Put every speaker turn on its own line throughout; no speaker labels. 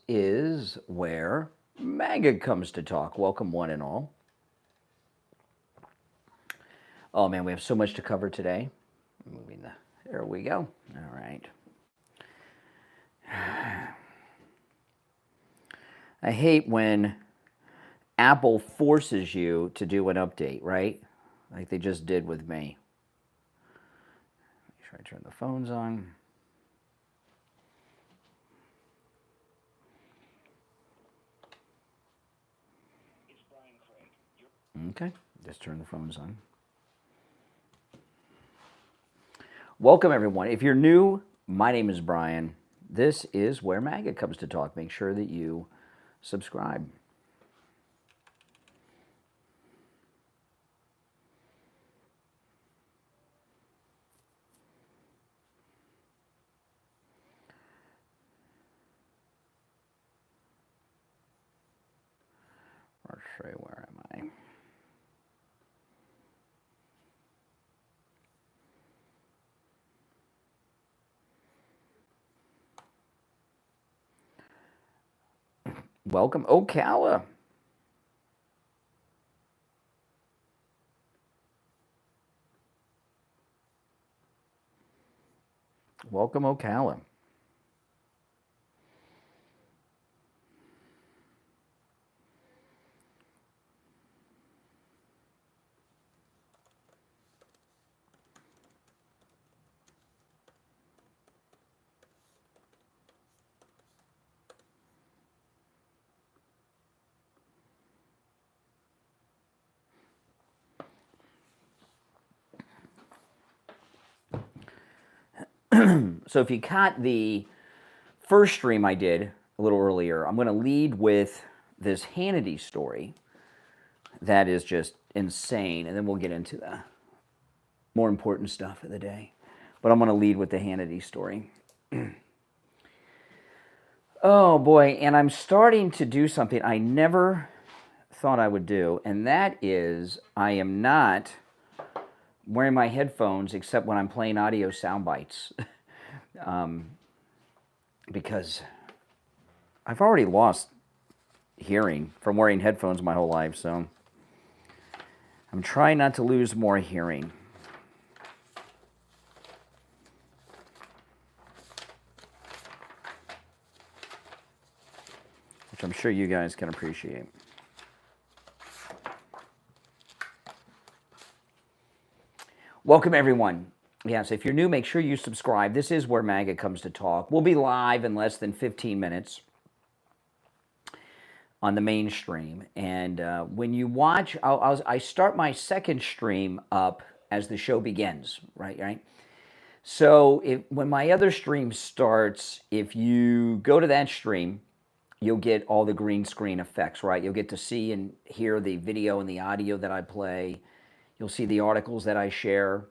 is where MAGA comes to talk. Welcome, one and all. Oh man, we have so much to cover today. There we go. All right. I hate when Apple forces you to do an update, right? Like they just did with me. Make sure I turn the phones on. Okay, just turn the phones on. Welcome, everyone. If you're new, my name is Brian. This is where MAGA comes to talk. Make sure that you subscribe. Let's see, where am I? Welcome, Ocala. Welcome, Ocala. So if you caught the first stream I did a little earlier, I'm going to lead with this Hannity story that is just insane, and then we'll get into the more important stuff of the day. But I'm going to lead with the Hannity story. Oh boy, and I'm starting to do something I never thought I would do, and that is I am not wearing my headphones except when I'm playing audio sound bites. Because I've already lost hearing from wearing headphones my whole life, so I'm trying not to lose more hearing. Which I'm sure you guys can appreciate. Welcome, everyone. Yes, if you're new, make sure you subscribe. This is where MAGA comes to talk. We'll be live in less than 15 minutes on the main stream. And when you watch, I start my second stream up as the show begins, right? So when my other stream starts, if you go to that stream, you'll get all the green screen effects, right? You'll get to see and hear the video and the audio that I play. You'll see the articles that I share.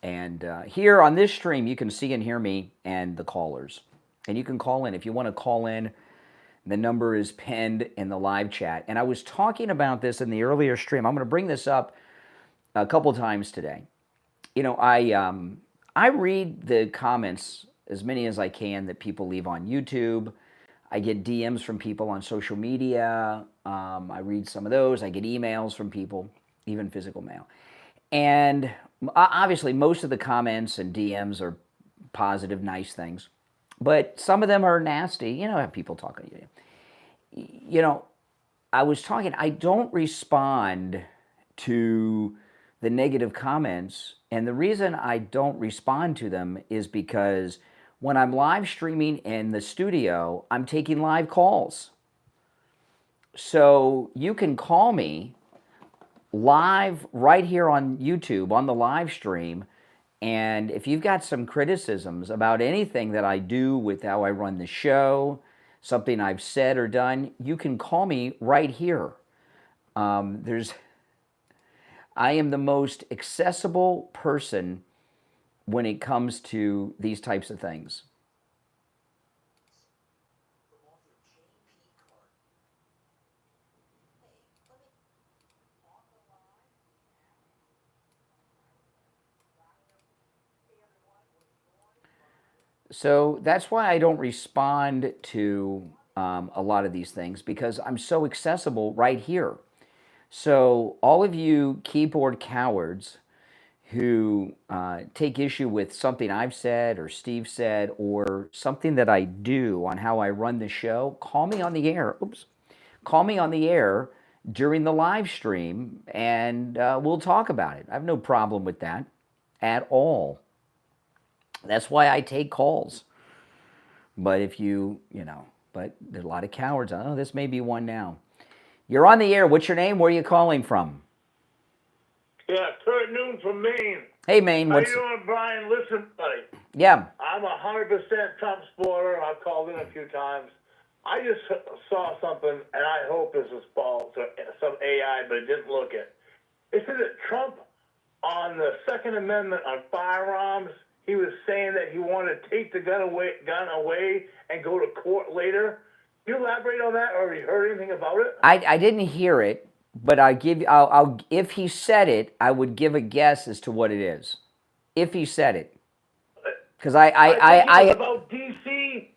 And here on this stream, you can see and hear me and the callers. And you can call in. If you want to call in, the number is pinned in the live chat. And I was talking about this in the earlier stream. I'm going to bring this up a couple times today. You know, I read the comments, as many as I can, that people leave on YouTube. I get DMs from people on social media. I read some of those. I get emails from people, even physical mail. And obviously, most of the comments and DMs are positive, nice things. But some of them are nasty. You know how people talk. You know, I was talking, I don't respond to the negative comments. And the reason I don't respond to them is because when I'm live streaming in the studio, I'm taking live calls. So you can call me live right here on YouTube on the live stream, and if you've got some criticisms about anything that I do with how I run the show, something I've said or done, you can call me right here. I am the most accessible person when it comes to these types of things. So that's why I don't respond to a lot of these things because I'm so accessible right here. So all of you keyboard cowards who take issue with something I've said or Steve said or something that I do on how I run the show, call me on the air. Oops. Call me on the air during the live stream and we'll talk about it. I have no problem with that at all. That's why I take calls. But if but there's a lot of cowards. Oh, this may be one now. You're on the air. What's your name? Where are you calling from?
Yeah, Kurt Noon from Maine.
Hey, Maine.
How you doing, Brian? Listen, buddy.
Yeah.
I'm 100% Trump supporter. I've called in a few times. I just saw something, and I hope this is false or some AI, but it didn't look it. It said that Trump, on the Second Amendment on firearms, he was saying that he wanted to take the gun away and go to court later. Can you elaborate on that, or have you heard anything about it?
I didn't hear it, but I'll if he said it, I would give a guess as to what it is. If he said it, because I
about DC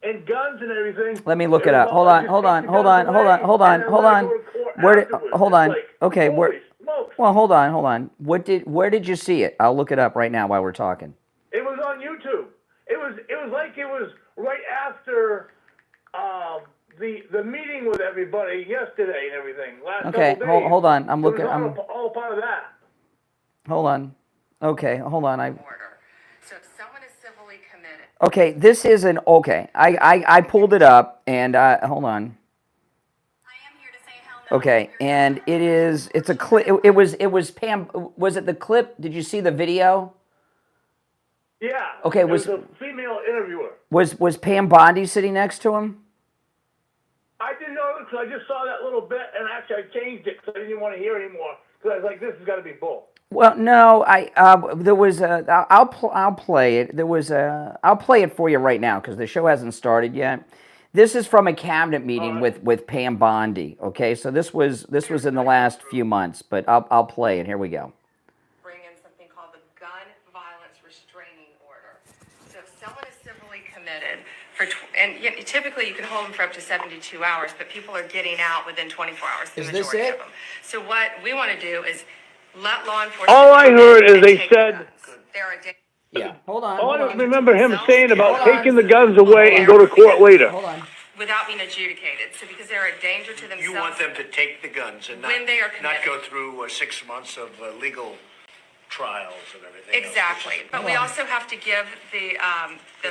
and guns and everything.
Let me look it up. Hold on. Okay, well, hold on. Where did you see it? I'll look it up right now while we're talking.
It was on YouTube. It was right after the meeting with everybody yesterday and everything.
Okay, hold on. I'm looking.
I'm all part of that.
Hold on. Okay, hold on.
So if someone is civilly committed.
Okay, this is an okay. I pulled it up and hold on.
I am here to say hell no.
Okay, and it's a clip. It was Pam. Was it the clip? Did you see the video?
Yeah.
Okay,
was a female interviewer.
Was Pam Bondi sitting next to him?
I didn't know because I just saw that little bit, and actually I changed it because I didn't want to hear anymore because I was like, this has got to be bull.
Well, no, there was I'll play it. I'll play it for you right now because the show hasn't started yet. This is from a cabinet meeting with Pam Bondi. Okay, so this was in the last few months, but I'll play it. Here we go.
Bring in something called the Gun Violence Restraining Order. So if someone is civilly committed typically you can hold them for up to 72 hours, but people are getting out within 24 hours.
Is this it?
Of them. So what we want to do is let law enforcement.
All I heard is they said.
Yeah. Hold on.
All I just remember him saying about taking the guns away and go to court later.
Hold on.
Without being adjudicated. So because they're a danger to themselves.
You want them to take the guns and
when they are
not go through 6 months of legal trials and everything.
Exactly. But we also have to give the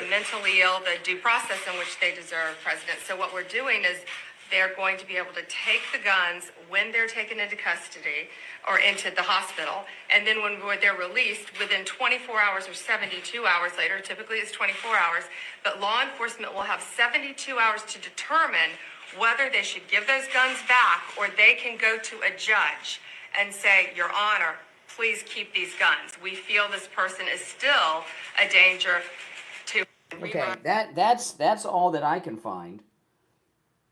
mentally ill the due process in which they deserve, President. So what we're doing is they're going to be able to take the guns when they're taken into custody or into the hospital. And then when they're released, within 24 hours or 72 hours later, typically it's 24 hours, but law enforcement will have 72 hours to determine whether they should give those guns back or they can go to a judge and say, Your Honor, please keep these guns. We feel this person is still a danger to...
Okay, that's all that I can find.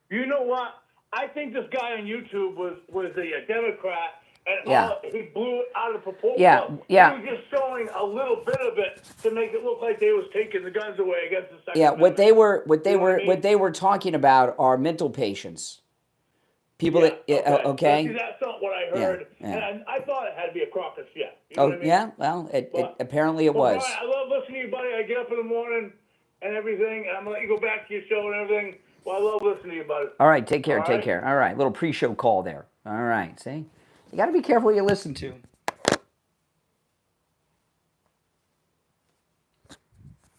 You know what? I think this guy on YouTube was a Democrat, and he blew it out of proportion.
Yeah.
He was just showing a little bit of it to make it look like they was taking the guns away against the Second Amendment.
What they were talking about are mental patients. People that okay.
See, that's not what I heard, and I thought it had to be a caucus. Yeah. You know what I mean?
Yeah. Well, it apparently it was.
Brian, I love listening to you, buddy. I get up in the morning and everything, and I'm gonna let you go back to your show and everything. Well, I love listening to you, buddy.
All right, take care, take care. All right, little pre-show call there. All right, see? You got to be careful what you listen to.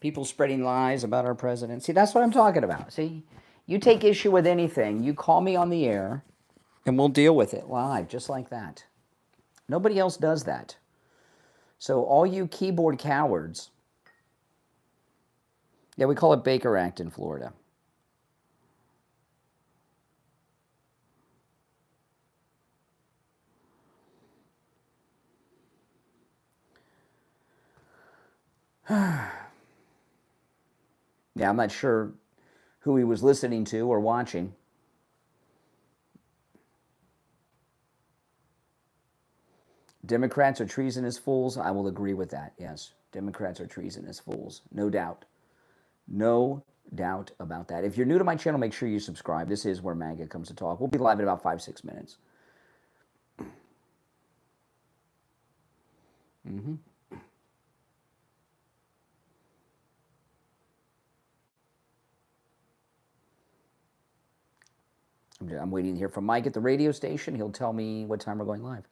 People spreading lies about our president. See, that's what I'm talking about. See? You take issue with anything, you call me on the air, and we'll deal with it live, just like that. Nobody else does that. So all you keyboard cowards, we call it Baker Act in Florida. Yeah, I'm not sure who he was listening to or watching. Democrats are treasonous fools. I will agree with that, yes. Democrats are treasonous fools, no doubt. No doubt about that. If you're new to my channel, make sure you subscribe. This is where MAGA comes to talk. We'll be live in about 5-6 minutes. I'm waiting to hear from Mike at the radio station. He'll tell me what time we're going live.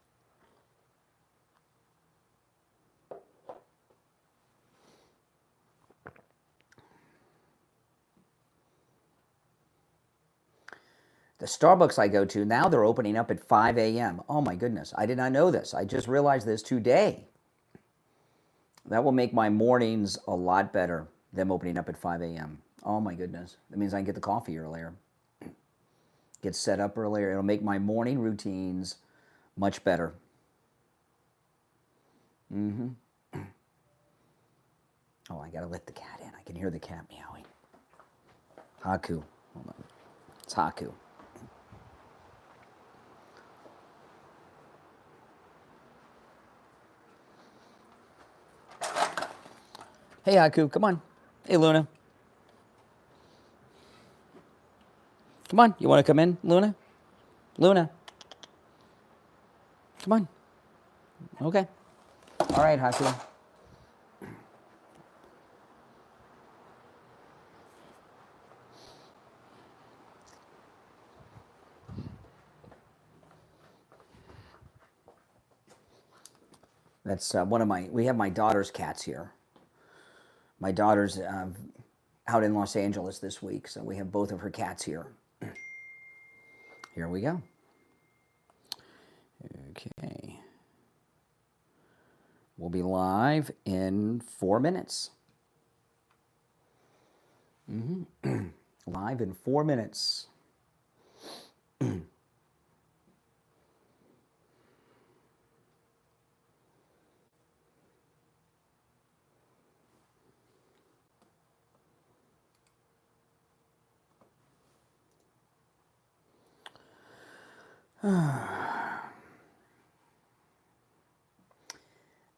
The Starbucks I go to, now they're opening up at 5 a.m. Oh my goodness, I did not know this. I just realized this today. That will make my mornings a lot better, them opening up at 5 a.m. Oh my goodness. That means I can get the coffee earlier. Get set up earlier. It'll make my morning routines much better. Oh, I gotta let the cat in. I can hear the cat meowing. Haku. Hold on. It's Haku. Hey, Haku, come on. Hey, Luna. Come on, you want to come in, Luna? Luna. Come on. Okay. All right, Haku. That's one of we have my daughter's cats here. My daughter's out in Los Angeles this week, so we have both of her cats here. Here we go. Okay. We'll be live in 4 minutes. Live in 4 minutes.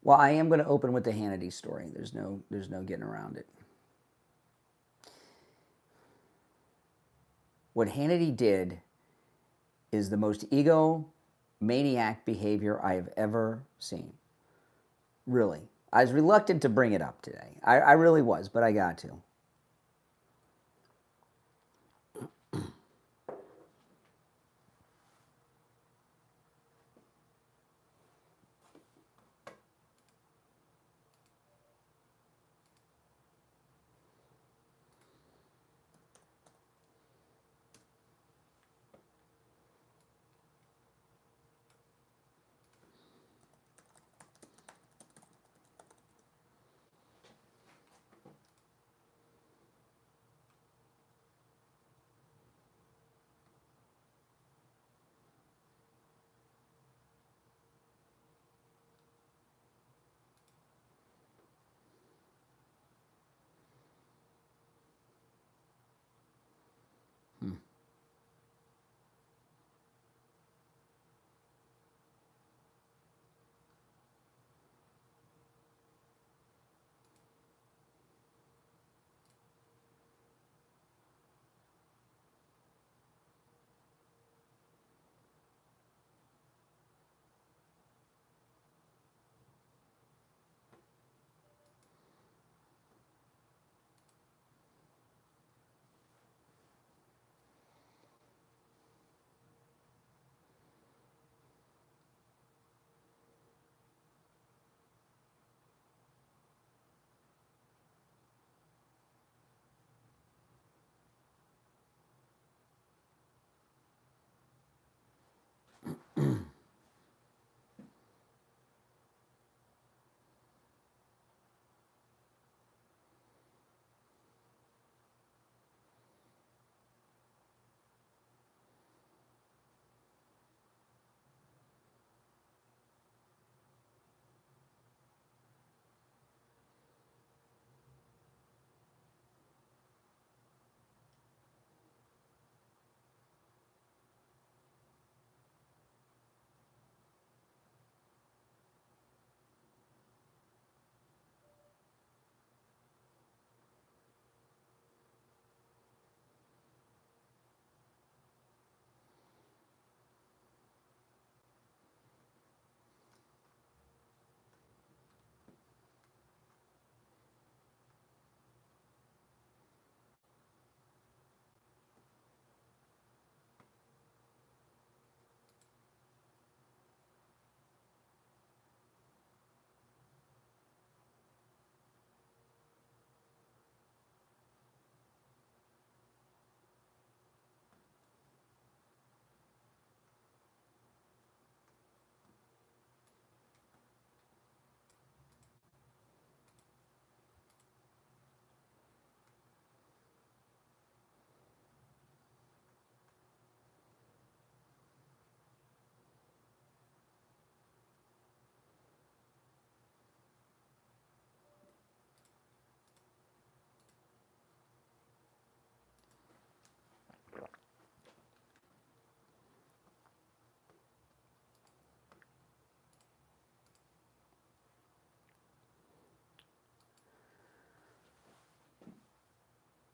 Well, I am going to open with the Hannity story. There's no getting around it. What Hannity did is the most egomaniac behavior I have ever seen. Really. I was reluctant to bring it up today. I really was, but I got to.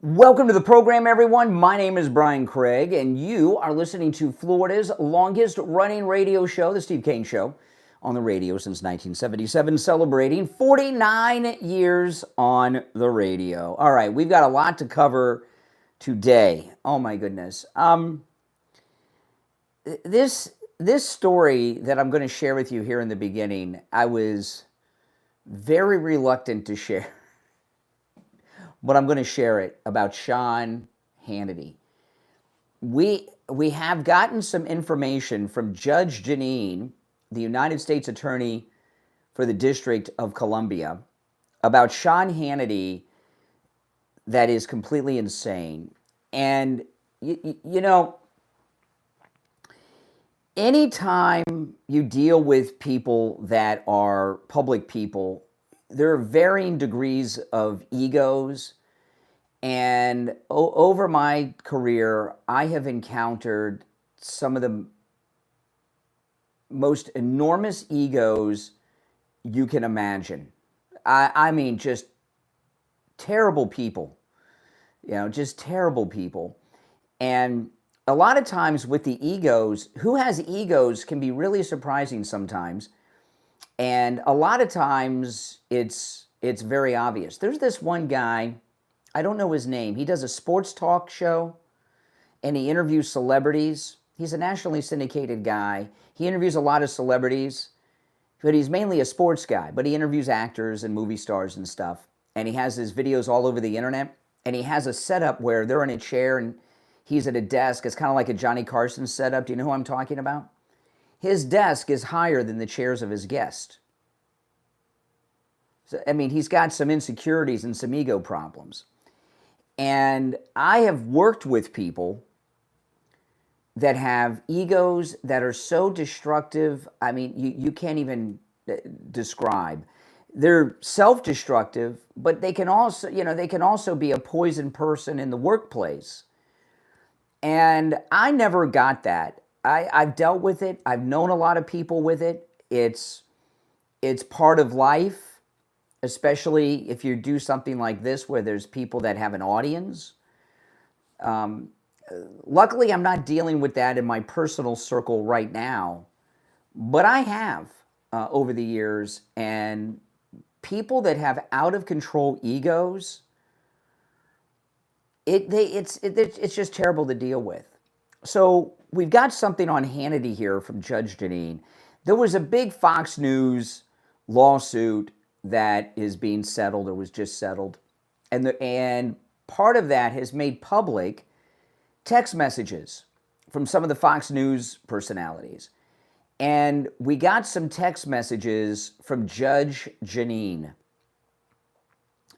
Welcome to the program, everyone. My name is Brian Craig, and you are listening to Florida's longest running radio show, The Steve Kane Show, on the radio since 1977, celebrating 49 years on the radio. All right, we've got a lot to cover today. Oh, my goodness. This story that I'm going to share with you here in the beginning, I was very reluctant to share. But I'm going to share it about Sean Hannity. We have gotten some information from Judge Jogn, the United States Attorney for the District of Columbia, about Sean Hannity that is completely insane. And, you know, anytime you deal with people that are public people, there are varying degrees of egos, and over my career, I have encountered some of the most enormous egos you can imagine. I mean, just terrible people, just terrible people. And a lot of times with the egos, who has egos can be really surprising sometimes. And a lot of times it's very obvious. There's this one guy, I don't know his name. He does a sports talk show and he interviews celebrities. He's a nationally syndicated guy. He interviews a lot of celebrities, but he's mainly a sports guy. But he interviews actors and movie stars and stuff. And he has his videos all over the internet. And he has a setup where they're in a chair and he's at a desk. It's kind of like a Johnny Carson setup. Do you know who I'm talking about? His desk is higher than the chairs of his guest. So, I mean, he's got some insecurities and some ego problems. And I have worked with people that have egos that are so destructive, I mean, you can't even describe. They're self-destructive, but they can also be a poison person in the workplace. And I never got that. I've dealt with it. I've known a lot of people with it. It's part of life, especially if you do something like this where there's people that have an audience. Luckily, I'm not dealing with that in my personal circle right now, but I have over the years. And people that have out of control egos, it's just terrible to deal with. So we've got something on Hannity here from Judge Jogn. There was a big Fox News lawsuit that is being settled or was just settled. And part of that has made public text messages from some of the Fox News personalities. And we got some text messages from Judge Jogn.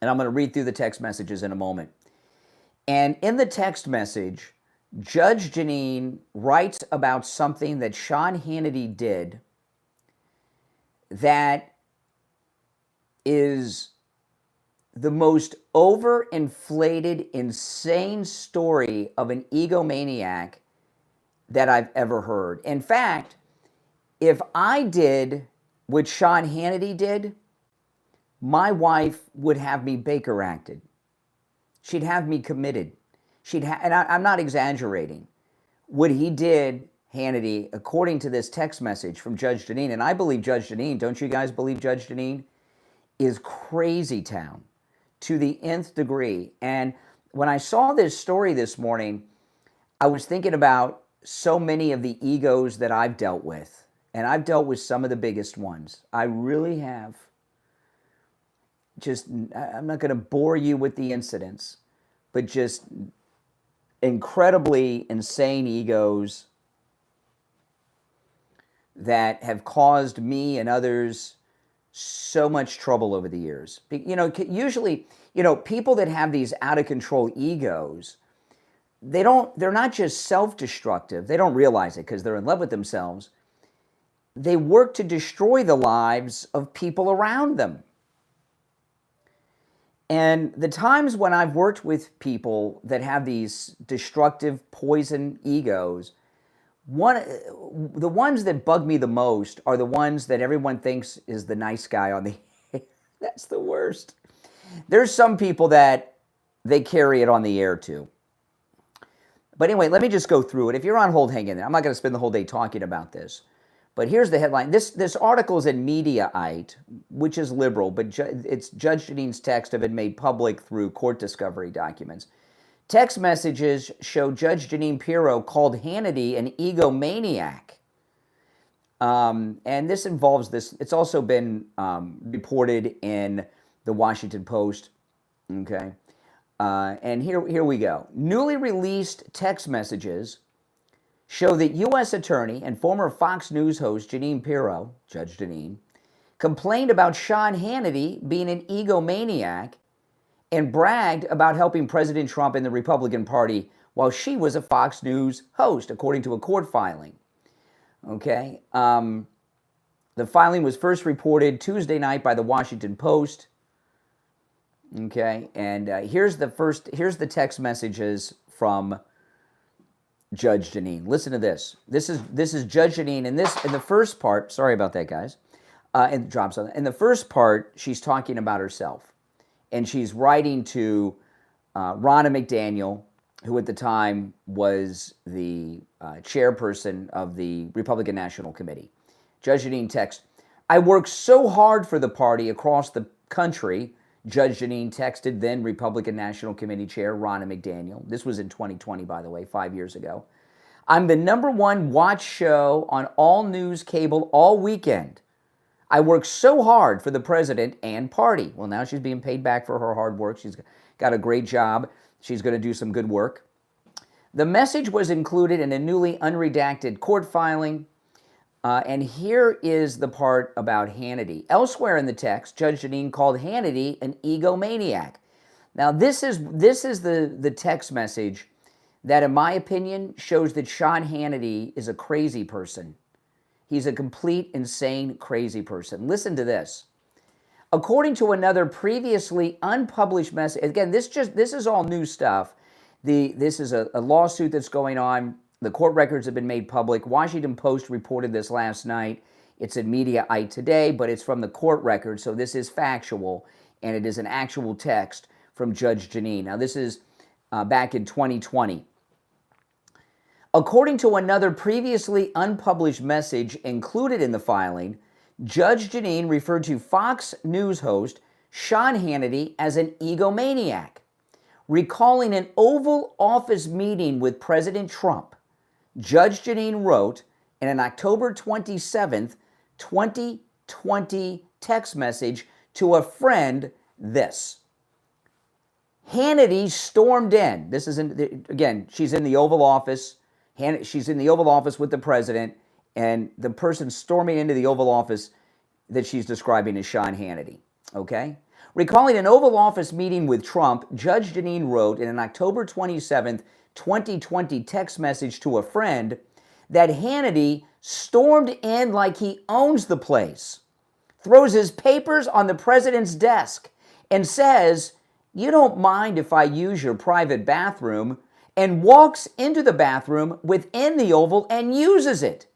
And I'm going to read through the text messages in a moment. And in the text message, Judge Jogn writes about something that Sean Hannity did that is the most overinflated, insane story of an egomaniac that I've ever heard. In fact, if I did what Sean Hannity did, my wife would have me Baker acted. She'd have me committed. And I'm not exaggerating. What he did, Hannity, according to this text message from Judge Jogn, and I believe Judge Jogn, don't you guys believe Judge Jogn, is crazy town to the nth degree. And when I saw this story this morning, I was thinking about so many of the egos that I've dealt with. And I've dealt with some of the biggest ones. I really have. I'm not going to bore you with the incidents, but just incredibly insane egos that have caused me and others so much trouble over the years. Usually, people that have these out of control egos, they're not just self-destructive. They don't realize it because they're in love with themselves. They work to destroy the lives of people around them. And the times when I've worked with people that have these destructive poison egos, the ones that bug me the most are the ones that everyone thinks is the nice guy on the That's the worst. There's some people that they carry it on the air too. But anyway, let me just go through it. If you're on hold, hang in there. I'm not going to spend the whole day talking about this. But here's the headline. This article is in Mediaite, which is liberal, but it's Judge Janine's texts have been made public through court discovery documents. Text messages show Judge Jeanine Pirro called Hannity an egomaniac. And this involves this. It's also been reported in the Washington Post. Okay. And here we go. Newly released text messages show that U.S. Attorney and former Fox News host Jeanine Pirro, Judge Jeanine, complained about Sean Hannity being an egomaniac and bragged about helping President Trump and the Republican Party while she was a Fox News host, according to a court filing. Okay. The filing was first reported Tuesday night by the Washington Post. Okay, and here's the text messages from Judge Jeanine. Listen to this. This is Judge Jeanine, and in the first part. Sorry about that, guys. And drops on. In the first part, she's talking about herself, and she's writing to Ronna McDaniel, who at the time was the chairperson of the Republican National Committee. Judge Jeanine texts, "I worked so hard for the party across the country." Judge Jeanine texted then Republican National Committee Chair Ronna McDaniel. This was in 2020, by the way, 5 years ago. "I'm the #1 watch show on all news cable all weekend. I worked so hard for the president and party." Well, now she's being paid back for her hard work. She's got a great job. She's going to do some good work. The message was included in a newly unredacted court filing. And here is the part about Hannity. Elsewhere in the text, Judge Jeanine called Hannity an egomaniac. Now, this is the text message that, in my opinion, shows that Sean Hannity is a crazy person. He's a complete, insane, crazy person. Listen to this. According to another previously unpublished message, again, this is all new stuff. This is a lawsuit that's going on. The court records have been made public. Washington Post reported this last night. It's in Mediaite today, but it's from the court record, so this is factual, and it is an actual text from Judge Jeanine. Now, this is back in 2020. According to another previously unpublished message included in the filing, Judge Jeanine referred to Fox News host Sean Hannity as an egomaniac, recalling an Oval Office meeting with President Trump. Judge Jeanine wrote in an October 27th, 2020 text message to a friend this. Hannity stormed in. This is, again, she's in the Oval Office. She's in the Oval Office with the president, and the person storming into the Oval Office that she's describing is Sean Hannity, okay? Recalling an Oval Office meeting with Trump, Judge Jeanine wrote in an October 27th, 2020 text message to a friend that Hannity stormed in like he owns the place, throws his papers on the president's desk, and says, "You don't mind if I use your private bathroom," and walks into the bathroom within the Oval and uses it.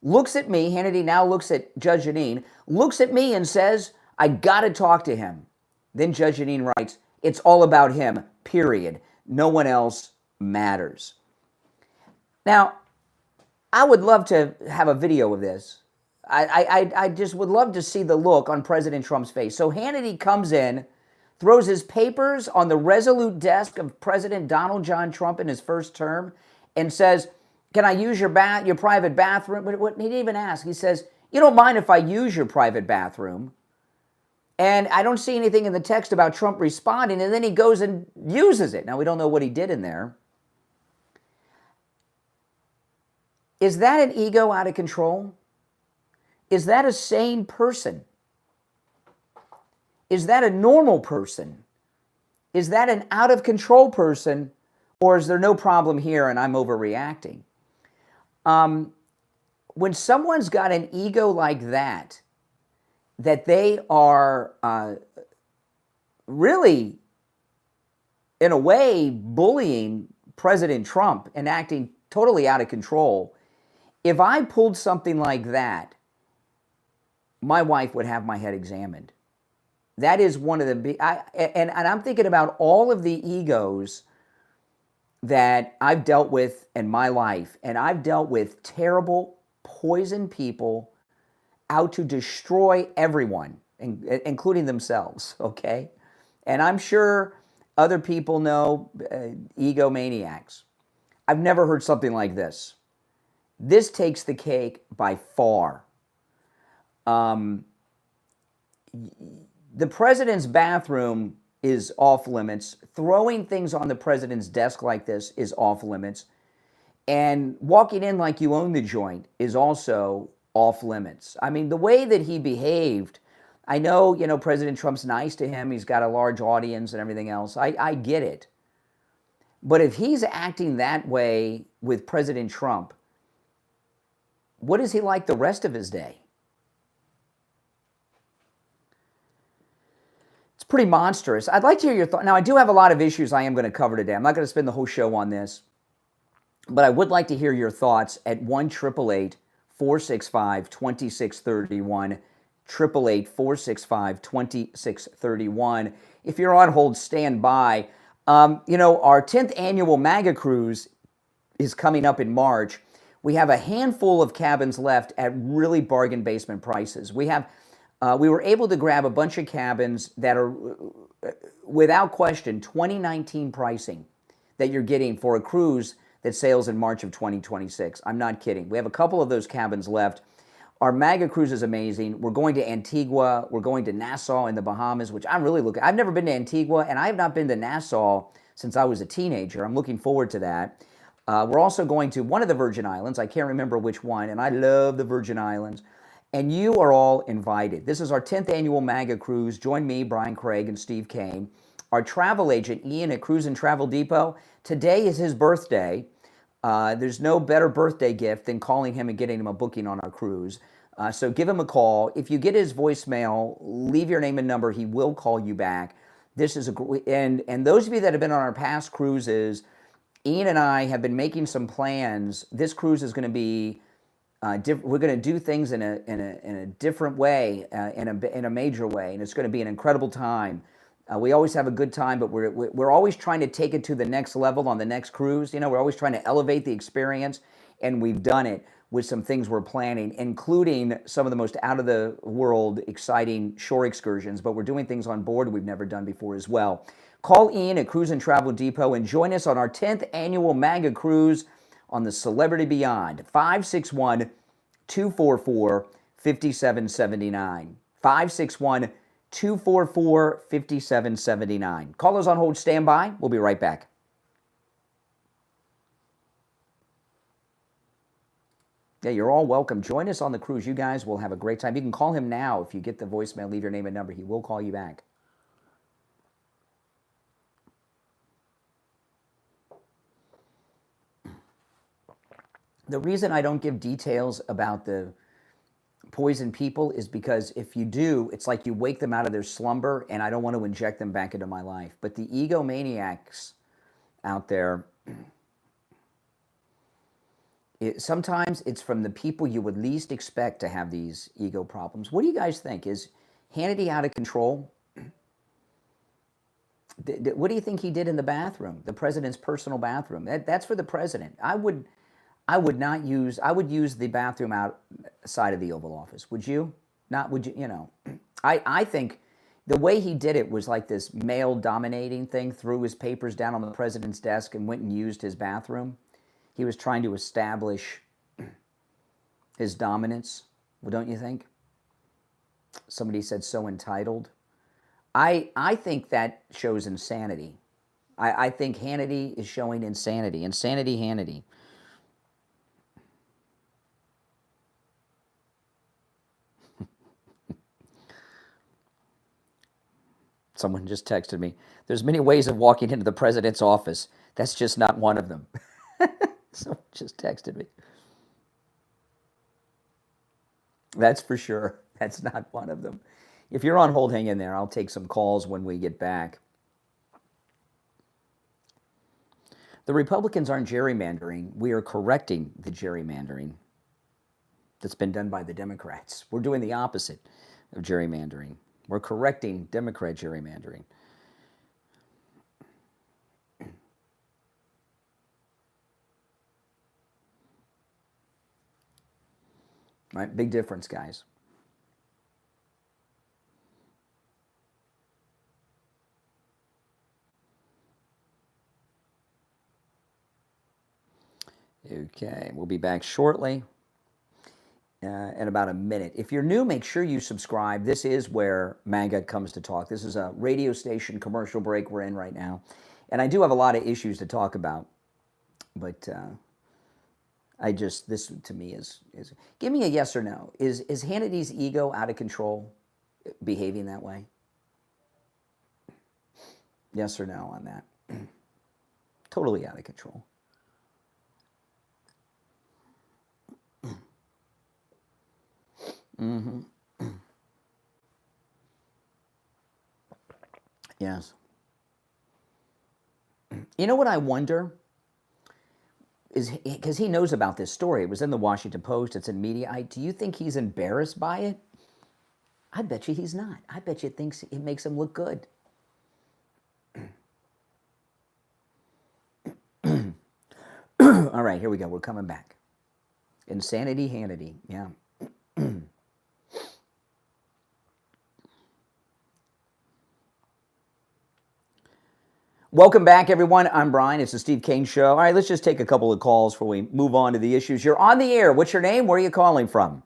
Looks at me, Hannity now looks at Judge Jeanine, looks at me and says, "I gotta talk to him." Then Judge Jeanine writes, "It's all about him, period. No one else matters." Now, I would love to have a video of this. I just would love to see the look on President Trump's face. So Hannity comes in, throws his papers on the resolute desk of President Donald John Trump in his first term, and says, "Can I use your private bathroom?" But he didn't even ask. He says, "You don't mind if I use your private bathroom?" And I don't see anything in the text about Trump responding, and then he goes and uses it. Now, we don't know what he did in there. Is that an ego out of control? Is that a sane person? Is that a normal person? Is that an out-of-control person? Or is there no problem here and I'm overreacting? When someone's got an ego like that they are really, in a way, bullying President Trump and acting totally out of control. If I pulled something like that, my wife would have my head examined. That is one of the big, and I'm thinking about all of the egos that I've dealt with in my life, and I've dealt with terrible, poison people out to destroy everyone, including themselves, okay? And I'm sure other people know egomaniacs. I've never heard something like this. This takes the cake by far. The president's bathroom is off limits. Throwing things on the president's desk like this is off limits. And walking in like you own the joint is also off limits. I mean, the way that he behaved, I know, President Trump's nice to him. He's got a large audience and everything else. I get it. But if he's acting that way with President Trump, what is he like the rest of his day? It's pretty monstrous. I'd like to hear your thoughts. Now, I do have a lot of issues I am going to cover today. I'm not going to spend the whole show on this, but I would like to hear your thoughts at 1-888-465-2631, 888-465-2631. If you're on hold, stand by. Our 10th annual MAGA cruise is coming up in March. We have a handful of cabins left at really bargain basement prices. We were able to grab a bunch of cabins that are, without question, 2019 pricing that you're getting for a cruise that sails in March of 2026. I'm not kidding. We have a couple of those cabins left. Our MAGA cruise is amazing. We're going to Antigua. We're going to Nassau in the Bahamas, which I'm really looking. I've never been to Antigua, and I have not been to Nassau since I was a teenager. I'm looking forward to that. We're also going to one of the Virgin Islands. I can't remember which one, and I love the Virgin Islands. And you are all invited. This is our 10th annual MAGA cruise. Join me, Brian Craig, and Steve Kane. Our travel agent, Ian at Cruise and Travel Depot, today is his birthday. There's no better birthday gift than calling him and getting him a booking on our cruise. So give him a call. If you get his voicemail, leave your name and number. He will call you back. This is and those of you that have been on our past cruises, Ian and I have been making some plans. This cruise is going to be we're going to do things in a different way, in a major way, and it's going to be an incredible time. We always have a good time, but we're always trying to take it to the next level on the next cruise. We're always trying to elevate the experience, and we've done it with some things we're planning, including some of the most out-of-the-world exciting shore excursions, but we're doing things on board we've never done before as well. Call Ian at Cruise and Travel Depot and join us on our 10th annual MAGA cruise on the Celebrity Beyond, 561-244-5779, 561-244-5779. Callers on hold, stand by. We'll be right back. Yeah, you're all welcome. Join us on the cruise. You guys will have a great time. You can call him now. If you get the voicemail, leave your name and number. He will call you back. The reason I don't give details about the poison people is because if you do, it's like you wake them out of their slumber, and I don't want to inject them back into my life. But the egomaniacs out there, sometimes it's from the people you would least expect to have these ego problems. What do you guys think? Is Hannity out of control? What do you think he did in the bathroom, the president's personal bathroom? That's for the president. I would use the bathroom outside of the Oval Office. Would you? Not, would you, I think the way he did it was like this male dominating thing, threw his papers down on the president's desk and went and used his bathroom. He was trying to establish his dominance. Well, don't you think? Somebody said so entitled. I think that shows insanity. I think Hannity is showing insanity. Insanity Hannity. Someone just texted me. There's many ways of walking into the president's office. That's just not one of them. Someone just texted me. That's for sure. That's not one of them. If you're on hold, hang in there. I'll take some calls when we get back. The Republicans aren't gerrymandering. We are correcting the gerrymandering that's been done by the Democrats. We're doing the opposite of gerrymandering. We're correcting Democrat gerrymandering. Right, big difference, guys. Okay, we'll be back shortly in about a minute. If you're new, make sure you subscribe. This is where MAGA comes to talk. This is a radio station commercial break we're in right now. And I do have a lot of issues to talk about, but this to me is give me a yes or no. Is Hannity's ego out of control, behaving that way? Yes or no on that? Totally out of control. Mm-hmm. Yes. You know what I wonder? Is because he knows about this story. It was in the Washington Post. It's in media. Do you think he's embarrassed by it? I bet you he's not. I bet you thinks it makes him look good. All right, here we go. We're coming back. Insanity Hannity. Yeah. Welcome back, everyone. I'm Brian. It's the Steve Kane Show. All right, let's just take a couple of calls before we move on to the issues. You're on the air. What's your name? Where are you calling from?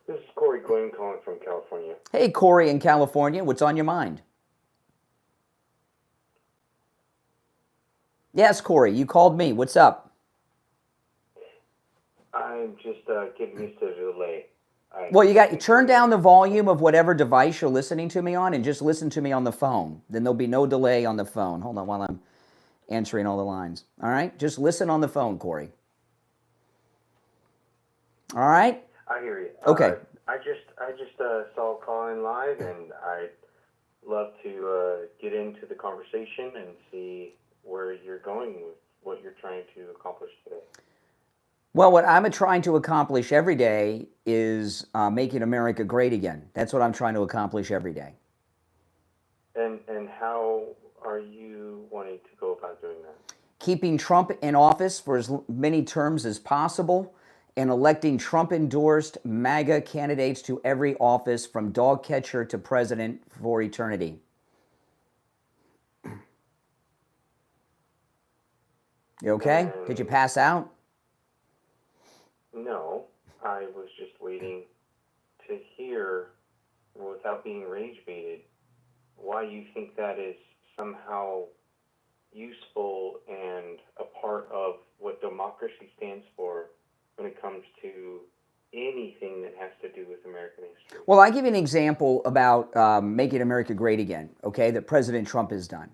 This is Corey Glenn calling from California.
Hey, Corey in California. What's on your mind? Yes, Corey, you called me. What's up?
I'm just getting used to the delay.
Well, you turn down the volume of whatever device you're listening to me on and just listen to me on the phone. Then there'll be no delay on the phone. Hold on while I'm answering all the lines. All right? Just listen on the phone, Corey. All right?
I hear you.
Okay.
I just saw a call in live, and I'd love to get into the conversation and see where you're going with what you're trying to accomplish today.
Well, what I'm trying to accomplish every day is making America great again. That's what I'm trying to accomplish every day.
And how are you wanting to go about doing that?
Keeping Trump in office for as many terms as possible and electing Trump-endorsed MAGA candidates to every office from dog catcher to president for eternity. You okay? Did you pass out?
No, I was just waiting to hear, without being rage-baited, why you think that is somehow useful and a part of what democracy stands for when it comes to anything that has to do with American history.
Well, I give you an example about making America great again, okay, that President Trump has done.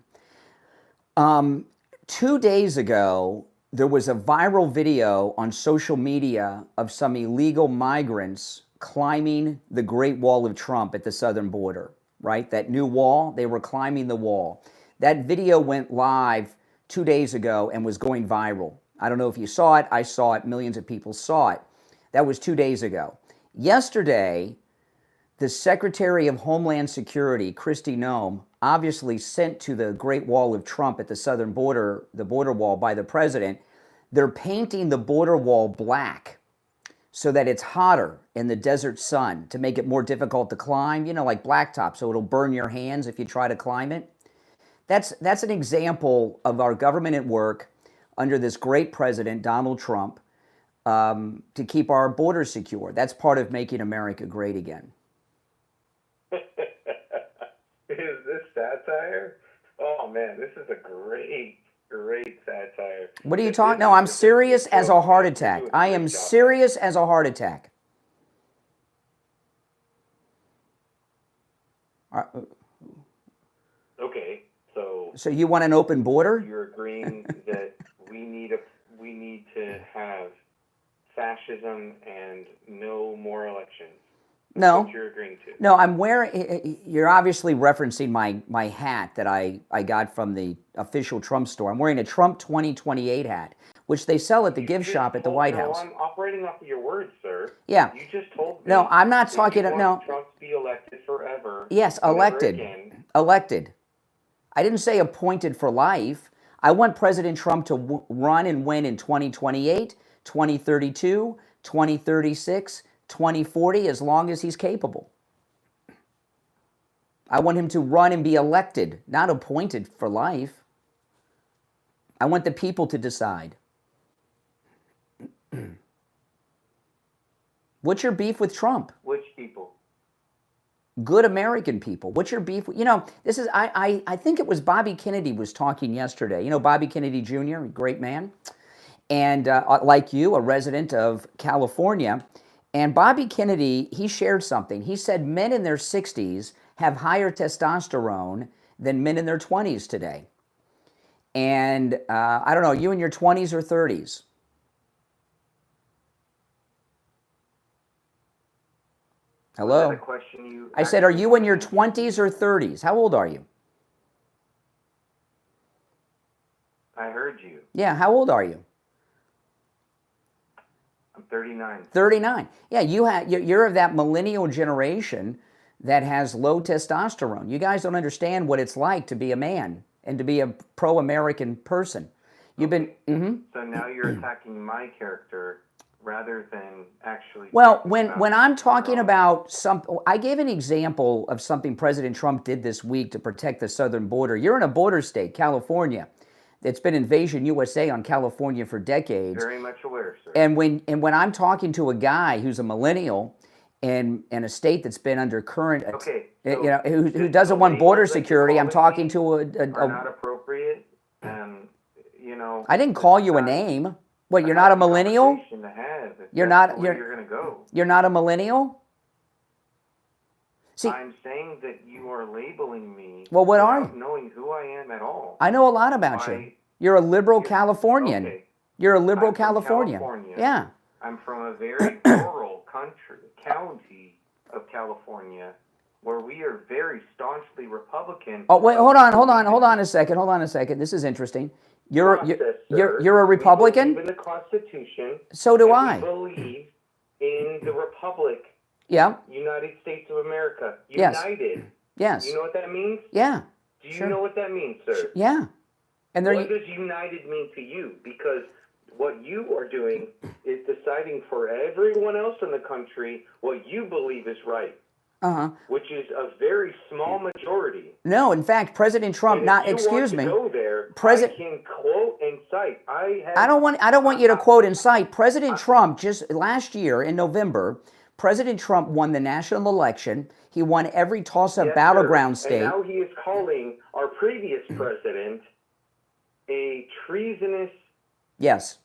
2 days ago, there was a viral video on social media of some illegal migrants climbing the Great Wall of Trump at the southern border, right? That new wall, they were climbing the wall. That video went live 2 days ago and was going viral. I don't know if you saw it. I saw it. Millions of people saw it. That was 2 days ago. Yesterday, the Secretary of Homeland Security, Kristi Noem, obviously sent to the Great Wall of Trump at the southern border, the border wall by the president. They're painting the border wall black so that it's hotter in the desert sun to make it more difficult to climb, you know, like blacktop, so it'll burn your hands if you try to climb it. That's an example of our government at work under this great president, Donald Trump, to keep our borders secure. That's part of making America great again.
Is this satire? Oh, man, this is a great satire.
What are you talking? No, I'm serious as a heart attack. I am serious as a heart attack.
Okay, so...
So you want an open border?
You're agreeing that we need to have fascism and no more elections.
No.
That's what you're agreeing to.
No, I'm wearing, you're obviously referencing my hat that I got from the official Trump store. I'm wearing a Trump 2028 hat, which they sell at the gift shop at the White House.
I'm operating off of your words, sir. sir.
Yeah.
You just told me.
No, I'm not
that
talking.
you want
No.
Trump to be elected forever.
Yes,
and never
elected.
again.
Elected. I didn't say appointed for life. I want President Trump to run and win in 2028, 2032, 2036, 2040, as long as he's capable. I want him to run and be elected, not appointed for life. I want the people to decide. What's your beef with Trump?
Which people?
Good American people. What's your beef? You know, this is, I think it was Bobby Kennedy was talking yesterday. You know, Bobby Kennedy Jr., a great man. And like you, a resident of California. And Bobby Kennedy, he shared something. He said men in their 60s have higher testosterone than men in their 20s today. And I don't know, you in your 20s or 30s? Hello?
Was that a question you
I said, are
actually
you in your
wanted to
20s or 30s? How old are you?
I heard you.
Yeah, how old are you?
I'm 39.
39. Yeah, you're of that millennial generation that has low testosterone. You guys don't understand what it's like to be a man and to be a pro-American person. You've been...
So now you're attacking my character rather than actually...
Well,
talking
when
about
I'm talking
wrong.
about I gave an example of something President Trump did this week to protect the southern border. You're in a border state, California. It's been Invasion USA on California for decades.
Very much aware, sir.
And when I'm talking to a guy who's a millennial in a state that's been under current,
Okay,
you
so
know, who
the
doesn't want border
labels that you're
security, I'm talking
calling
to
are not appropriate. You know...
I didn't call you a
it's
name. What, you're not a millennial?
conversation to have if
You're
that's
not-
the way
you're-
you're going to go.
You're not a millennial? See,
I'm saying that you are labeling me
Well, what are
without
you?
knowing who I am at all.
I know a lot about you. You're a liberal Californian.
Okay.
You're a liberal
I'm from
Californian.
California.
Yeah.
I'm from a very rural county of California where we are very staunchly Republican.
Oh, wait, hold on a second. This is interesting. You're a Republican?
We believe in the Constitution.
So do
and
I.
We believe in the Republic,
Yeah.
United States of America.
Yes.
United.
Yes.
You know what that means?
Yeah.
Do you
Sure.
know what that means, sir?
Yeah. And
What does united mean to you? Because what you are doing is deciding for everyone else in the country what you believe is right, which is a very small majority.
No, in fact, President Trump.
And
Not
if you
excuse
want
me.
to go there, I can quote and cite. I
don't want you to quote and cite. President Trump just last year in November. President Trump won the national election. He won every toss-up
Yes,
battleground
sir.
state.
And now he is calling our previous president a treasonous
Yes.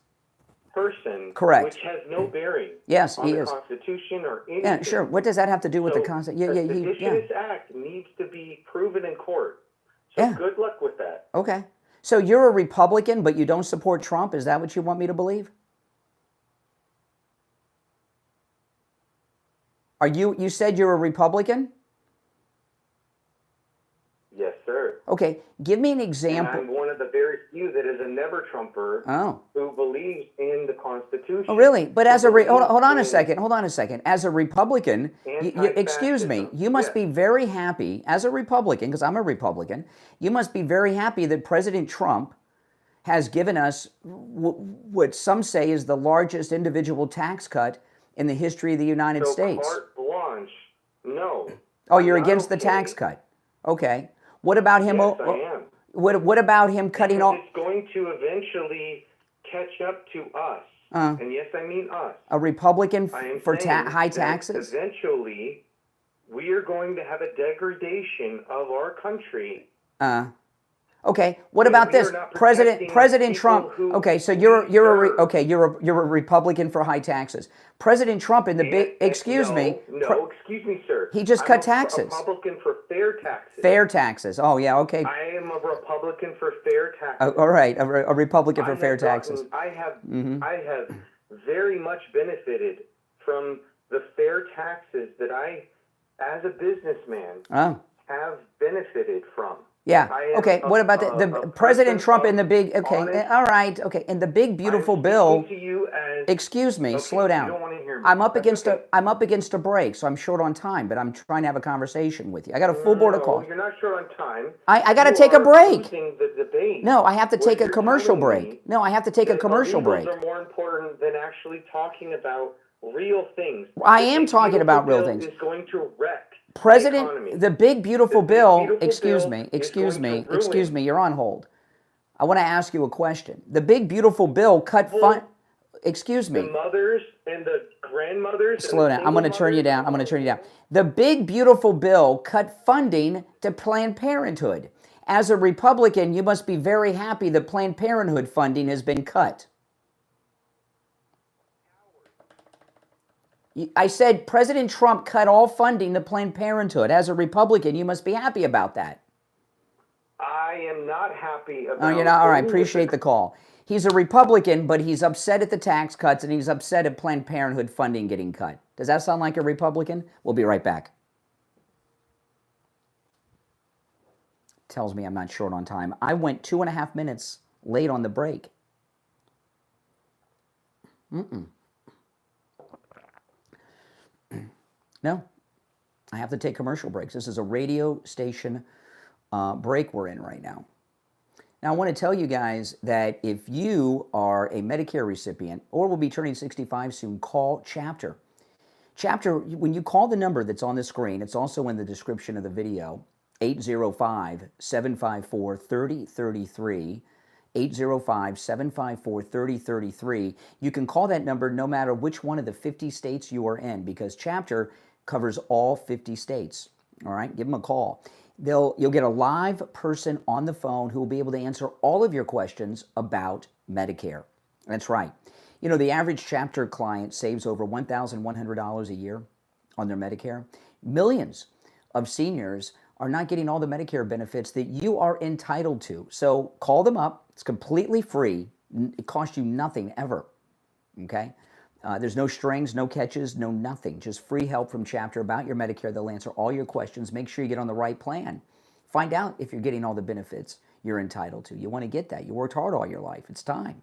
person,
Correct.
which has no bearing
Yes,
on
he
the
is.
Constitution or anything.
Yeah, sure. What does that have to do with the Constitution?
The Seditions Act needs to be proven in court. So
Yeah.
good luck with that.
Okay. So you're a Republican, but you don't support Trump? Is that what you want me to believe? You said you're a Republican?
Yes, sir.
Okay. Give me an
And
example.
I'm one of the very few that is a never Trumper who believes in the Constitution.
Oh, really? But as a hold on a
in
second. As a Republican, excuse me,
anti-fascism.
you must
Yes.
be very happy as a Republican, because I'm a Republican. You must be very happy that President Trump has given us what some say is the largest individual tax cut in the history of the United States.
Carte blanche, no.
Oh, you're
I'm not
against the tax cut. Okay. What about him?
Yes, I am.
What about him cutting
Because
off
it's going to eventually catch up to us. And yes, I mean us.
a Republican
I am
for
saying
high
that
taxes?
Eventually, we are going to have a degradation of our country.
Okay. What
When
about
we
this?
are not
President
protecting
Trump.
people who
Okay, so
we
you're
serve.
a Republican for high taxes. President Trump in the big excuse me.
Excuse me, sir.
He just cut taxes.
I'm a Republican for fair taxes.
Fair taxes. Oh yeah, okay.
I am a Republican for fair taxes.
All right, a Republican for fair
I have
taxes.
I have very much benefited from the fair taxes that I, as a businessman, have benefited from.
Yeah.
I am
Okay. What about
a
the President Trump
person
and the big?
of
Okay.
honest.
All right. Okay. And the big beautiful
I'm
bill.
speaking to you as.
Excuse me.
Okay,
Slow
you
down.
don't want to hear me.
I'm up
That's
against
okay.
I'm up against a break, so I'm short on time. But I'm trying to have a conversation with you. I got a full board of
No,
calls.
you're not short on time.
I got to
You
take a
are
break.
losing the debate.
No, I have to
What
take a
you're
commercial
telling
break.
me
No, I have to take a
that
commercial
illegals
break.
are more important than actually talking about real things.
I
The
am
big,
talking
beautiful
about real
bill
things.
is going to wreck the
President,
economy.
the big beautiful
The big,
bill.
beautiful
Excuse
bill
me.
is
Excuse
going to
me.
ruin
Excuse me. You're on hold. I want to ask you a question. The big beautiful bill cut fund. Excuse
the
me.
mothers and the grandmothers.
Slow
and the
down. I'm going to
single
turn you
mothers.
down. I'm going to turn you down. The big beautiful bill cut funding to Planned Parenthood. As a Republican, you must be very happy that Planned Parenthood funding has been cut. I said President Trump cut all funding to Planned Parenthood. As a Republican, you must be happy about that.
I am not happy about.
Oh, you're not? All right, appreciate the call. He's a Republican, but he's upset at the tax cuts and he's upset at Planned Parenthood funding getting cut. Does that sound like a Republican? We'll be right back. Tells me I'm not short on time. I went 2.5 minutes late on the break. No, I have to take commercial breaks. This is a radio station break we're in right now. Now, I want to tell you guys that if you are a Medicare recipient or will be turning 65 soon, call Chapter. Chapter, when you call the number that's on the screen, it's also in the description of the video, 805-754-3033, 805-754-3033. You can call that number no matter which one of the 50 states you are in because Chapter covers all 50 states. All right, give them a call. You'll get a live person on the phone who will be able to answer all of your questions about Medicare. That's right. You know, the average Chapter client saves over $1,100 a year on their Medicare. Millions of seniors are not getting all the Medicare benefits that you are entitled to. So call them up. It's completely free. It costs you nothing ever. Okay? There's no strings, no catches, no nothing. Just free help from Chapter about your Medicare. They'll answer all your questions. Make sure you get on the right plan. Find out if you're getting all the benefits you're entitled to. You want to get that. You worked hard all your life. It's time.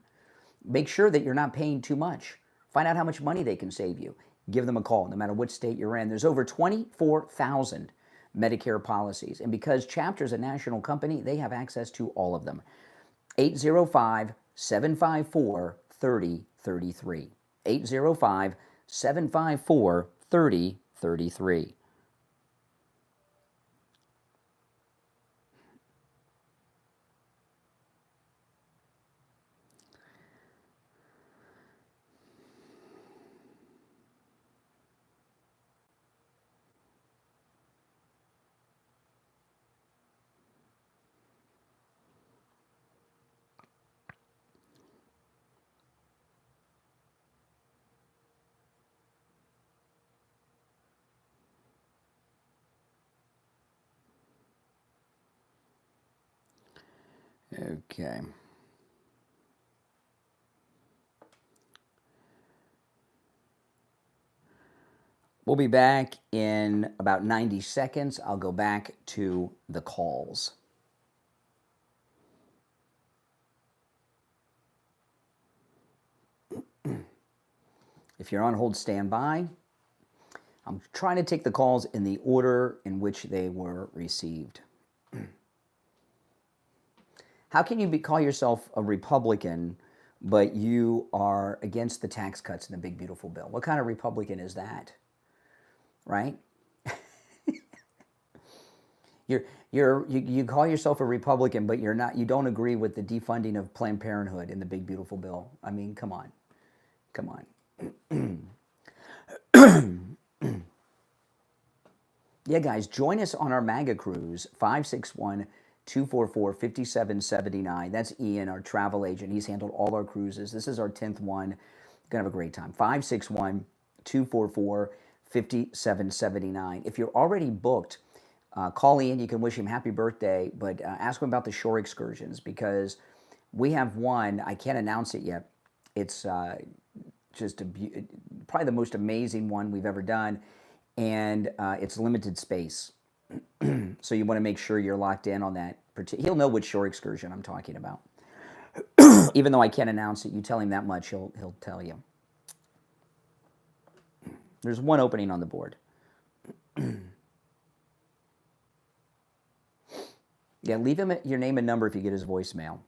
Make sure that you're not paying too much. Find out how much money they can save you. Give them a call, no matter what state you're in. There's over 24,000 Medicare policies. And because Chapter is a national company, they have access to all of them. 805-754-3033. 805-754-3033. Okay. We'll be back in about 90 seconds. I'll go back to the calls. If you're on hold, stand by. I'm trying to take the calls in the order in which they were received. How can you call yourself a Republican, but you are against the tax cuts in the big beautiful bill? What kind of Republican is that? Right? You call yourself a Republican, but you're not. You don't agree with the defunding of Planned Parenthood in the big beautiful bill. I mean, come on, come on. Yeah, guys, join us on our MAGA cruise, 561-244-5779. That's Ian, our travel agent. He's handled all our cruises. This is our 10th one. Going to have a great time. 561-244-5779. If you're already booked, call Ian. You can wish him happy birthday, but ask him about the shore excursions because we have one. I can't announce it yet. It's just probably the most amazing one we've ever done, and it's limited space. So you want to make sure you're locked in on that He'll know which shore excursion I'm talking about. Even though I can't announce it, you tell him that much, he'll tell you. There's one opening on the board. Yeah, leave him your name and number if you get his voicemail.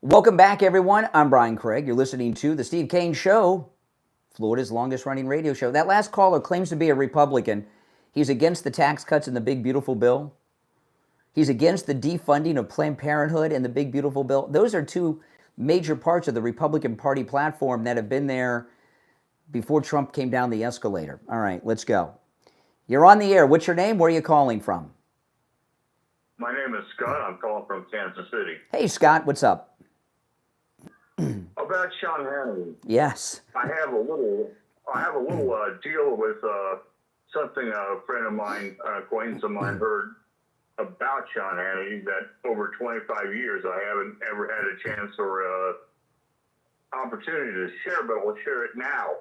Welcome back, everyone. I'm Brian Craig. You're listening to The Steve Kane Show, Florida's longest-running radio show. That last caller claims to be a Republican. He's against the tax cuts and the big, beautiful bill. He's against the defunding of Planned Parenthood and the big, beautiful bill. Those are two major parts of the Republican Party platform that have been there before Trump came down the escalator. All right, let's go. You're on the air. What's your name? Where are you calling from?
My name is Scott. I'm calling from Kansas City.
Hey, Scott. What's up?
About Sean Hannity.
Yes.
I have a little deal with something a friend of mine, an acquaintance of mine, heard about Sean Hannity that over 25 years I haven't ever had a chance or opportunity to share, but I'll share it now.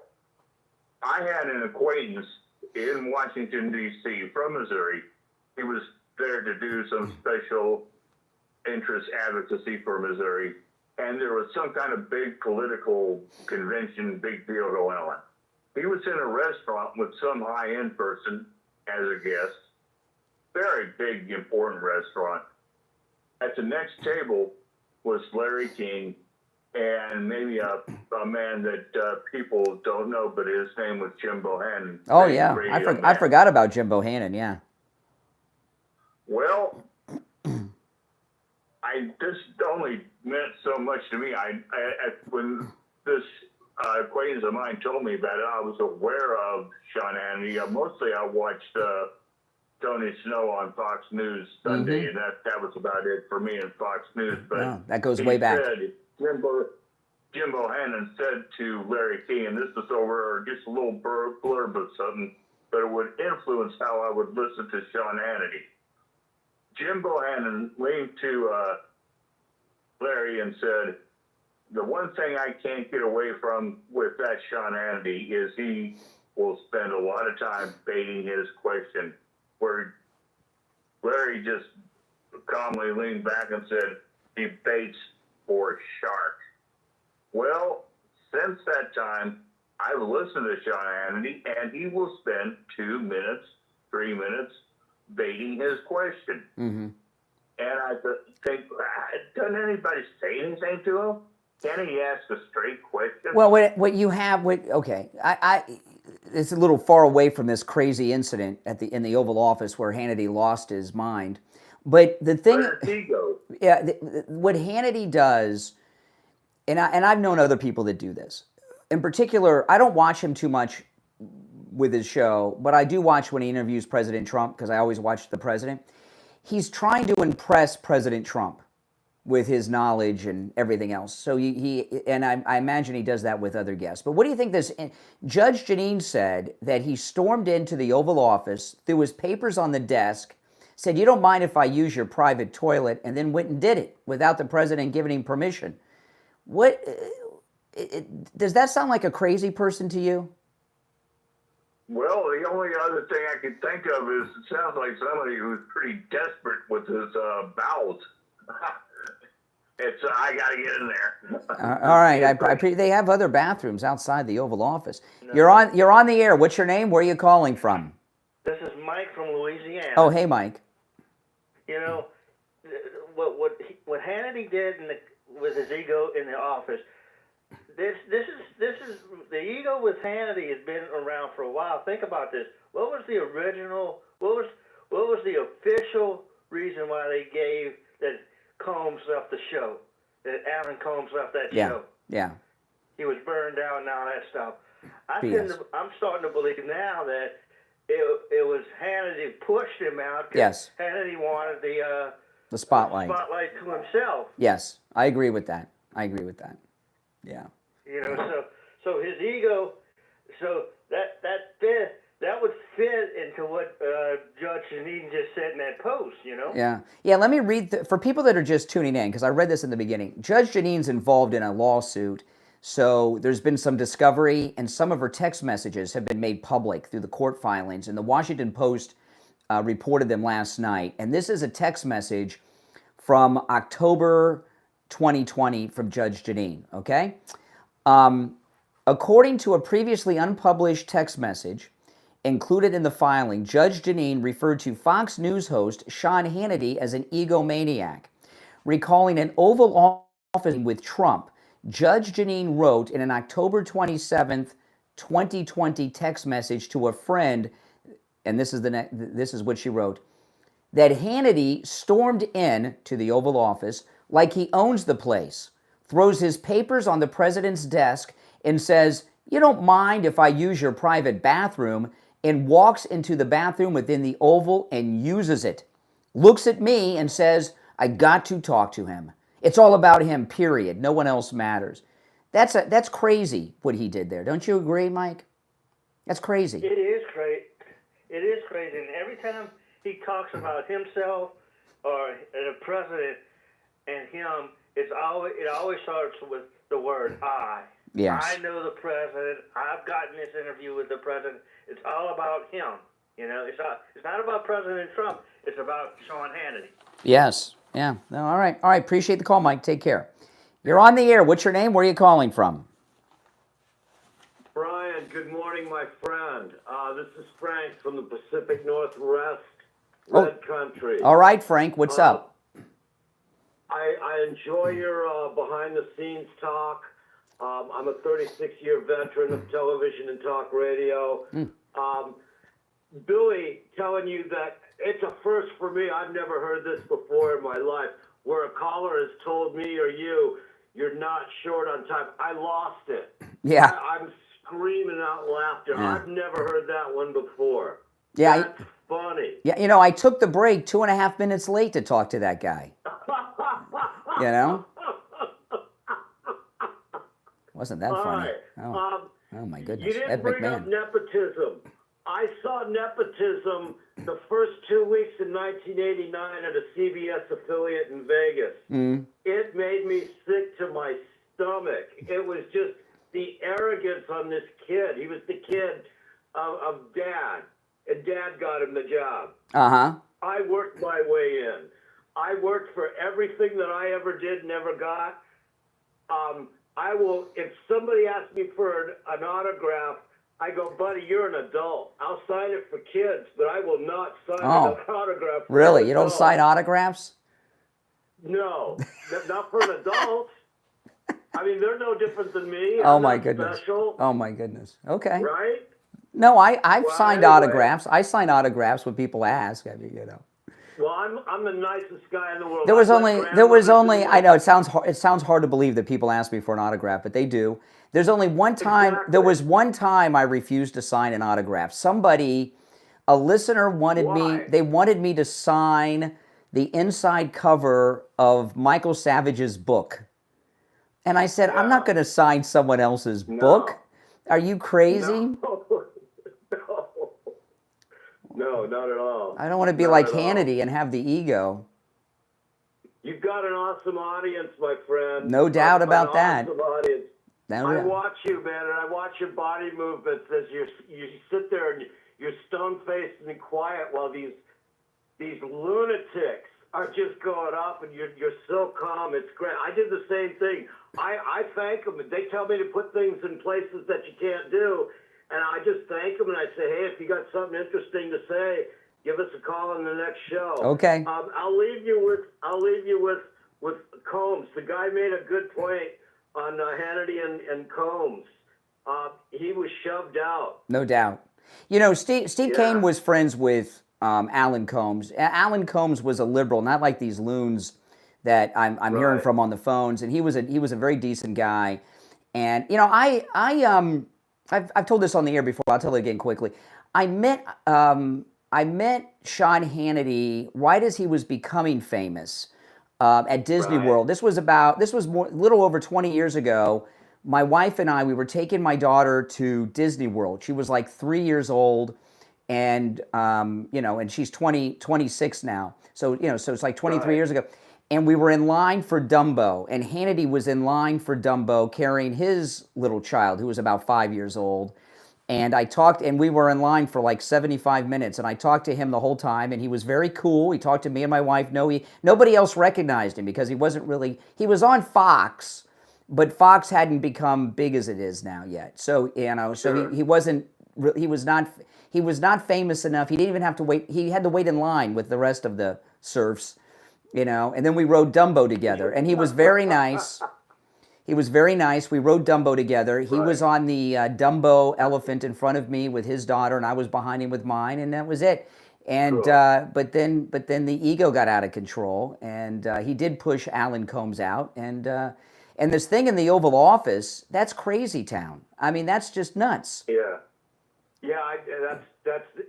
I had an acquaintance in Washington, D.C. from Missouri. He was there to do some special interest advocacy for Missouri, and there was some kind of big political convention, big deal going on. He was in a restaurant with some high-end person as a guest. Very big, important restaurant. At the next table was Larry King and maybe a man that people don't know, but his name was Jim Bohannon.
Oh, yeah. I forgot about Jim Bohannon, yeah.
Well, this only meant so much to me. When this acquaintance of mine told me about it, I was aware of Sean Hannity. Mostly I watched Tony Snow on Fox News Sunday, and that was about it for me in Fox News. But
that goes way back.
Jim Bohannon said to Larry King, and this is over just a little blurb of something, but it would influence how I would listen to Sean Hannity. Jim Bohannon leaned to Larry and said, the one thing I can't get away from with that Sean Hannity is he will spend a lot of time baiting his question, where Larry just calmly leaned back and said, he baits for shark. Well, since that time, I've listened to Sean Hannity, and he will spend 2 minutes, 3 minutes baiting his question. Mm-hmm. And I think, doesn't anybody say anything to him? Can he ask a straight question?
Well, what you have, okay, it's a little far away from this crazy incident in the Oval Office where Hannity lost his mind. But the thing, what Hannity does, and I've known other people that do this. In particular, I don't watch him too much with his show, but I do watch when he interviews President Trump, because I always watch the president. He's trying to impress President Trump with his knowledge and everything else. So I imagine he does that with other guests. But what do you think this, Judge Janine said that he stormed into the Oval Office, threw his papers on the desk, said, you don't mind if I use your private toilet, and then went and did it without the president giving him permission. Does that sound like a crazy person to you?
Well, the only other thing I can think of is it sounds like somebody who's pretty desperate with his bowels. I got to get in there.
All right. They have other bathrooms outside the Oval Office. No. You're on the air. What's your name? Where are you calling from?
This is Mike from Louisiana.
Oh, hey, Mike.
You know, what Hannity did with his ego in the office. This is the ego with Hannity has been around for a while. Think about this. What was the original? What was the official reason why they gave that Combs left the show? That Alan Combs left that show?
Yeah.
He was burned out and all that stuff. I'm starting to believe now that it was Hannity pushed him out.
Yes.
Hannity wanted
the spotlight.
To himself.
Yes, I agree with that. Yeah.
You know, so his ego, so that would fit into what Judge Janine just said in that post, you know?
Yeah, let me read, for people that are just tuning in, because I read this in the beginning. Judge Janine's involved in a lawsuit, so there's been some discovery, and some of her text messages have been made public through the court filings, and the Washington Post reported them last night. And this is a text message from October 2020 from Judge Janine, okay? According to a previously unpublished text message included in the filing, Judge Janine referred to Fox News host Sean Hannity as an egomaniac. Recalling an Oval Office with Trump, Judge Janine wrote in an October 27th, 2020 text message to a friend, and this is what she wrote, that Hannity stormed in to the Oval Office like he owns the place, throws his papers on the president's desk and says, "You don't mind if I use your private bathroom," and walks into the bathroom within the Oval and uses it. Looks at me and says, "I got to talk to him. It's all about him, period. No one else matters." That's crazy what he did there. Don't you agree, Mike? That's crazy.
It is crazy. It is crazy. And every time he talks about himself or the president and him, it always starts with the word "I."
Yes.
I know the president. I've gotten this interview with the president. It's all about him. You know, it's not about President Trump. It's about Sean Hannity.
Yes. Yeah. No, all right. Appreciate the call, Mike. Take care. You're on the air. What's your name? Where are you calling from?
Brian, good morning, my friend. This is Frank from the Pacific Northwest, Red Country.
All right, Frank. What's up?
I enjoy your behind-the-scenes talk. I'm a 36-year veteran of television and talk radio. Billy telling you that it's a first for me. I've never heard this before in my life, where a caller has told me or you're not short on time. I lost it.
Yeah.
I'm screaming out laughter.
Yeah.
I've never heard that one before.
Yeah.
That's funny.
Yeah, I took the break 2.5 minutes late to talk to that guy. You know? Wasn't that funny?
Right.
Oh my goodness.
You didn't
Ed
bring up
McMahon.
nepotism. I saw nepotism the first 2 weeks in 1989 at a CBS affiliate in Vegas. It made me sick to my stomach. It was just the arrogance on this kid. He was the kid of Dad, and Dad got him the job.
Uh-huh.
I worked my way in. I worked for everything that I ever did, never got. I will, if somebody asks me for an autograph, I go, "Buddy, you're an adult. I'll sign it for kids, but I will not sign an autograph for
Really?
an
You don't
adult."
sign autographs?
No, not for an adult. I mean, they're no different than me.
Oh
I'm
my
not
goodness.
Special,
Oh my goodness. Okay.
right?
No, I've
Well,
signed
anyway.
autographs. I sign autographs when people ask. I mean,
Well, I'm the nicest guy in the world.
There was
I've let
only.
grandmothers
I know it sounds hard to believe that people ask me for an autograph, but they do. There's only one time.
Exactly.
There was one time I refused to sign an autograph. A listener wanted me.
Why?
They wanted me to sign the inside cover of Michael Savage's book, and I said, "I'm not going to sign someone else's book. Are you crazy?
No, not at all.
I don't want to be
Not
like
at all.
Hannity and have the ego."
You've got an awesome audience, my friend.
No doubt about
An
that.
Awesome audience.
No
I
doubt.
watch you, man, and I watch your body movements as you sit there and you're stone-faced and quiet while these lunatics are just going up, and you're so calm. It's great. I did the same thing. I thank them, and they tell me to put things in places that you can't do, and I just thank them, and I say, "Hey, if you got something interesting to say, give us a call on the next show."
Okay.
I'll leave you with Combs. The guy made a good point on Hannity and Combs. He was shoved out.
No doubt. Steve Kane was friends with Alan Combs. Alan Combs was a liberal, not like these loons that I'm hearing from on the phones. And he was a very decent guy. And I've told this on the air before. I'll tell it again quickly. I met Sean Hannity right as he was becoming famous at Disney World. This was little over 20 years ago. My wife and I, we were taking my daughter to Disney World. She was like 3 years old, and and she's 26 now. So so it's like 23 years ago. And we were in line for Dumbo, and Hannity was in line for Dumbo carrying his little child who was about 5 years old. And we were in line for like 75 minutes, and I talked to him the whole time, and he was very cool. He talked to me and my wife. Nobody else recognized him because he was on Fox, but Fox hadn't become big as it is now yet. So, so he was not famous enough. He didn't even have to wait. He had to wait in line with the rest of the serfs, and then we rode Dumbo together, and he was very nice. He was very nice. We rode Dumbo together. He was on the Dumbo elephant in front of me with his daughter, and I was behind him with mine, and that was it. And but then the ego got out of control, and he did push Alan Combs out, and this thing in the Oval Office, that's crazy town. I mean, that's just nuts.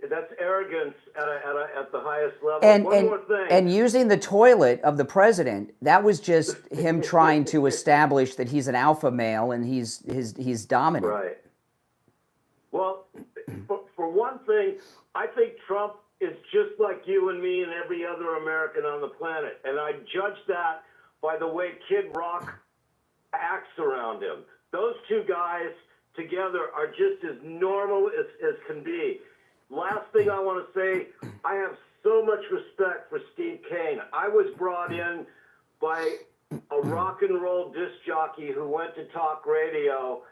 That's arrogance at the highest level.
And
More thing.
And using the toilet of the president, that was just him trying to establish that he's an alpha male and he's dominant.
Right. Well, for one thing, I think Trump is just like you and me and every other American on the planet, and I judge that by the way Kid Rock acts around him. Those two guys together are just as normal as can be. Last thing I want to say, I have so much respect for Steve Kane. I was brought in by a rock and roll disc jockey who went to talk radio,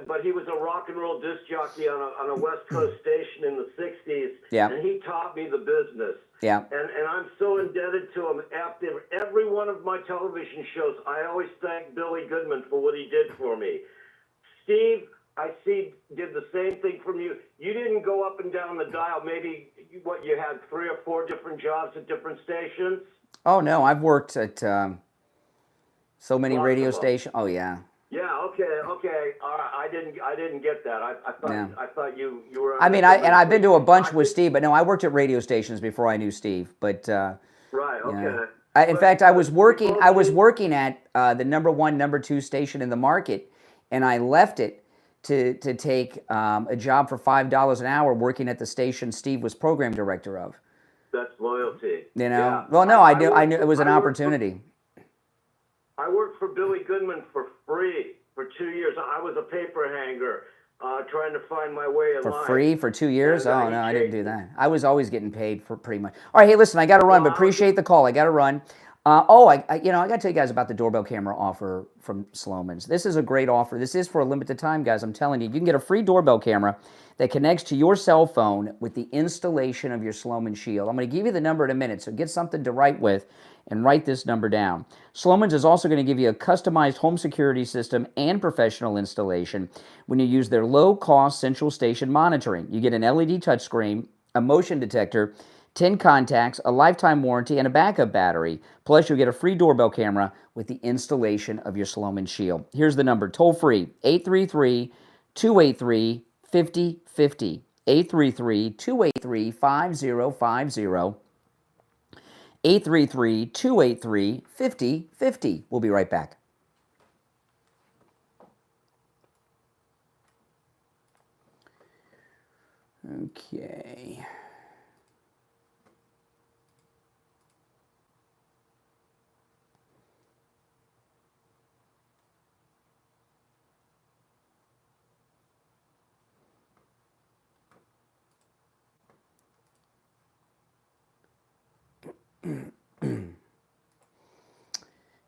but he was a rock and roll disc jockey on a West Coast station in the 60s, and he taught me the business.
Yeah.
And I'm so indebted to him. After every one of my television shows, I always thank Billy Goodman for what he did for me. Steve, I see, did the same thing from you. You didn't go up and down the dial. Maybe, you had 3 or 4 different jobs at different stations?
Oh, no, I've worked at so many radio stations. Oh, yeah.
Yeah, okay. All right, I didn't get that. I thought you were...
I mean, I've been to a bunch with Steve, but no, I worked at radio stations before I knew Steve. But
right, okay.
In fact, I was working at the number 1, number 2 station in the market, and I left it to take a job for $5 an hour working at the station Steve was program director of.
That's loyalty.
Yeah. Well, no, I knew it was an opportunity.
I worked for Billy Goodman for free for 2 years. I was a paper hanger trying to find my way in life.
For free for 2 years? Oh, no, I didn't do that. I was always getting paid for pretty much. All right, hey, listen, I got to run, but appreciate the call. I got to run. I got to tell you guys about the doorbell camera offer from Slomin's. This is a great offer. This is for a limited time, guys. I'm telling you, you can get a free doorbell camera that connects to your cell phone with the installation of your Slomin Shield. I'm going to give you the number in a minute, so get something to write with and write this number down. Slomin's is also going to give you a customized home security system and professional installation when you use their low-cost central station monitoring. You get an LED touchscreen, a motion detector, 10 contacts, a lifetime warranty, and a backup battery. Plus, you'll get a free doorbell camera with the installation of your Slomin Shield. Here's the number, toll-free, 833-283-5050. 833-283-5050. 833-283-5050. We'll be right back. Okay.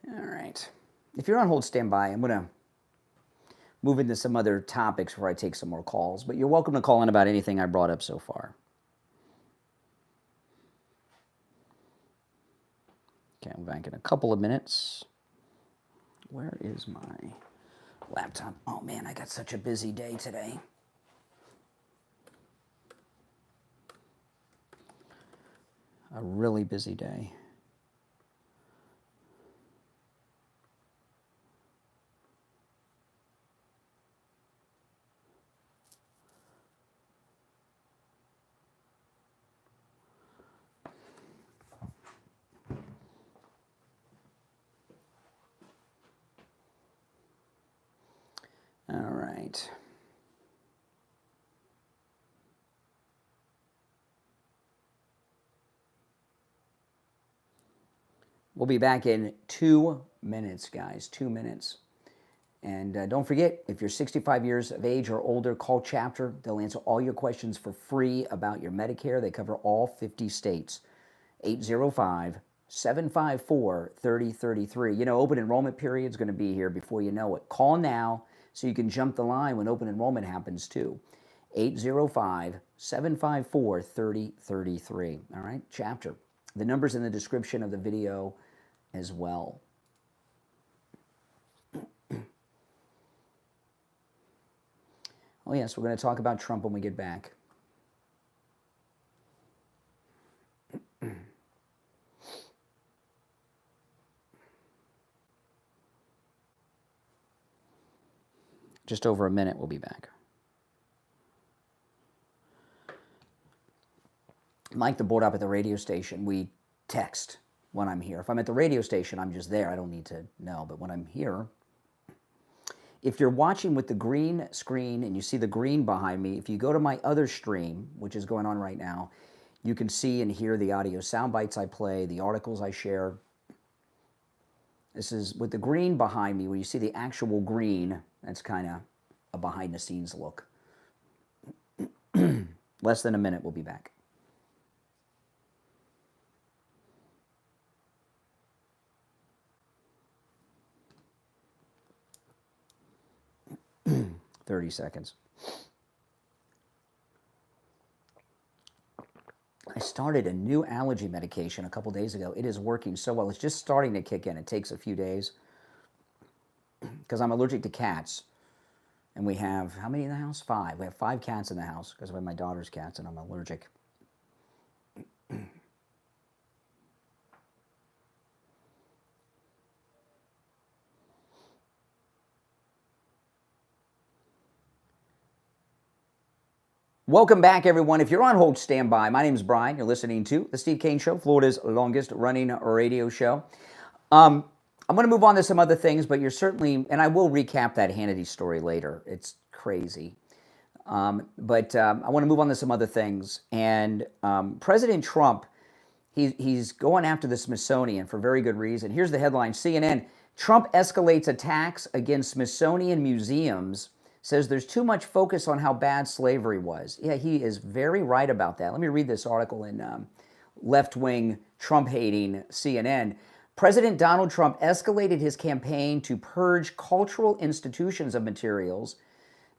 All right. If you're on hold, stand by. I'm going to move into some other topics before I take some more calls, but you're welcome to call in about anything I brought up so far. Okay, I'm back in a couple of minutes. Where is my laptop? Oh, man, I got such a busy day today. A really busy day. All right. We'll be back in 2 minutes, guys. 2 minutes. And don't forget, if you're 65 years of age or older, call Chapter. They'll answer all your questions for free about your Medicare. They cover all 50 states. 805-754-3033. You know, open enrollment period is going to be here before you know it. Call now so you can jump the line when open enrollment happens too. 805-754-3033. All right, Chapter. The number's in the description of the video as well. Oh yes, we're going to talk about Trump when we get back. Just over a minute, we'll be back. Like the board up at the radio station, we text when I'm here. If I'm at the radio station, I'm just there. I don't need to know. But when I'm here, if you're watching with the green screen and you see the green behind me, if you go to my other stream, which is going on right now, you can see and hear the audio sound bites I play, the articles I share. This is with the green behind me. When you see the actual green, that's kind of a behind-the-scenes look. Less than a minute, we'll be back. $30 seconds. I started a new allergy medication a couple days ago. It is working so well. It's just starting to kick in. It takes a few days because I'm allergic to cats. And we have, how many in the house? 5. We have 5 cats in the house because of my daughter's cats and I'm allergic. Welcome back, everyone. If you're on hold, stand by. My name is Brian. You're listening to The Steve Kane Show, Florida's longest running radio show. I'm going to move on to some other things, but you're certainly, and I will recap that Hannity story later. It's crazy. But I want to move on to some other things. And President Trump, he's going after the Smithsonian for very good reason. Here's the headline, CNN, Trump escalates attacks against Smithsonian museums, says there's too much focus on how bad slavery was. Yeah, he is very right about that. Let me read this article in left-wing, Trump-hating CNN. President Donald Trump escalated his campaign to purge cultural institutions of materials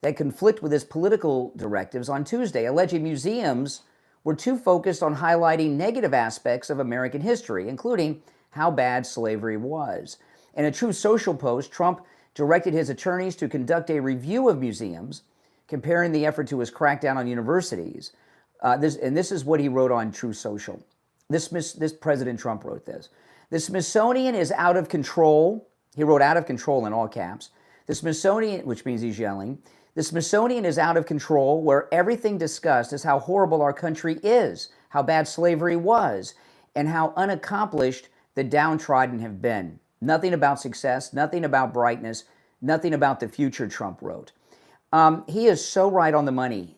that conflict with his political directives on Tuesday, alleging museums were too focused on highlighting negative aspects of American history, including how bad slavery was. In a Truth Social post, Trump directed his attorneys to conduct a review of museums, comparing the effort to his crackdown on universities. This is what he wrote on Truth Social. This President Trump wrote this. The Smithsonian is out of control. He wrote out of control in all caps. The Smithsonian, which means he's yelling, the Smithsonian is out of control, where everything discussed is how horrible our country is, how bad slavery was, and how unaccomplished the downtrodden have been. Nothing about success, nothing about brightness, nothing about the future, Trump wrote. He is so right on the money.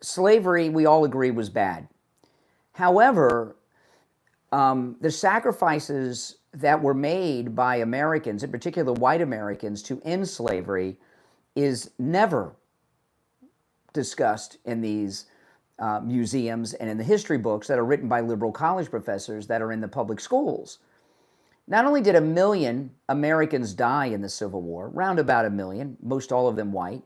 Slavery, we all agree, was bad. However, the sacrifices that were made by Americans, in particular white Americans, to end slavery is never discussed in these museums and in the history books that are written by liberal college professors that are in the public schools. Not only did 1 million Americans die in the Civil War, round about 1 million, most all of them white,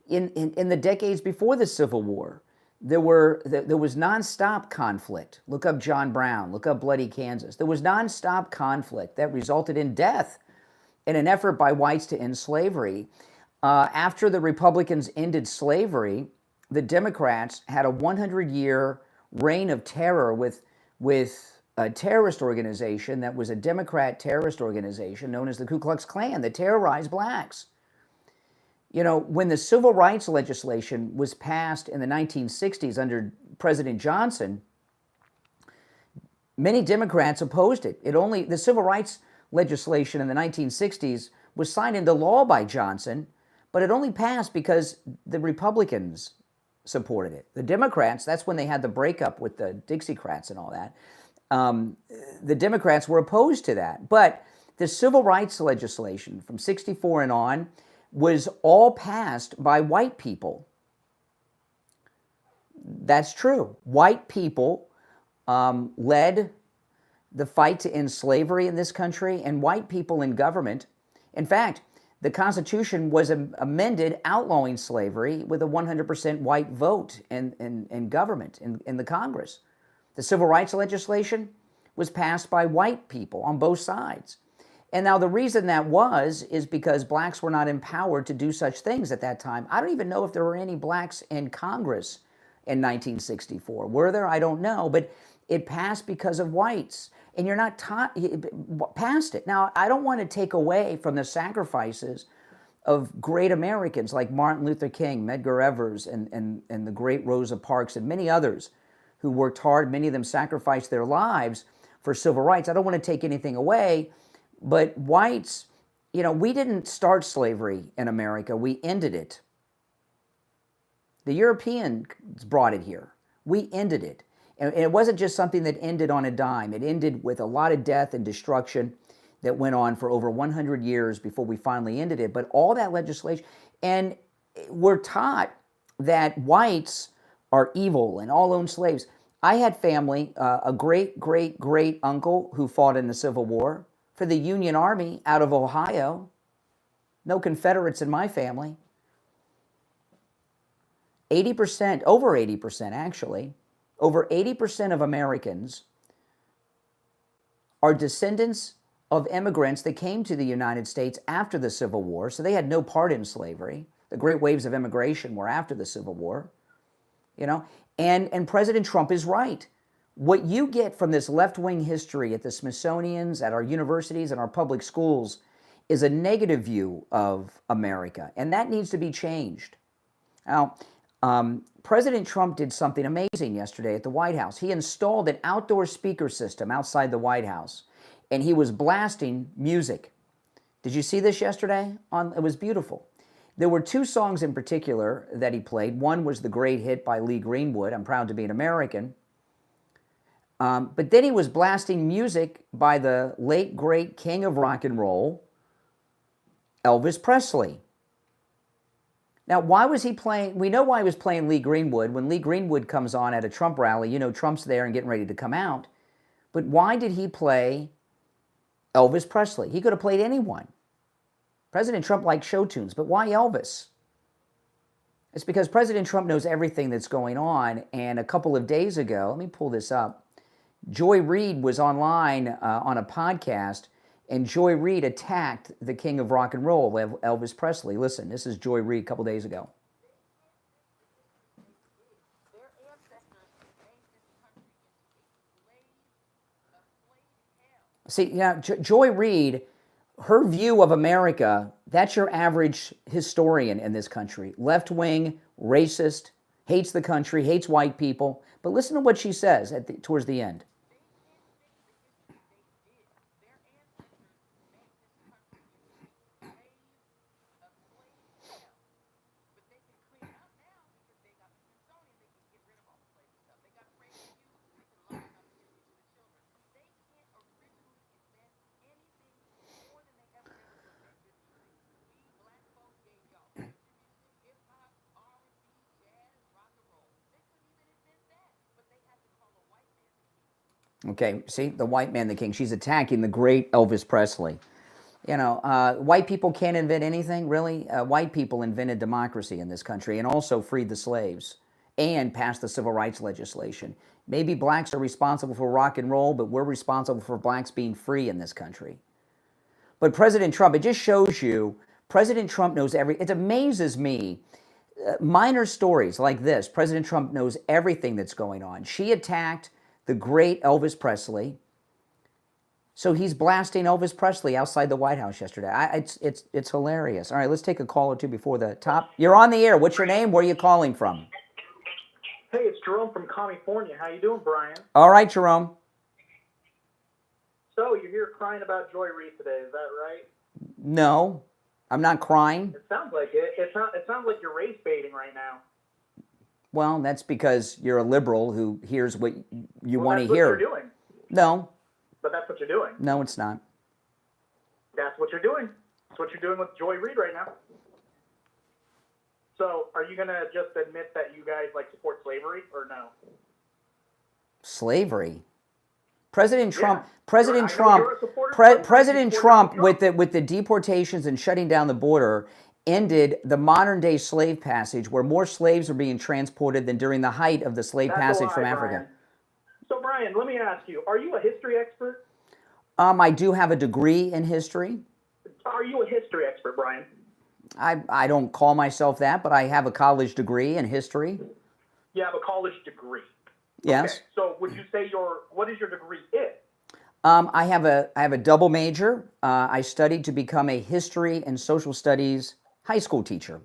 in the decades before the Civil War, there was nonstop conflict. Look up John Brown, look up Bloody Kansas. There was nonstop conflict that resulted in death in an effort by whites to end slavery. After the Republicans ended slavery, the Democrats had a 100-year reign of terror with a terrorist organization that was a Democrat terrorist organization known as the Ku Klux Klan that terrorized blacks. You know, when the civil rights legislation was passed in the 1960s under President Johnson, many Democrats opposed it. The civil rights legislation in the 1960s was signed into law by Johnson, but it only passed because the Republicans supported it. The Democrats, that's when they had the breakup with the Dixiecrats and all that. the Democrats were opposed to that. But the civil rights legislation from 64 and on was all passed by white people. That's true. White people led the fight to end slavery in this country, and white people in government. In fact, the Constitution was amended outlawing slavery with a 100% white vote in government, in the Congress. The civil rights legislation was passed by white people on both sides. And now the reason that is because blacks were not empowered to do such things at that time. I don't even know if there were any blacks in Congress in 1964. Were there? I don't know. But it passed because of whites. And you're not past it. Now, I don't want to take away from the sacrifices of great Americans like Martin Luther King, Medgar Evers, and the great Rosa Parks, and many others who worked hard. Many of them sacrificed their lives for civil rights. I don't want to take anything away, but whites, we didn't start slavery in America. We ended it. The Europeans brought it here. We ended it. And it wasn't just something that ended on a dime. It ended with a lot of death and destruction that went on for over 100 years before we finally ended it. But all that legislation, and we're taught that whites are evil and all own slaves. I had family, a great, great, great uncle who fought in the Civil War for the Union Army out of Ohio. No Confederates in my family. 80%, over 80% actually, over 80% of Americans are descendants of immigrants that came to the United States after the Civil War, so they had no part in slavery. The great waves of immigration were after the Civil War, and President Trump is right. What you get from this left-wing history at the Smithsonian's, at our universities, and our public schools is a negative view of America, and that needs to be changed. Now, President Trump did something amazing yesterday at the White House. He installed an outdoor speaker system outside the White House, and he was blasting music. Did you see this yesterday? It was beautiful. There were two songs in particular that he played. One was the great hit by Lee Greenwood, I'm Proud to Be an American. But then he was blasting music by the late, great king of rock and roll, Elvis Presley. Now, why was he playing? We know why he was playing Lee Greenwood. When Lee Greenwood comes on at a Trump rally, Trump's there and getting ready to come out. But why did he play Elvis Presley? He could have played anyone. President Trump likes show tunes, but why Elvis? It's because President Trump knows everything that's going on. And a couple of days ago, let me pull this up, Joy Reid was online on a podcast, and Joy Reid attacked the king of rock and roll, Elvis Presley. Listen, this is Joy Reid a couple days ago. See, Joy Reid, her view of America, that's your average historian in this country. Left-wing, racist, hates the country, hates white people. But listen to what she says towards the end. Okay, see, the white man, the king. She's attacking the great Elvis Presley. White people can't invent anything, really. White people invented democracy in this country and also freed the slaves and passed the civil rights legislation. Maybe blacks are responsible for rock and roll, but we're responsible for blacks being free in this country. But President Trump, it just shows you, President Trump knows it amazes me. Minor stories like this, President Trump knows everything that's going on. She attacked the great Elvis Presley. So he's blasting Elvis Presley outside the White House yesterday. It's hilarious. All right, let's take a call or two before the top. You're on the air. What's your name? Where are you calling from?
Hey, it's Jerome from California. How you doing, Brian?
All right, Jerome.
So you're here crying about Joy Reid today, is that right?
No, I'm not crying.
It sounds like it. It sounds like you're race baiting right now.
Well, that's because you're a liberal who hears what you want to hear.
That's what you're doing.
No,
But that's what you're doing.
no, it's not.
That's what you're doing. That's what you're doing with Joy Reid right now. So, are you gonna just admit that you guys like support slavery, or no?
Slavery. President Trump.
Yeah.
President
I know
Trump.
you're a supporter of slavery.
President
You
Trump,
support
with the deportations and shutting down the border, ended the modern day slave passage, where more slaves are being transported than during the height of the slave
That's a
passage
lie,
from Africa.
Brian. So, Brian, let me ask you: are you a history expert?
I do have a degree in history.
Are you a history expert, Brian?
I don't call myself that, but I have a college degree in history.
You have a college degree.
Yes.
Okay. So, would you say what is your degree in?
I have a double major. I studied to become a history and social studies high school teacher.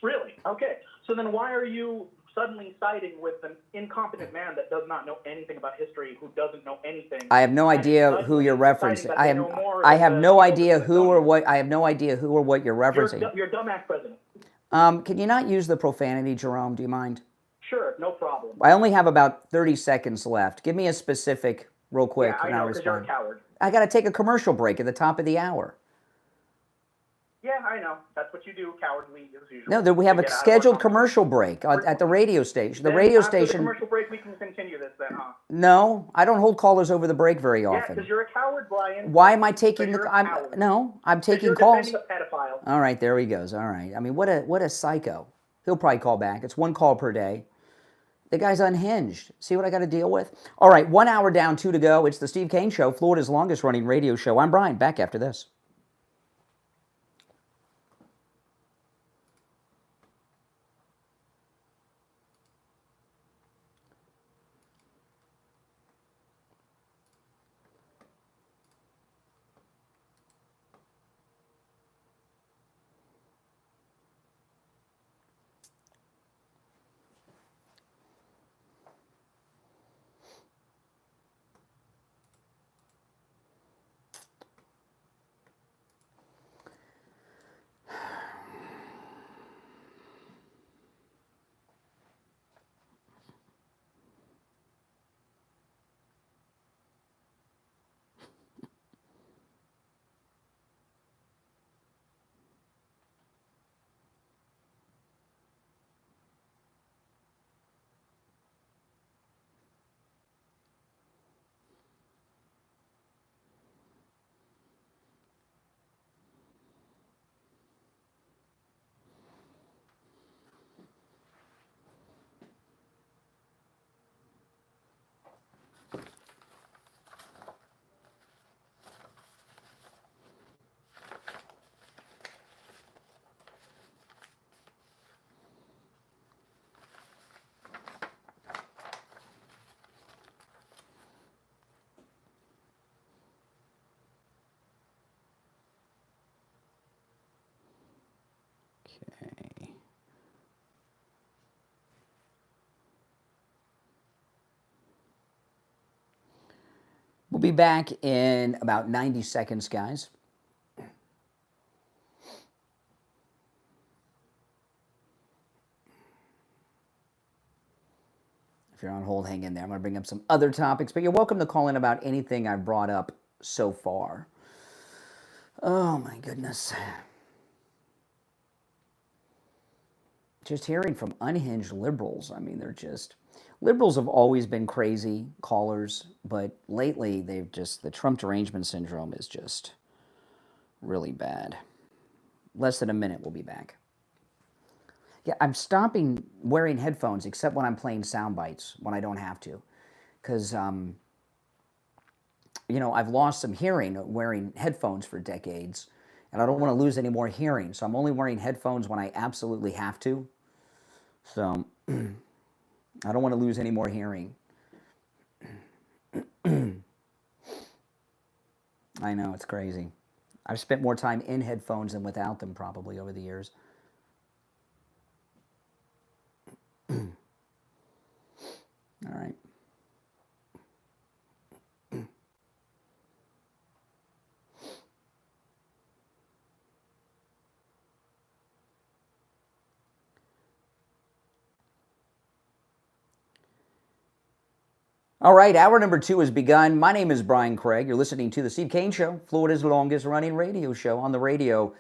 Really? Okay. So then, why are you suddenly siding with an incompetent man that does not know anything about history, who doesn't know anything?
I have no idea who you're referencing. I have no idea who or what. I have no idea who or what you're referencing.
You're dumbass president.
Can you not use the profanity, Jerome? Do you mind?
Sure, no problem.
I only have about 30 seconds left. Give me a specific, real quick,
Yeah, I
and I'll
know, because you're a
respond.
coward.
I got to take a commercial break at the top of the hour.
Yeah, I know. That's what you do, cowardly as usual.
No, we have
You
a
get out of
scheduled
work on
commercial break at the radio station. The
Then
radio
after
station.
the commercial break, we can continue this then, huh?
No, I don't hold callers over the break very
Yeah,
often.
because you're a coward, Brian.
Why am I taking
Because
the?
you're a coward.
I'm
Because
taking
you're
calls.
defending a pedophile.
All right, there he goes. All right. I mean, what a psycho. He'll probably call back. It's one call per day. The guy's unhinged. See what I got to deal with? All right, 1 hour down, 2 to go. It's the Steve Kane Show, Florida's longest running radio show. I'm Brian. Back after this. Okay. We'll be back in about 90 seconds, guys. If you're on hold, hang in there. I'm going to bring up some other topics, but you're welcome to call in about anything I've brought up so far. Oh, my goodness. Just hearing from unhinged liberals. I mean, they're just... Liberals have always been crazy callers, but lately they've just... The Trump derangement syndrome is just really bad. Less than a minute, we'll be back. Yeah, I'm stopping wearing headphones except when I'm playing sound bites, when I don't have to. Because, you know, I've lost some hearing wearing headphones for decades, and I don't want to lose any more hearing, so I'm only wearing headphones when I absolutely have to. So, I don't want to lose any more hearing. I know, it's crazy. I've spent more time in headphones than without them probably over the years. All right. All right, hour number 2 has begun. My name is Brian Craig. You're listening to the Steve Kane Show, Florida's longest running radio show on the radio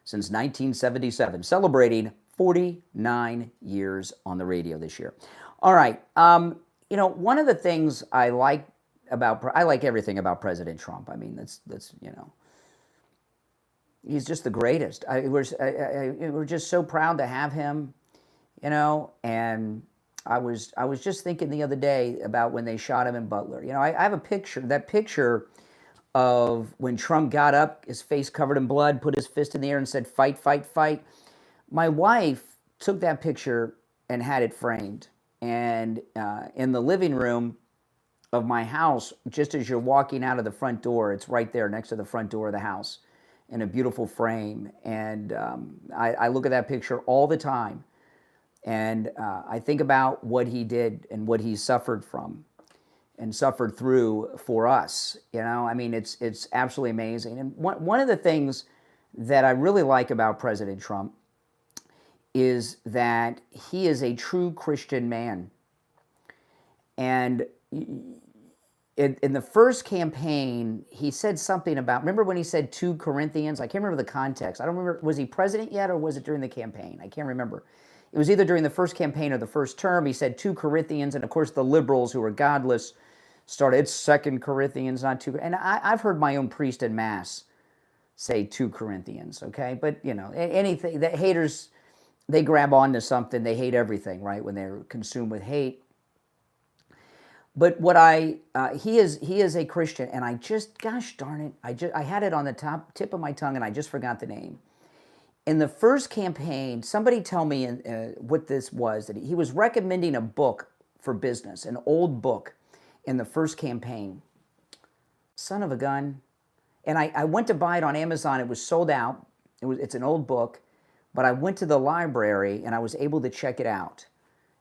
since 1977, celebrating 49 years on the radio this year. All right, one of the things I like everything about President Trump. I mean, that's he's just the greatest. We're just so proud to have him, and I was just thinking the other day about when they shot him in Butler. I have a picture of when Trump got up, his face covered in blood, put his fist in the air and said, "Fight, fight, fight." My wife took that picture and had it framed. And in the living room of my house, just as you're walking out of the front door, it's right there next to the front door of the house in a beautiful frame. And I look at that picture all the time. And I think about what he did and what he suffered from and suffered through for us. I mean, it's absolutely amazing. And one of the things that I really like about President Trump is that he is a true Christian man. And in the first campaign, he said something about, remember when he said 2 Corinthians? I can't remember the context. I don't remember, was he president yet or was it during the campaign? I can't remember. It was either during the first campaign or the first term. He said 2 Corinthians, and of course the liberals who were godless started, it's 2 Corinthians, not 2. And I've heard my own priest in Mass say 2 Corinthians, okay? But, anything, that haters, they grab onto something, they hate everything, right, when they're consumed with hate. But what he is a Christian, and I just, gosh darn it, I had it on the tip of my tongue, and I just forgot the name. In the first campaign, somebody tell me what this was, that he was recommending a book for business, an old book in the first campaign. Son of a gun. And I went to buy it on Amazon. It was sold out. It's an old book, but I went to the library and I was able to check it out.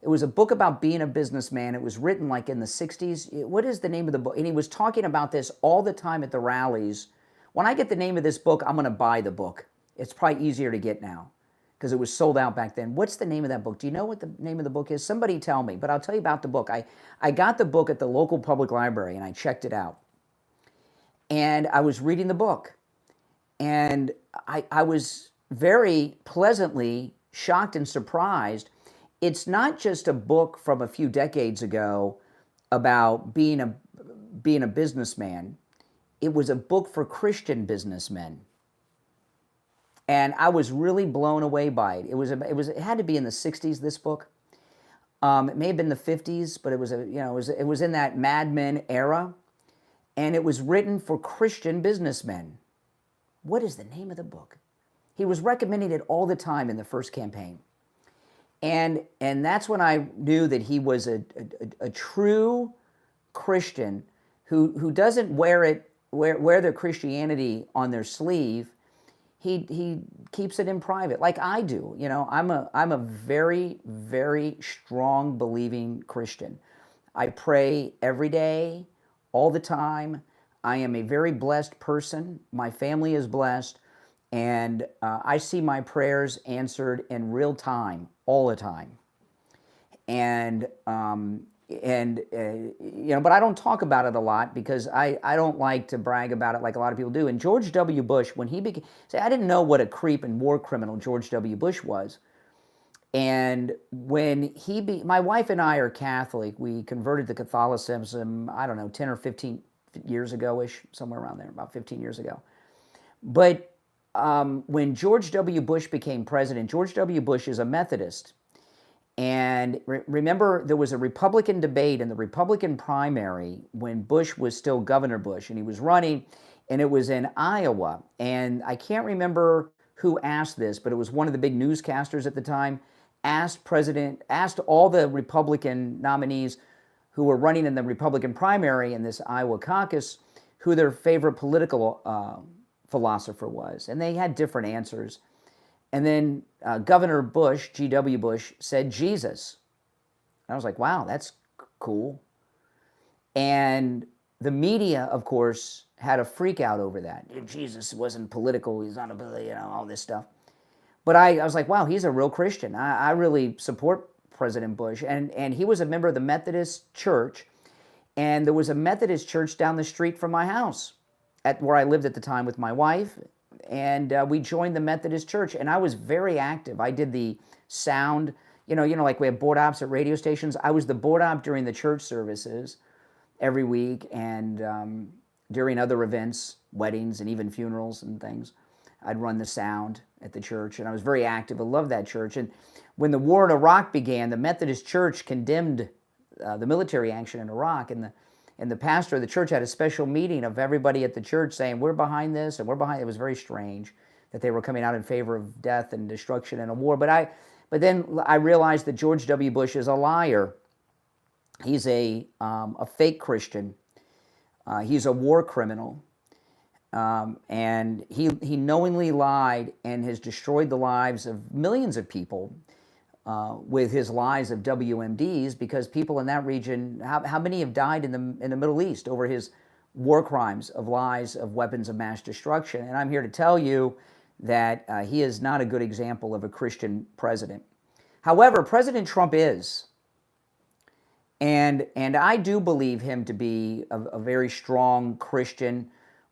It was a book about being a businessman. It was written like in the 60s. What is the name of the book? And he was talking about this all the time at the rallies. When I get the name of this book, I'm going to buy the book. It's probably easier to get now because it was sold out back then. What's the name of that book? Do you know what the name of the book is? Somebody tell me, but I'll tell you about the book. I got the book at the local public library and I checked it out. And I was reading the book. And I was very pleasantly shocked and surprised. It's not just a book from a few decades ago about being a businessman. It was a book for Christian businessmen. And I was really blown away by it. It had to be in the 60s, this book. It may have been the 50s, but it was in that Mad Men era. And it was written for Christian businessmen. What is the name of the book? He was recommending it all the time in the first campaign. And that's when I knew that he was a true Christian who doesn't wear their Christianity on their sleeve. He keeps it in private, like I do. I'm a very, very strong believing Christian. I pray every day, all the time. I am a very blessed person. My family is blessed, and I see my prayers answered in real time, all the time. And but I don't talk about it a lot because I don't like to brag about it like a lot of people do. And George W. Bush, when he became, I didn't know what a creep and war criminal George W. Bush was. And when my wife and I are Catholic, we converted to Catholicism, I don't know, 10 or 15 years ago-ish, somewhere around there, about 15 years ago. But when George W. Bush became president, George W. Bush is a Methodist. And remember, there was a Republican debate in the Republican primary when Bush was still Governor Bush, and he was running, and it was in Iowa. And I can't remember who asked this, but it was one of the big newscasters at the time, asked all the Republican nominees who were running in the Republican primary in this Iowa caucus who their favorite political philosopher was. And they had different answers. And then Governor Bush, G.W. Bush, said Jesus. And I was like, wow, that's cool. And the media, of course, had a freak out over that. Jesus wasn't political, he's not all this stuff. But I was like, wow, he's a real Christian. I really support President Bush. And he was a member of the Methodist Church. and there was a Methodist church down the street from my house, at where I lived at the time with my wife, and we joined the Methodist church, and I was very active. I did the sound, like we have board ops at radio stations. I was the board op during the church services every week, and during other events, weddings and even funerals and things. I'd run the sound at the church, and I was very active. I loved that church. And when the war in Iraq began, the Methodist church condemned the military action in Iraq, and the pastor of the church had a special meeting of everybody at the church saying, we're behind this, and we're behind. It was very strange that they were coming out in favor of death and destruction and a war. But then I realized that George W. Bush is a liar. He's a fake Christian. He's a war criminal. And he knowingly lied and has destroyed the lives of millions of people with his lies of WMDs, because people in that region, how many have died in the Middle East over his war crimes of lies of weapons of mass destruction? And I'm here to tell you that he is not a good example of a Christian president. However, President Trump is. And I do believe him to be a very strong Christian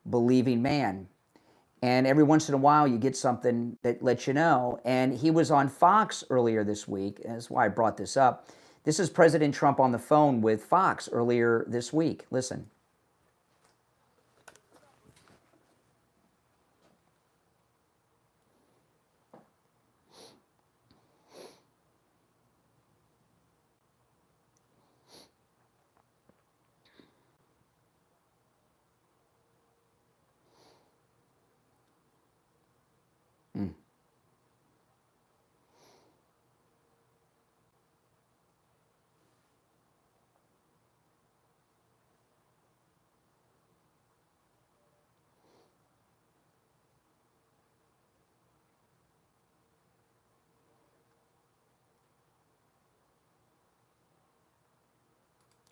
believing man. And every once in a while you get something that lets you know. And he was on Fox earlier this week. And that's why I brought this up. This is President Trump on the phone with Fox earlier this week. Listen.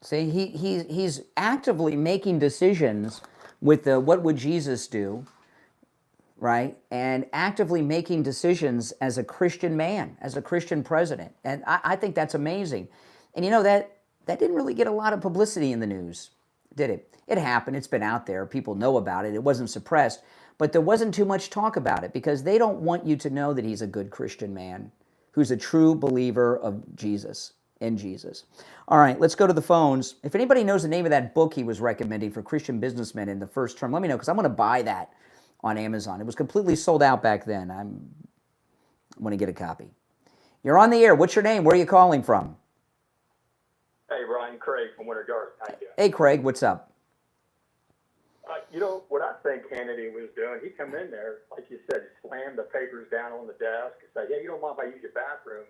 See, he's actively making decisions with the what would Jesus do, right? And actively making decisions as a Christian man, as a Christian president. And I think that's amazing. And that didn't really get a lot of publicity in the news, did it? It happened. It's been out there. People know about it. It wasn't suppressed. But there wasn't too much talk about it because they don't want you to know that he's a good Christian man who's a true believer of Jesus. In Jesus. All right, let's go to the phones. If anybody knows the name of that book he was recommending for Christian businessmen in the first term, let me know, because I'm going to buy that on Amazon. It was completely sold out back then. I want to get a copy. You're on the air. What's your name? Where are you calling from?
Hey, Brian, Craig from Winter Garden. How you doing?
Hey, Craig, what's up?
What I think Hannity was doing, he come in there, like you said, slammed the papers down on the desk and said, yeah, you don't mind if I use your bathroom.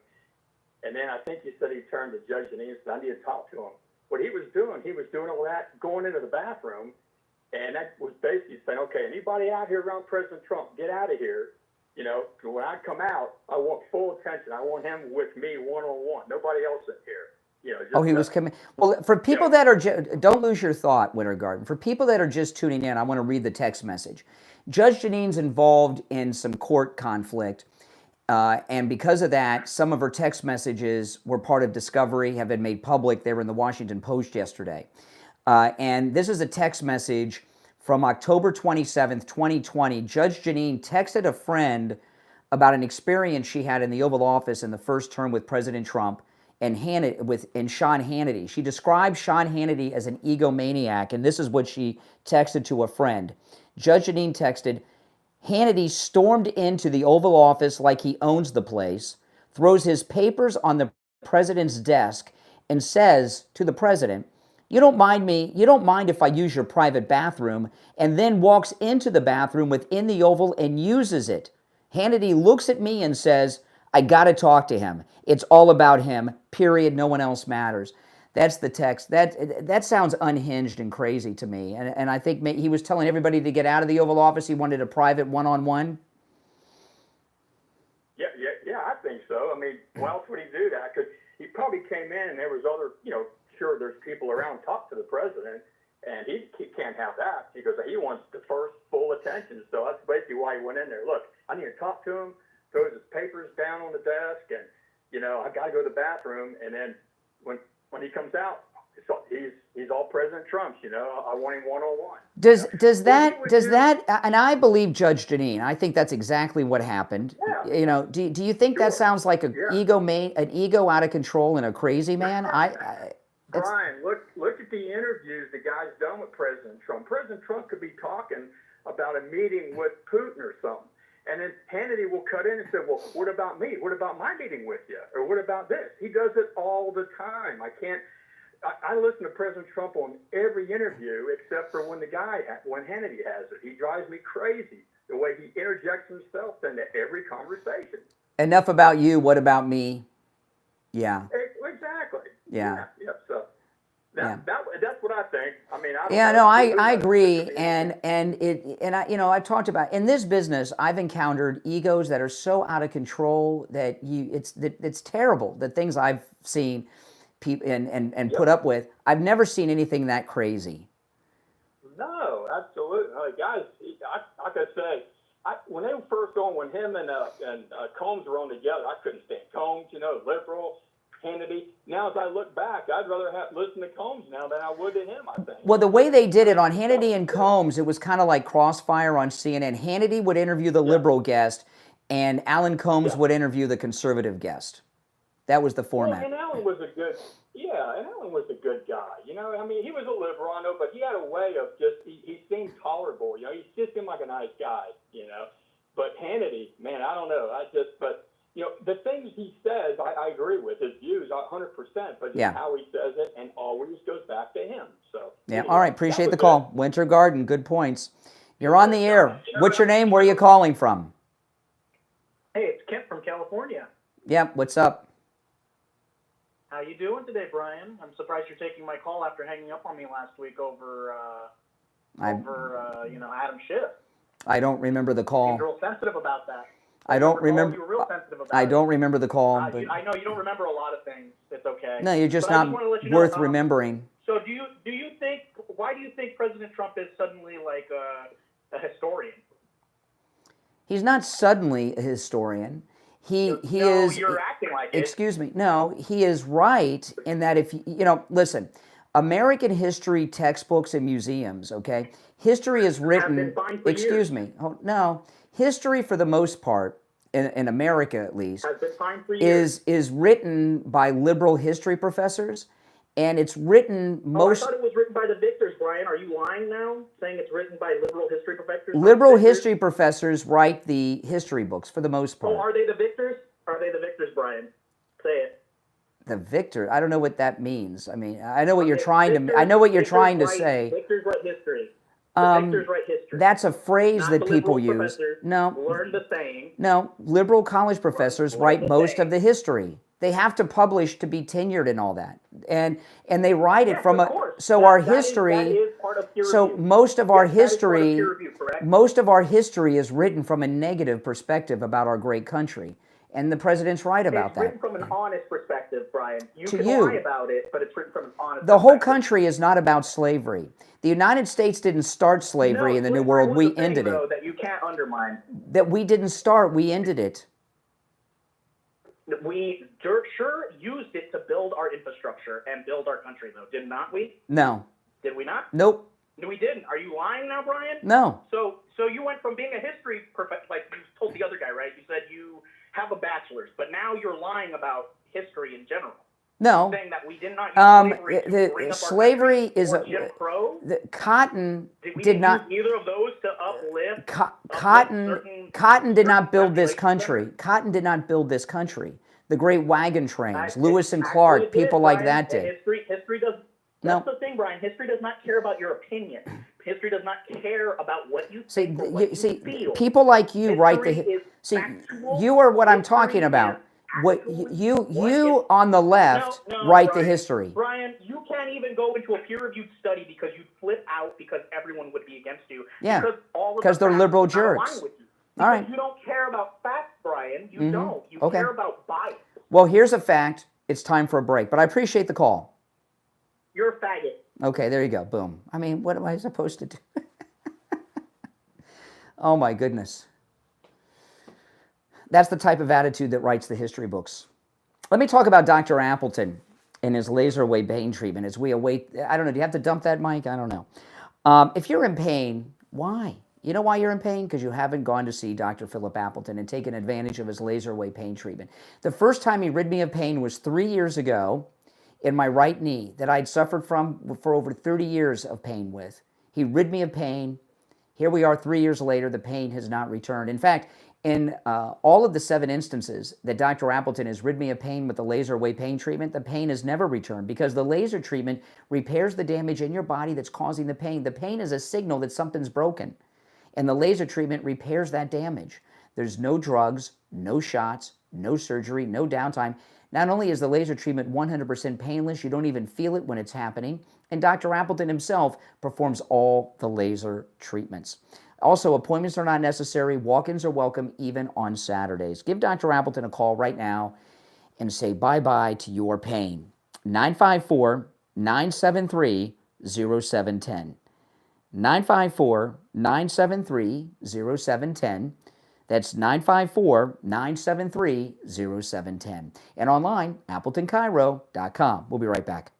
And then I think you said he turned to Judge Janine and said, I need to talk to him. What he was doing all that, going into the bathroom, and that was basically saying, okay, anybody out here around President Trump, get out of here. When I come out, I want full attention. I want him with me one-on-one. Nobody else in here.
He was coming. Well, for people that are, don't lose your thought, Winter Garden. For people that are just tuning in, I want to read the text message. Judge Janine's involved in some court conflict. And because of that, some of her text messages were part of discovery, have been made public. They were in the Washington Post yesterday. And this is a text message from October 27th, 2020. Judge Janine texted a friend about an experience she had in the Oval Office in the first term with President Trump and Sean Hannity. She described Sean Hannity as an egomaniac, and this is what she texted to a friend. Judge Janine texted, Hannity stormed into the Oval Office like he owns the place, throws his papers on the president's desk, and says to the president, you don't mind if I use your private bathroom, and then walks into the bathroom within the Oval and uses it. Hannity looks at me and says, I got to talk to him. It's all about him, period. No one else matters. That's the text. That sounds unhinged and crazy to me. And I think he was telling everybody to get out of the Oval Office. He wanted a private one-on-one.
Yeah, I think so. I mean, why else would he do that? Because he probably came in and there was other, sure there's people around talk to the president, and he can't have that because he wants the first full attention. So that's basically why he went in there. Look, I need to talk to him, throws his papers down on the desk, and, I got to go to the bathroom. And then when he comes out, So he's all President Trump's. You know, I want him one-on-one.
Does that and I believe Judge Janine. I think that's exactly what happened.
Yeah.
You know, do you think that sounds like an ego out of control and a crazy man?
Brian, look at the interviews the guy's done with President Trump. President Trump could be talking about a meeting with Putin or something, and then Hannity will cut in and say, "Well, what about me? What about my meeting with you? Or what about this?" He does it all the time. I listen to President Trump on every interview except for when Hannity has it. He drives me crazy the way he interjects himself into every conversation.
Enough about you. What about me? Yeah.
Exactly.
Yeah.
So that's what I think. I mean,
I agree, and I've talked about in this business. I've encountered egos that are so out of control that it's terrible. The things I've seen people and put up with. I've never seen anything that crazy.
No, absolutely. Guys, like I say, when they were first going, when him and Combs were on together, I couldn't stand Combs. You know, liberal. Hannity. Now, as I look back, I'd rather listen to Combs now than I would to him, I think.
Well, the way they did it on Hannity and Combs, it was kind of like Crossfire on CNN. Hannity would interview the liberal guest, and Alan Combs would interview the conservative guest. That was the format.
Well, and Alan was a good guy. You know, I mean, he was a liberal, I know, but he had a way of he seemed tolerable. You know, he just seemed like a nice guy, you know. But Hannity, man, I don't know. You know, the things he says, I agree with his views 100%, but how he says it and always goes back to him. So
all right, appreciate the call. Winter Garden, good points. You're on the air. What's your name? Where are you calling from?
Hey, it's Kent from California.
Yep, what's up?
How you doing today, Brian? I'm surprised you're taking my call after hanging up on me last week over Adam Schiff.
I don't remember the call.
You're real sensitive about that.
I don't remember.
You were real sensitive about
I don't remember the call.
I know you don't remember a lot of things. It's okay.
No, you're just not worth remembering.
So why do you think President Trump is suddenly like a historian?
He's not suddenly a historian. He is.
You're acting like it.
Excuse me. No, he is right in that listen, American history textbooks and museums, okay? History is written. Excuse me. Oh, no. History, for the most part, in America at least, is written by liberal history professors, and it's written most.
I thought it was written by the victors, Brian. Are you lying now, saying it's written by liberal history professors?
Liberal history professors write the history books for the most part.
Oh, are they the victors? Are they the victors, Brian? Say it.
The victor. I don't know what that means. I mean, I know what you're trying to. I know what you're trying to say.
Victors write history.
That's a phrase that people use. No.
Learn the saying.
No, liberal college professors write most of the history. They have to publish to be tenured and all that, and they write it from our history. So most of our history, is written from a negative perspective about our great country. And the president's right about that.
It's written from an honest perspective, Brian. You can lie about it, but it's written from an honest perspective.
The whole country is not about slavery. The United States didn't start slavery in the New World. We ended it.
That you can't undermine.
That we didn't start. We ended it.
We sure used it to build our infrastructure and build our country, though, did not we?
No.
Did we not?
Nope.
No, we didn't. Are you lying now, Brian?
No.
So you went from being a history professor, like you told the other guy, right? You said you have a bachelor's, but now you're lying about history in general.
No.
You're saying that we did not use slavery to bring up
slavery
our
is
or Jim Crow?
Cotton
did
not.
Use either of those to uplift.
Cotton did not build this country. Cotton did not build this country. The great wagon trains, Lewis and Clark, people like that did.
History does. That's the thing, Brian. History does not care about your opinion. History does not care about what you think or what you feel.
People like you write the. See, you are what I'm talking about. What you on the left write the history.
Brian, you can't even go into a peer-reviewed study because you'd flip out because everyone would be against you.
Yeah,
because
they're liberal jerks. All right.
You don't care about facts, Brian. You don't. You care about bias.
Well, here's a fact. It's time for a break, but I appreciate the call.
You're a faggot.
Okay, there you go. Boom. I mean, what am I supposed to do? Oh, my goodness. That's the type of attitude that writes the history books. Let me talk about Dr. Appleton. in his laser wave pain treatment as we await. I don't know. Do you have to dump that, Mike? I don't know. If you're in pain, why? You know why you're in pain? Because you haven't gone to see Dr. Philip Appleton and taken advantage of his laser wave pain treatment. The first time he rid me of pain was 3 years ago in my right knee that I'd suffered from for over 30 years of pain with. He rid me of pain. Here we are 3 years later, the pain has not returned. In fact, in all of the 7 instances that Dr. Appleton has rid me of pain with the laser wave pain treatment, the pain has never returned because the laser treatment repairs the damage in your body that's causing the pain. The pain is a signal that something's broken, and the laser treatment repairs that damage. There's no drugs, no shots, no surgery, no downtime. Not only is the laser treatment 100% painless, you don't even feel it when it's happening, and Dr. Appleton himself performs all the laser treatments. Also, appointments are not necessary. Walk-ins are welcome even on Saturdays. Give Dr. Appleton a call right now and say bye-bye to your pain. 954-973-0710. 954-973-0710. That's 954-973-0710. And online, AppletonCairo.com. We'll be right back.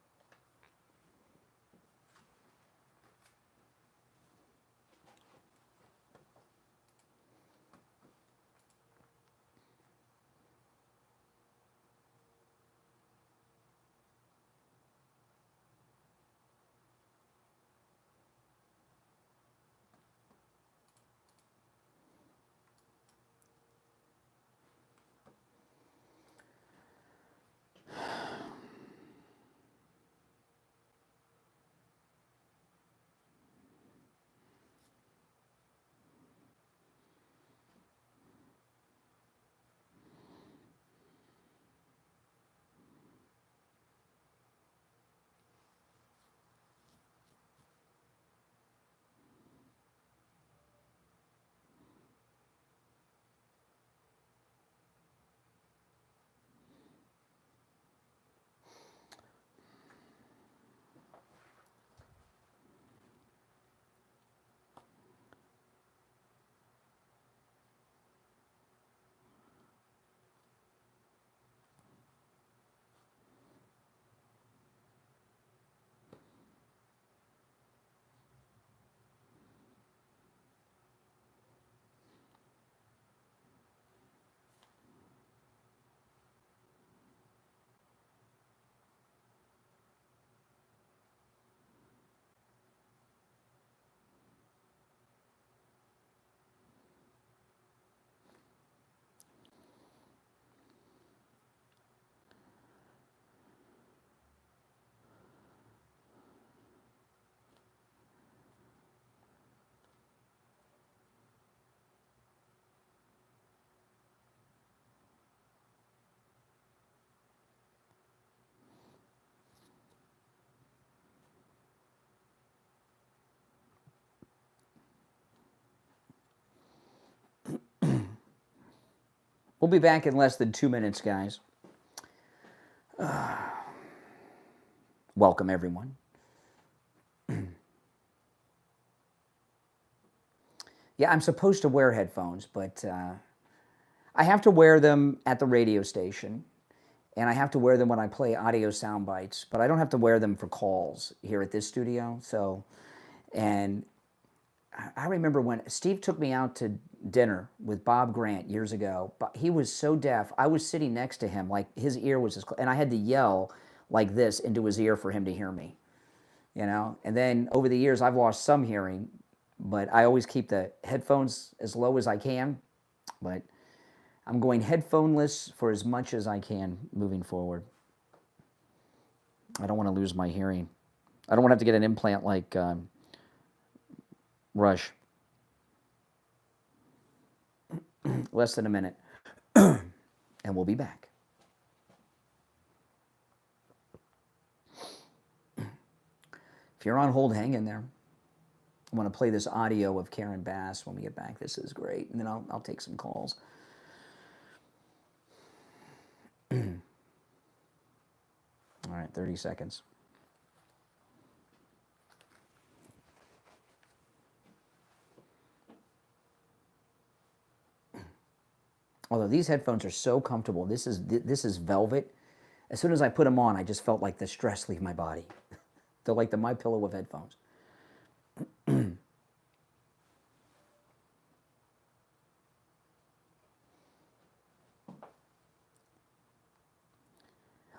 We'll be back in less than 2 minutes, guys. Welcome, everyone. Yeah, I'm supposed to wear headphones, but I have to wear them at the radio station, and I have to wear them when I play audio sound bites, but I don't have to wear them for calls here at this studio. So, and I remember when Steve took me out to dinner with Bob Grant years ago, but he was so deaf. I was sitting next to him, like his ear was as close, and I had to yell like this into his ear for him to hear me, you know? And then over the years, I've lost some hearing, but I always keep the headphones as low as I can, but I'm going headphoneless for as much as I can moving forward. I don't want to lose my hearing. I don't want to have to get an implant like Rush. Less than a minute. And we'll be back. If you're on hold, hang in there. I want to play this audio of Karen Bass when we get back. This is great. And then I'll take some calls. All right, 30 seconds. Although these headphones are so comfortable. This is velvet. As soon as I put them on, I just felt like the stress leave my body. They're like the MyPillow of headphones.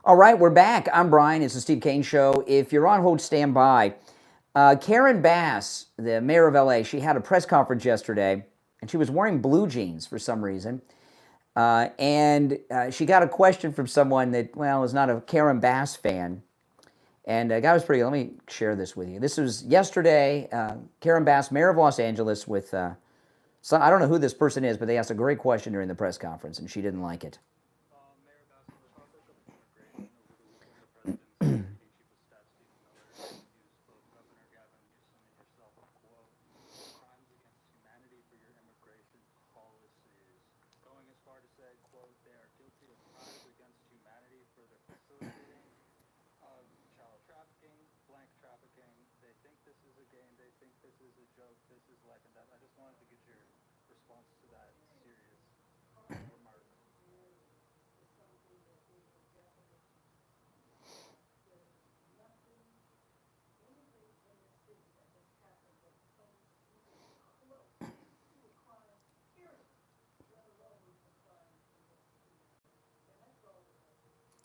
All right, we're back. I'm Brian. It's the Steve Kane Show. If you're on hold, stand by. Karen Bass, the mayor of LA, she had a press conference yesterday, and she was wearing blue jeans for some reason. And she got a question from someone that, well, is not a Karen Bass fan. And the guy was pretty good. Let me share this with you. This was yesterday. Karen Bass, mayor of Los Angeles, with I don't know who this person is, but they asked a great question during the press conference, and she didn't like it.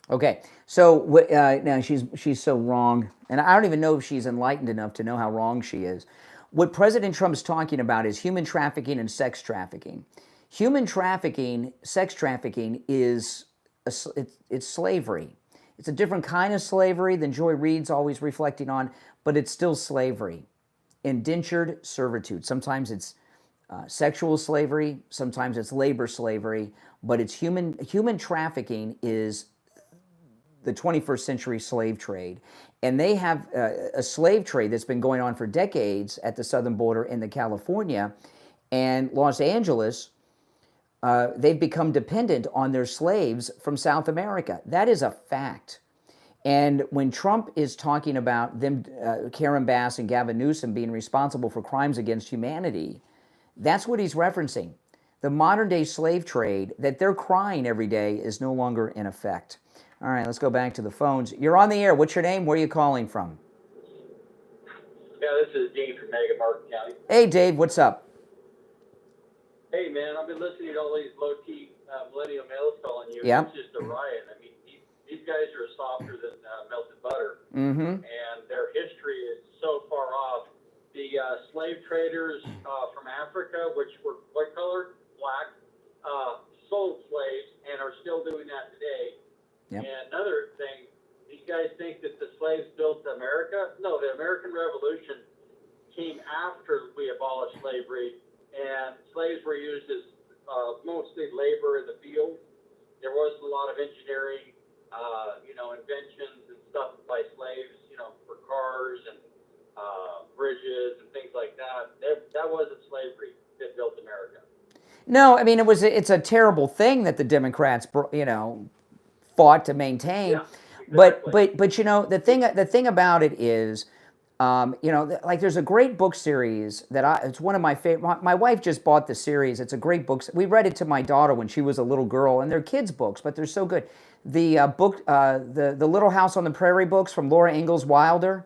Okay, so now she's so wrong, and I don't even know if she's enlightened enough to know how wrong she is. What President Trump's talking about is human trafficking and sex trafficking. Human trafficking, sex trafficking is it's slavery. It's a different kind of slavery than Joy Reid's always reflecting on, but it's still slavery. Indentured servitude. Sometimes it's sexual slavery, sometimes it's labor slavery, but it's human trafficking is the 21st century slave trade. And they have a slave trade that's been going on for decades at the southern border in California and Los Angeles. They've become dependent on their slaves from South America. That is a fact. And when Trump is talking about them, Karen Bass and Gavin Newsom being responsible for crimes against humanity, that's what he's referencing. The modern day slave trade that they're crying every day is no longer in effect. All right, let's go back to the phones. You're on the air. What's your name? Where are you calling from?
Yeah, this is Dean from Martin County.
Hey, Dave, what's up?
Hey, man, I've been listening to all these low-key millennial males calling you.
Yeah.
It's just a riot. I mean, these guys are softer than melted butter.
Mm-hmm.
And their history is so far off. The slave traders from Africa, which were what color? Black, sold slaves and are still doing that today.
Yep.
And another thing, these guys think that the slaves built America. No, the American Revolution came after we abolished slavery, and slaves were used as mostly labor in the field. There wasn't a lot of engineering, inventions and stuff by slaves, for cars and bridges and things like that. That wasn't slavery that built America.
No, I mean, it's a terrible thing that the Democrats, fought to maintain.
Yeah, exactly.
But the thing about it is, like there's a great book series it's one of my favorite. My wife just bought the series. It's a great book. We read it to my daughter when she was a little girl, and they're kids' books, but they're so good. The book, the Little House on the Prairie books from Laura Ingalls Wilder,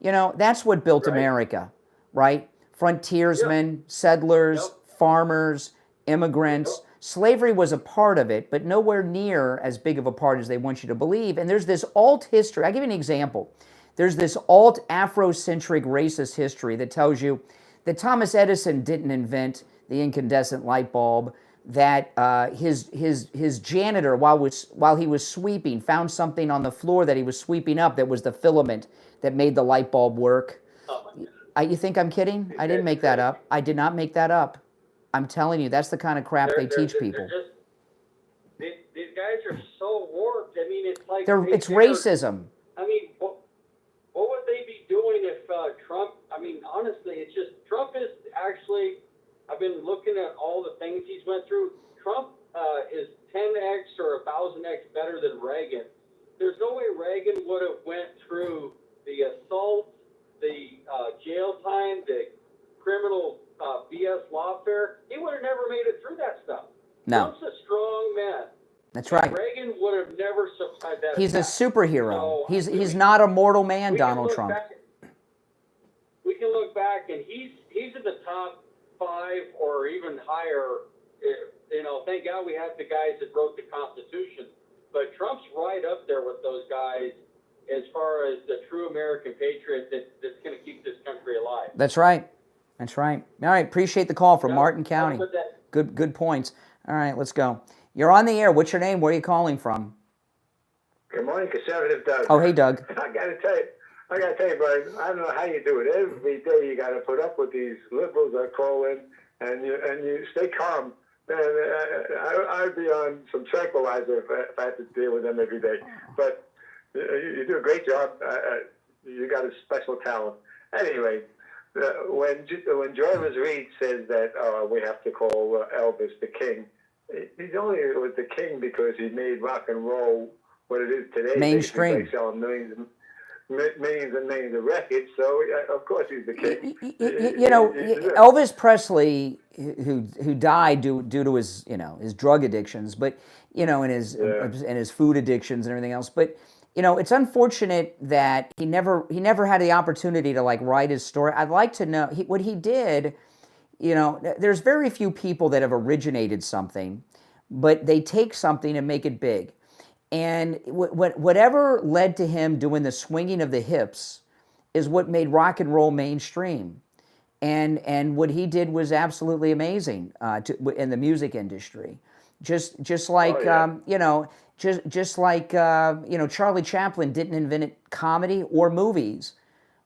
that's what built America, right? Frontiersmen, settlers, farmers, immigrants. Slavery was a part of it, but nowhere near as big of a part as they want you to believe. And there's this alt history. I'll give you an example. There's this alt Afrocentric racist history that tells you that Thomas Edison didn't invent the incandescent light bulb, that his janitor, while he was sweeping, found something on the floor that he was sweeping up that was the filament that made the light bulb work.
Oh my God.
You think I'm kidding? I didn't make that up. I did not make that up. I'm telling you, that's the kind of crap they teach people.
These guys are so warped. I mean, it's like...
It's racism.
I mean, what would they be doing if Trump... I mean, honestly, it's just... Trump is actually... I've been looking at all the things he's went through. Trump is 10x or 1,000x better than Reagan. There's no way Reagan would have went through the assault, the jail time, the criminal... BS lawfare, he would have never made it through that stuff.
No.
Trump's a strong man.
That's right.
Reagan would have never survived that.
He's a
attack.
superhero.
So,
He's not a mortal man, Donald Trump.
We can look back, and he's in the top 5 or even higher. You know, thank God we have the guys that wrote the Constitution. But Trump's right up there with those guys as far as the true American patriot that's going to keep this country alive.
That's right. That's right. All right. Appreciate the call from Martin County. Good points. All right, let's go. You're on the air. What's your name? Where are you calling from?
Good morning, Conservative Doug.
Oh, hey, Doug.
I got to tell you, Brian, I don't know how you do it. Every day you got to put up with these liberals that call in, and you stay calm. And I'd be on some tranquilizer if I had to deal with them every day. But you do a great job. You got a special talent. Anyway, when Jarvis Reed says that we have to call Elvis the king, he's only was the king because he made rock and roll what it is today.
Mainstream.
They sell millions and millions of records, so of course he's the king.
You know, Elvis Presley, who died due to his his drug addictions, but and his food addictions and everything else. But it's unfortunate that he never had the opportunity to write his story. I'd like to know what he did. There's very few people that have originated something, but they take something and make it big. And whatever led to him doing the swinging of the hips is what made rock and roll mainstream. And what he did was absolutely amazing in the music industry. Just like Charlie Chaplin didn't invent comedy or movies,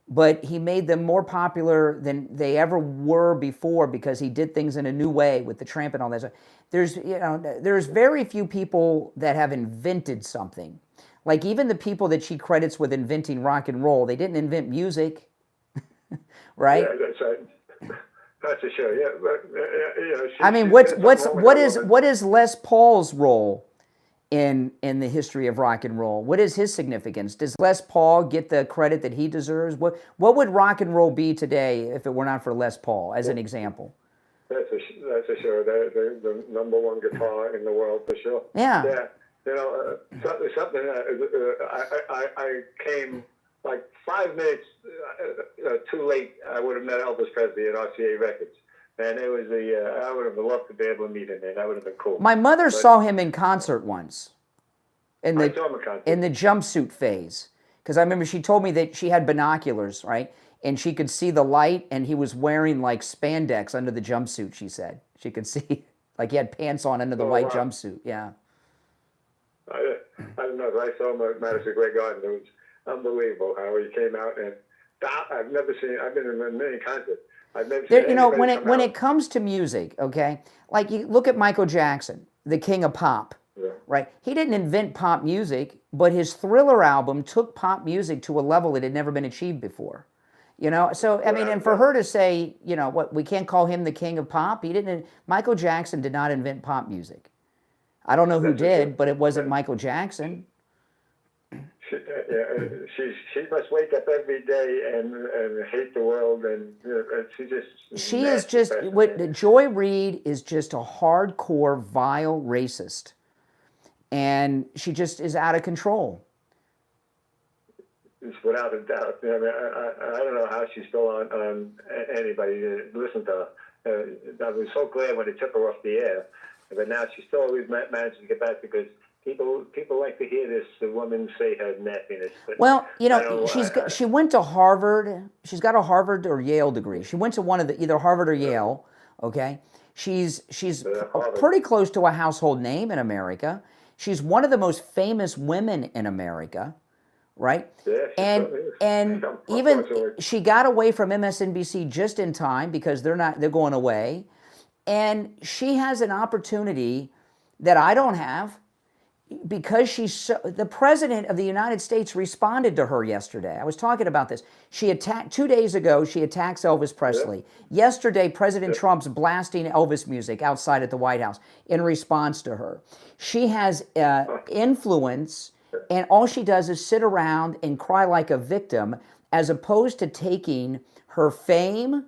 but he made them more popular than they ever were before because he did things in a new way with the Tramp and all that stuff. There's very few people that have invented something. Like even the people that she credits with inventing rock and roll, they didn't invent music, right?
Yeah, that's right. That's for sure. Yeah, but,
I mean, what is Les Paul's role in the history of rock and roll? What is his significance? Does Les Paul get the credit that he deserves? What would rock and roll be today if it were not for Les Paul, as an example?
That's for sure. They're the number one guitar in the world for sure.
Yeah.
Yeah. Something. I came like 5 minutes too late. I would have met Elvis Presley at RCA Records. And it was I would have loved to be able to meet him, and that would have been cool.
My mother saw him in concert once, in the
in
jumpsuit phase, because I remember she told me that she had binoculars, right, and she could see the light, and he was wearing like spandex under the jumpsuit. She said she could see like he had pants on under the white jumpsuit. Yeah.
I don't know. I saw him at Madison Square Garden. It was unbelievable how he came out, and I've never seen. I've been in a million concerts.
When it comes to music, okay, like you look at Michael Jackson, the king of pop, right? He didn't invent pop music, but his Thriller album took pop music to a level that had never been achieved before. So I mean, and for her to say, we can't call him the king of pop. Michael Jackson did not invent pop music. I don't know who did, but it wasn't Michael Jackson.
She must wake up every day and hate the world, and
she is just Joy Reid is just a hardcore, vile racist, and she just is out of control.
It's without a doubt. I mean, I don't know how she's still on anybody to listen to her. I was so glad when they took her off the air, but now she still always manages to get back because people like to hear this woman say her nastiness.
Well, she went to Harvard. She's got a Harvard or Yale degree. She went to one of either Harvard or Yale. Okay, she's pretty close to a household name in America. She's one of the most famous women in America, right?
Yeah,
and even she got away from MSNBC just in time because they're going away, and she has an opportunity that I don't have. Because the president of the United States responded to her yesterday. I was talking about this. 2 days ago, she attacks Elvis Presley. Yeah. Yesterday, President Trump's blasting Elvis music outside at the White House in response to her. She has influence, and all she does is sit around and cry like a victim, as opposed to taking her fame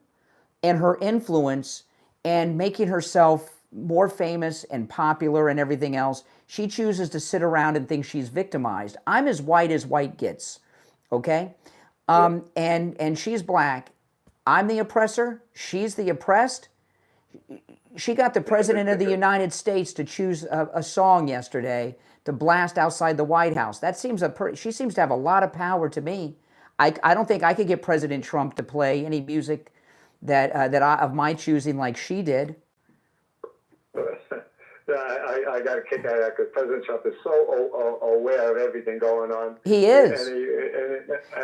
and her influence and making herself more famous and popular and everything else, she chooses to sit around and think she's victimized. I'm as white gets, okay? And she's black. I'm the oppressor. She's the oppressed. She got the President of the United States to choose a song yesterday to blast outside the White House. That seems she seems to have a lot of power to me. I don't think I could get President Trump to play any music that of my choosing like she did.
I got a kick out of that because President Trump is so aware of everything going on.
He is.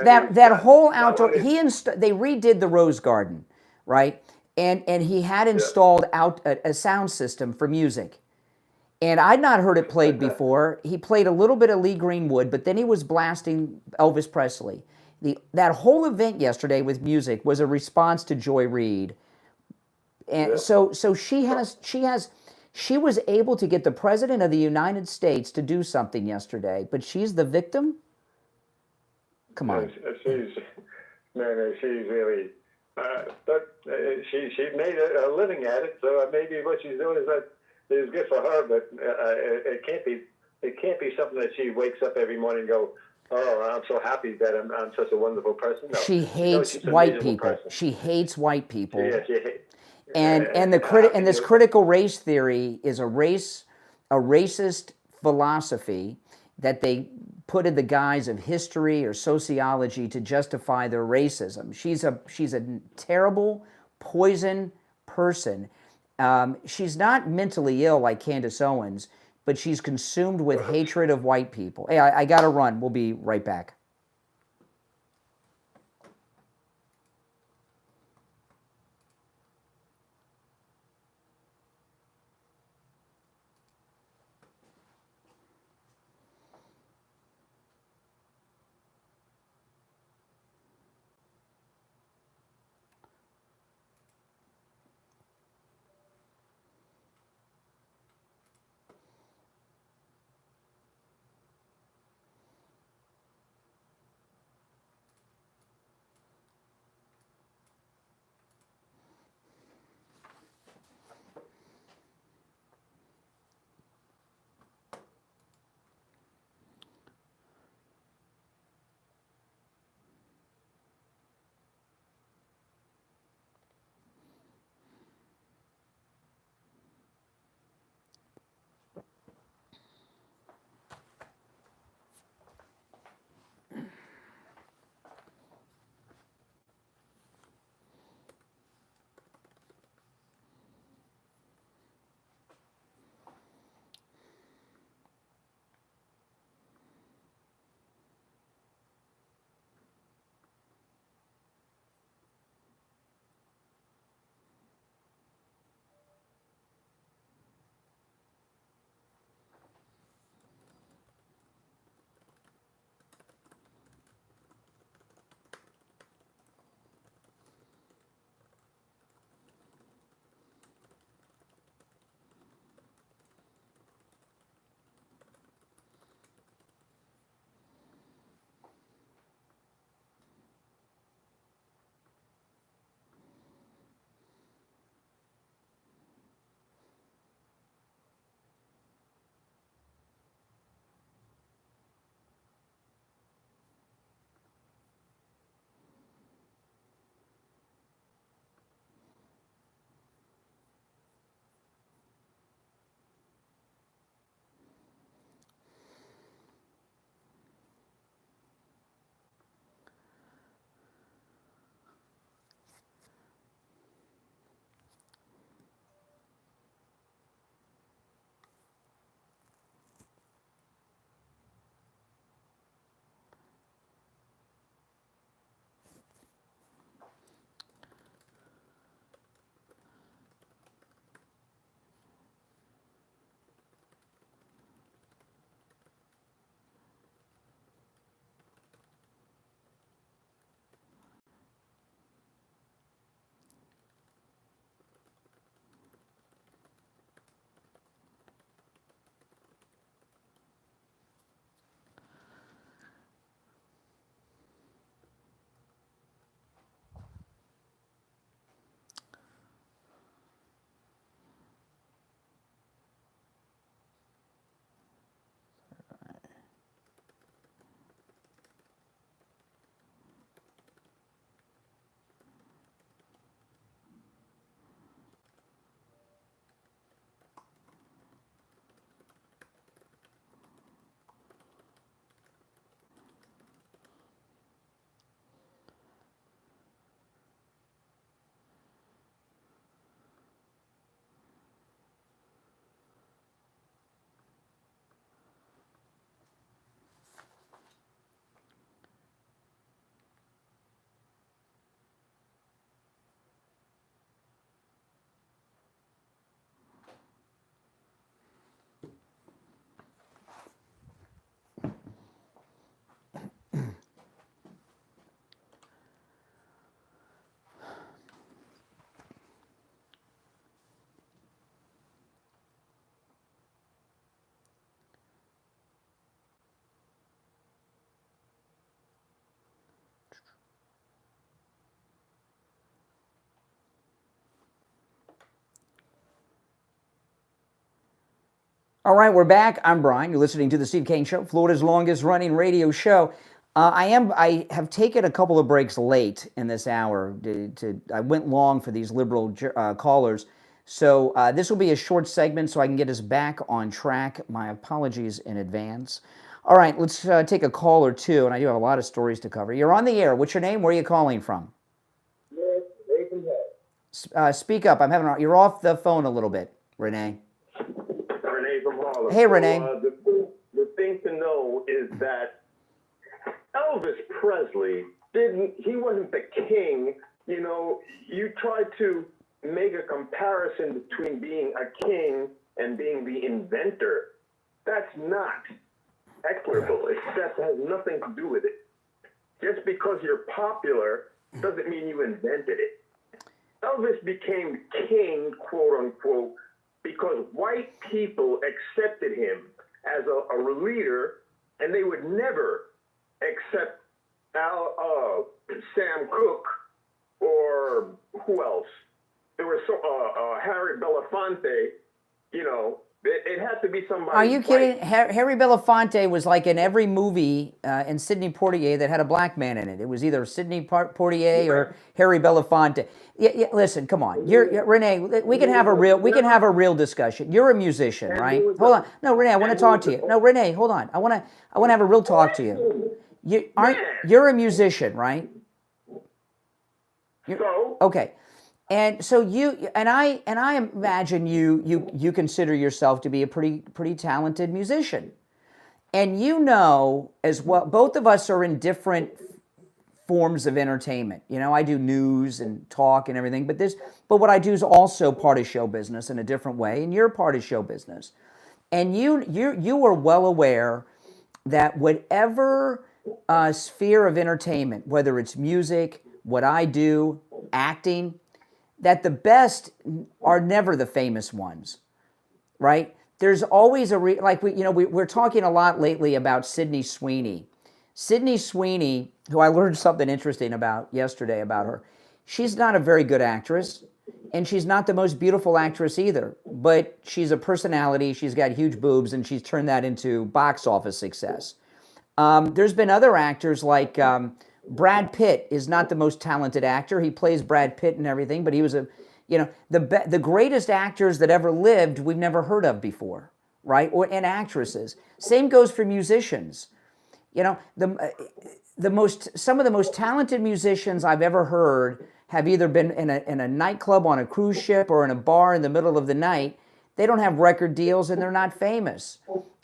That whole outdoor. They redid the Rose Garden, right? And he had installed a sound system for music. And I'd not heard it played before. He played a little bit of Lee Greenwood, but then he was blasting Elvis Presley. That whole event yesterday with music was a response to Joy Reid. And so she was able to get the President of the United States to do something yesterday, but she's the victim? Come on.
She's really... but she made a living at it, so maybe what she's doing is good for her. But it can't be something that she wakes up every morning and go, "Oh, I'm so happy that I'm such a wonderful person." No.
She hates white people. She hates white people.
Yeah, she hates.
And this critical race theory is a racist philosophy that they put in the guise of history or sociology to justify their racism. She's a terrible, poison person. She's not mentally ill like Candace Owens, but she's consumed with hatred of white people. Hey, I got to run. We'll be right back. All right, we're back. I'm Brian. You're listening to the Steve Kane Show, Florida's longest running radio show. I have taken a couple of breaks late in this hour. I went long for these liberal callers. So this will be a short segment so I can get us back on track. My apologies in advance. All right, let's take a call or two, and I do have a lot of stories to cover. You're on the air. What's your name? Where are you calling from? Speak up. You're off the phone a little bit, Renee.
Renee from Harlem.
Hey, Renee.
So, the thing to know is that Elvis Presley he wasn't the king. You know, you try to make a comparison between being a king and being the inventor. That's not equitable. That has nothing to do with it. Just because you're popular doesn't mean you invented it. Elvis became king, quote unquote, because white people accepted him as a leader, and they would never accept Sam Cooke or who else? There was Harry Belafonte. You know, it had to be somebody.
Are you kidding? Harry Belafonte was like in every movie in Sidney Poitier that had a black man in it. It was either Sidney Poitier or Harry Belafonte. Yeah, listen, come on. You're Renee. We can have a real discussion. You're a musician, right? Hold on. No, Renee, I want to talk to you. No, Renee, hold on. I want to have a real talk to you. You're a musician, right? Okay. And so I imagine you consider yourself to be a pretty talented musician. And you know as well, both of us are in different forms of entertainment. You know, I do news and talk and everything, but what I do is also part of show business in a different way, and you're part of show business. And you are well aware that whatever sphere of entertainment, whether it's music, what I do, acting, that the best are never the famous ones, right? There's always we're talking a lot lately about Sydney Sweeney. Sydney Sweeney, who I learned something interesting about yesterday about her, she's not a very good actress, and she's not the most beautiful actress either, but she's a personality, she's got huge boobs, and she's turned that into box office success. There's been other actors like Brad Pitt is not the most talented actor. He plays Brad Pitt and everything, but he was the greatest actors that ever lived we've never heard of before, right? And actresses. Same goes for musicians. You know, some of the most talented musicians I've ever heard have either been in a nightclub on a cruise ship or in a bar in the middle of the night. They don't have record deals and they're not famous.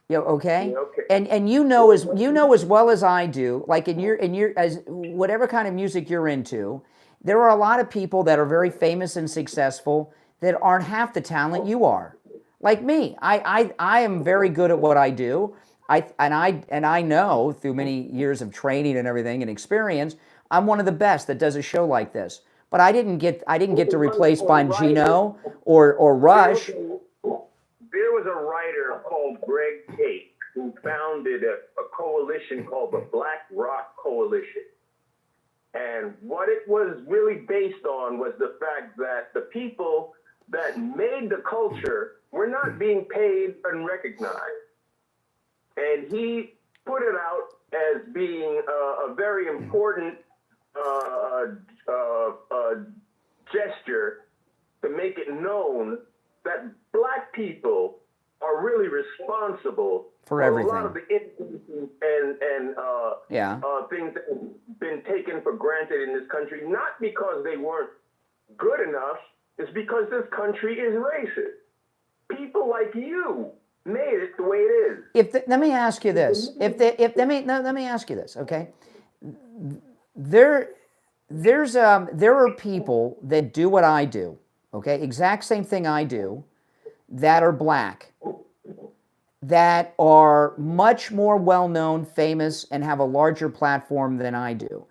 Okay? And you know as well as I do, like in your as whatever kind of music you're into, there are a lot of people that are very famous and successful that aren't half the talent you are. Like me. I am very good at what I do. I know through many years of training and everything and experience, I'm one of the best that does a show like this. But I didn't get to replace Bongino or Rush.
There was a writer called Greg Tate who founded a coalition called the Black Rock Coalition. And what it was really based on was the fact that the people that made the culture were not being paid and recognized. And he put it out as being a very important gesture to make it known that black people are really responsible
for everything.
A lot of the instances and things that have been taken for granted in this country, not because they weren't good enough, it's because this country is racist. People like you made it the way it is.
Let me ask you this. Let me ask you this, okay? There are people that do what I do, okay? Exact same thing I do, that are black, that are much more well-known, famous, and have a larger platform than I do.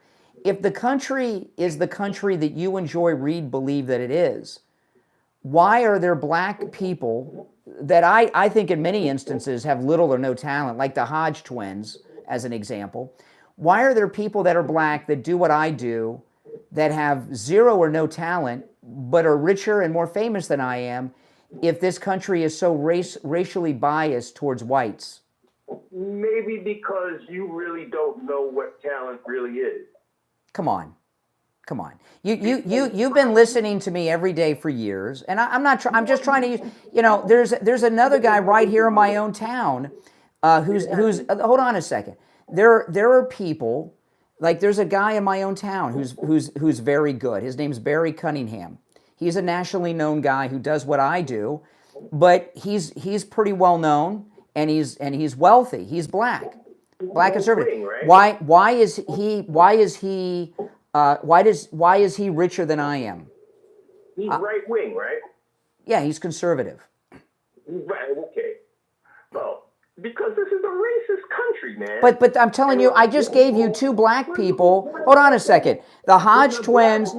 If the country is the country that you enjoy, read, believe that it is, why are there black people that I think in many instances have little or no talent, like the Hodge twins, as an example? Why are there people that are black that do what I do, that have zero or no talent, but are richer and more famous than I am, if this country is so racially biased towards whites?
Maybe because you really don't know what talent really is.
Come on. You've been listening to me every day for years, and I'm not. I'm just trying to use. There's another guy right here in my own town, who's. Hold on a second. There are people, like there's a guy in my own town who's very good. His name's Barry Cunningham. He's a nationally known guy who does what I do, but he's pretty well known, and he's wealthy. He's black conservative.
Right?
Why is he richer than I am?
He's right wing, right?
Yeah, he's conservative.
Right. Okay. Well, because this is a racist country, man.
But I'm telling you, I just gave you two black people. Hold on a second. The Hodge twins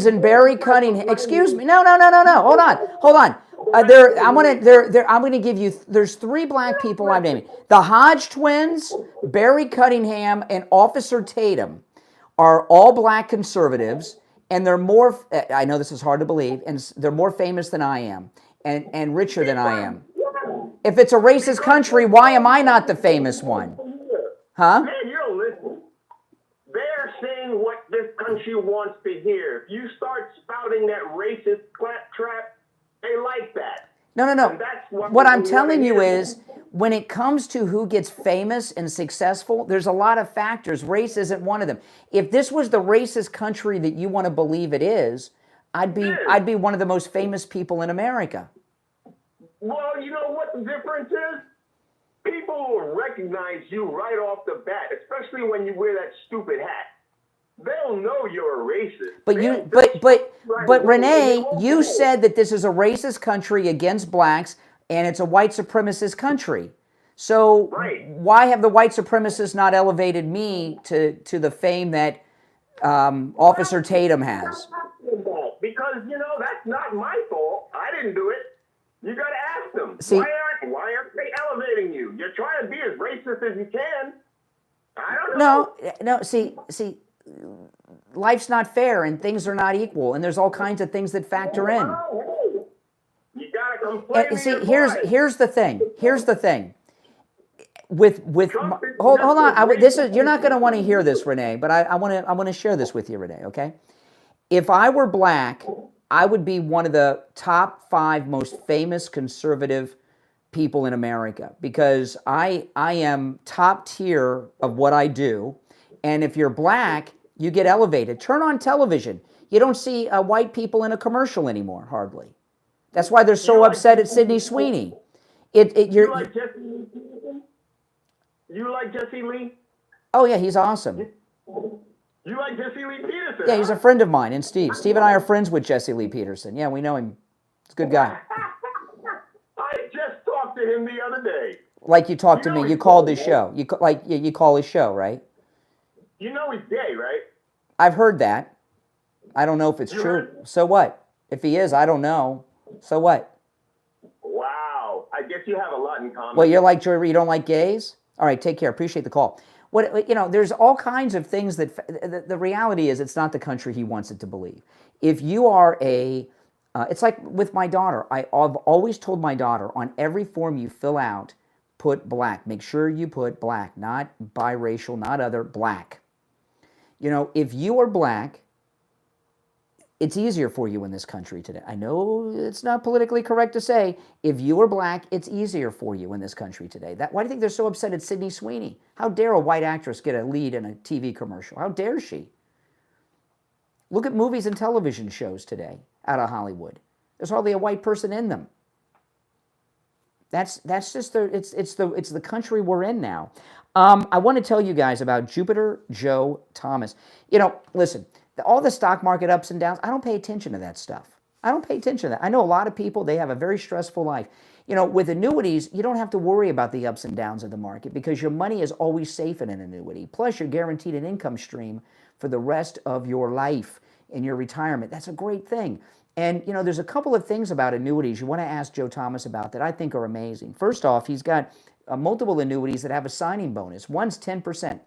and Barry Cunningham. Excuse me. No. Hold on. I'm gonna give you. There's three black people I'm naming. The Hodge twins, Barry Cunningham, and Officer Tatum are all black conservatives, and they're more. I know this is hard to believe, and they're more famous than I am, and richer than I am. If it's a racist country, why am I not the famous one? Huh?
Man, you don't listen. They're saying what this country wants to hear. If you start spouting that racist claptrap, they like that.
No.
And that's
What I'm telling you is, when it comes to who gets famous and successful, there's a lot of factors. Race isn't one of them. If this was the racist country that you want to believe it is, I'd be one of the most famous people in America.
Well, you know what the difference is? People will recognize you right off the bat, especially when you wear that stupid hat. They'll know you're a racist.
But Renee, you said that this is a racist country against blacks, and it's a white supremacist country. So why have the white supremacists not elevated me to the fame that Officer Tatum has?
Because, that's not my fault. I didn't do it. You got to ask them.
See,
why aren't they elevating you? You're trying to be as racist as you can. I don't know.
No. See, life's not fair, and things are not equal, and there's all kinds of things that factor in.
You got to complain.
See, here's the thing. Hold on. You're not going to want to hear this, Renee, but I want to share this with you, Renee. Okay? If I were black, I would be one of the top 5 most famous conservative people in America, because I am top tier of what I do. And if you're black, you get elevated. Turn on television. You don't see white people in a commercial anymore, hardly. That's why they're so upset at Sydney Sweeney.
You like Jesse Lee?
Oh, yeah, he's awesome.
You like Jesse Lee Peterson?
Yeah, he's a friend of mine, and Steve. Steve and I are friends with Jesse Lee Peterson. Yeah, we know him. He's a good guy.
I just talked to him the other day.
Like you talked to me. You called his show. You call his show, right?
You know he's gay, right?
I've heard that. I don't know if it's true. So what? If he is, I don't know. So what?
Wow. I guess you have a lot in common.
Well, you don't like gays? All right, take care. Appreciate the call. There's all kinds of things that the reality is, it's not the country he wants it to believe. If you are it's like with my daughter. I've always told my daughter, on every form you fill out, put black. Make sure you put black, not biracial, not other, black. If you are black, it's easier for you in this country today. I know it's not politically correct to say, if you are black, it's easier for you in this country today. Why do you think they're so upset at Sydney Sweeney? How dare a white actress get a lead in a TV commercial? How dare she? Look at movies and television shows today out of Hollywood. There's hardly a white person in them. That's just it's the country we're in now. I want to tell you guys about Jupiter Joe Thomas. Listen, all the stock market ups and downs, I don't pay attention to that stuff. I don't pay attention to that. I know a lot of people, they have a very stressful life. With annuities, you don't have to worry about the ups and downs of the market, because your money is always safe in an annuity. Plus, you're guaranteed an income stream for the rest of your life in your retirement. That's a great thing. And, there's a couple of things about annuities you want to ask Joe Thomas about that I think are amazing. First off, he's got multiple annuities that have a signing bonus. One's 10%.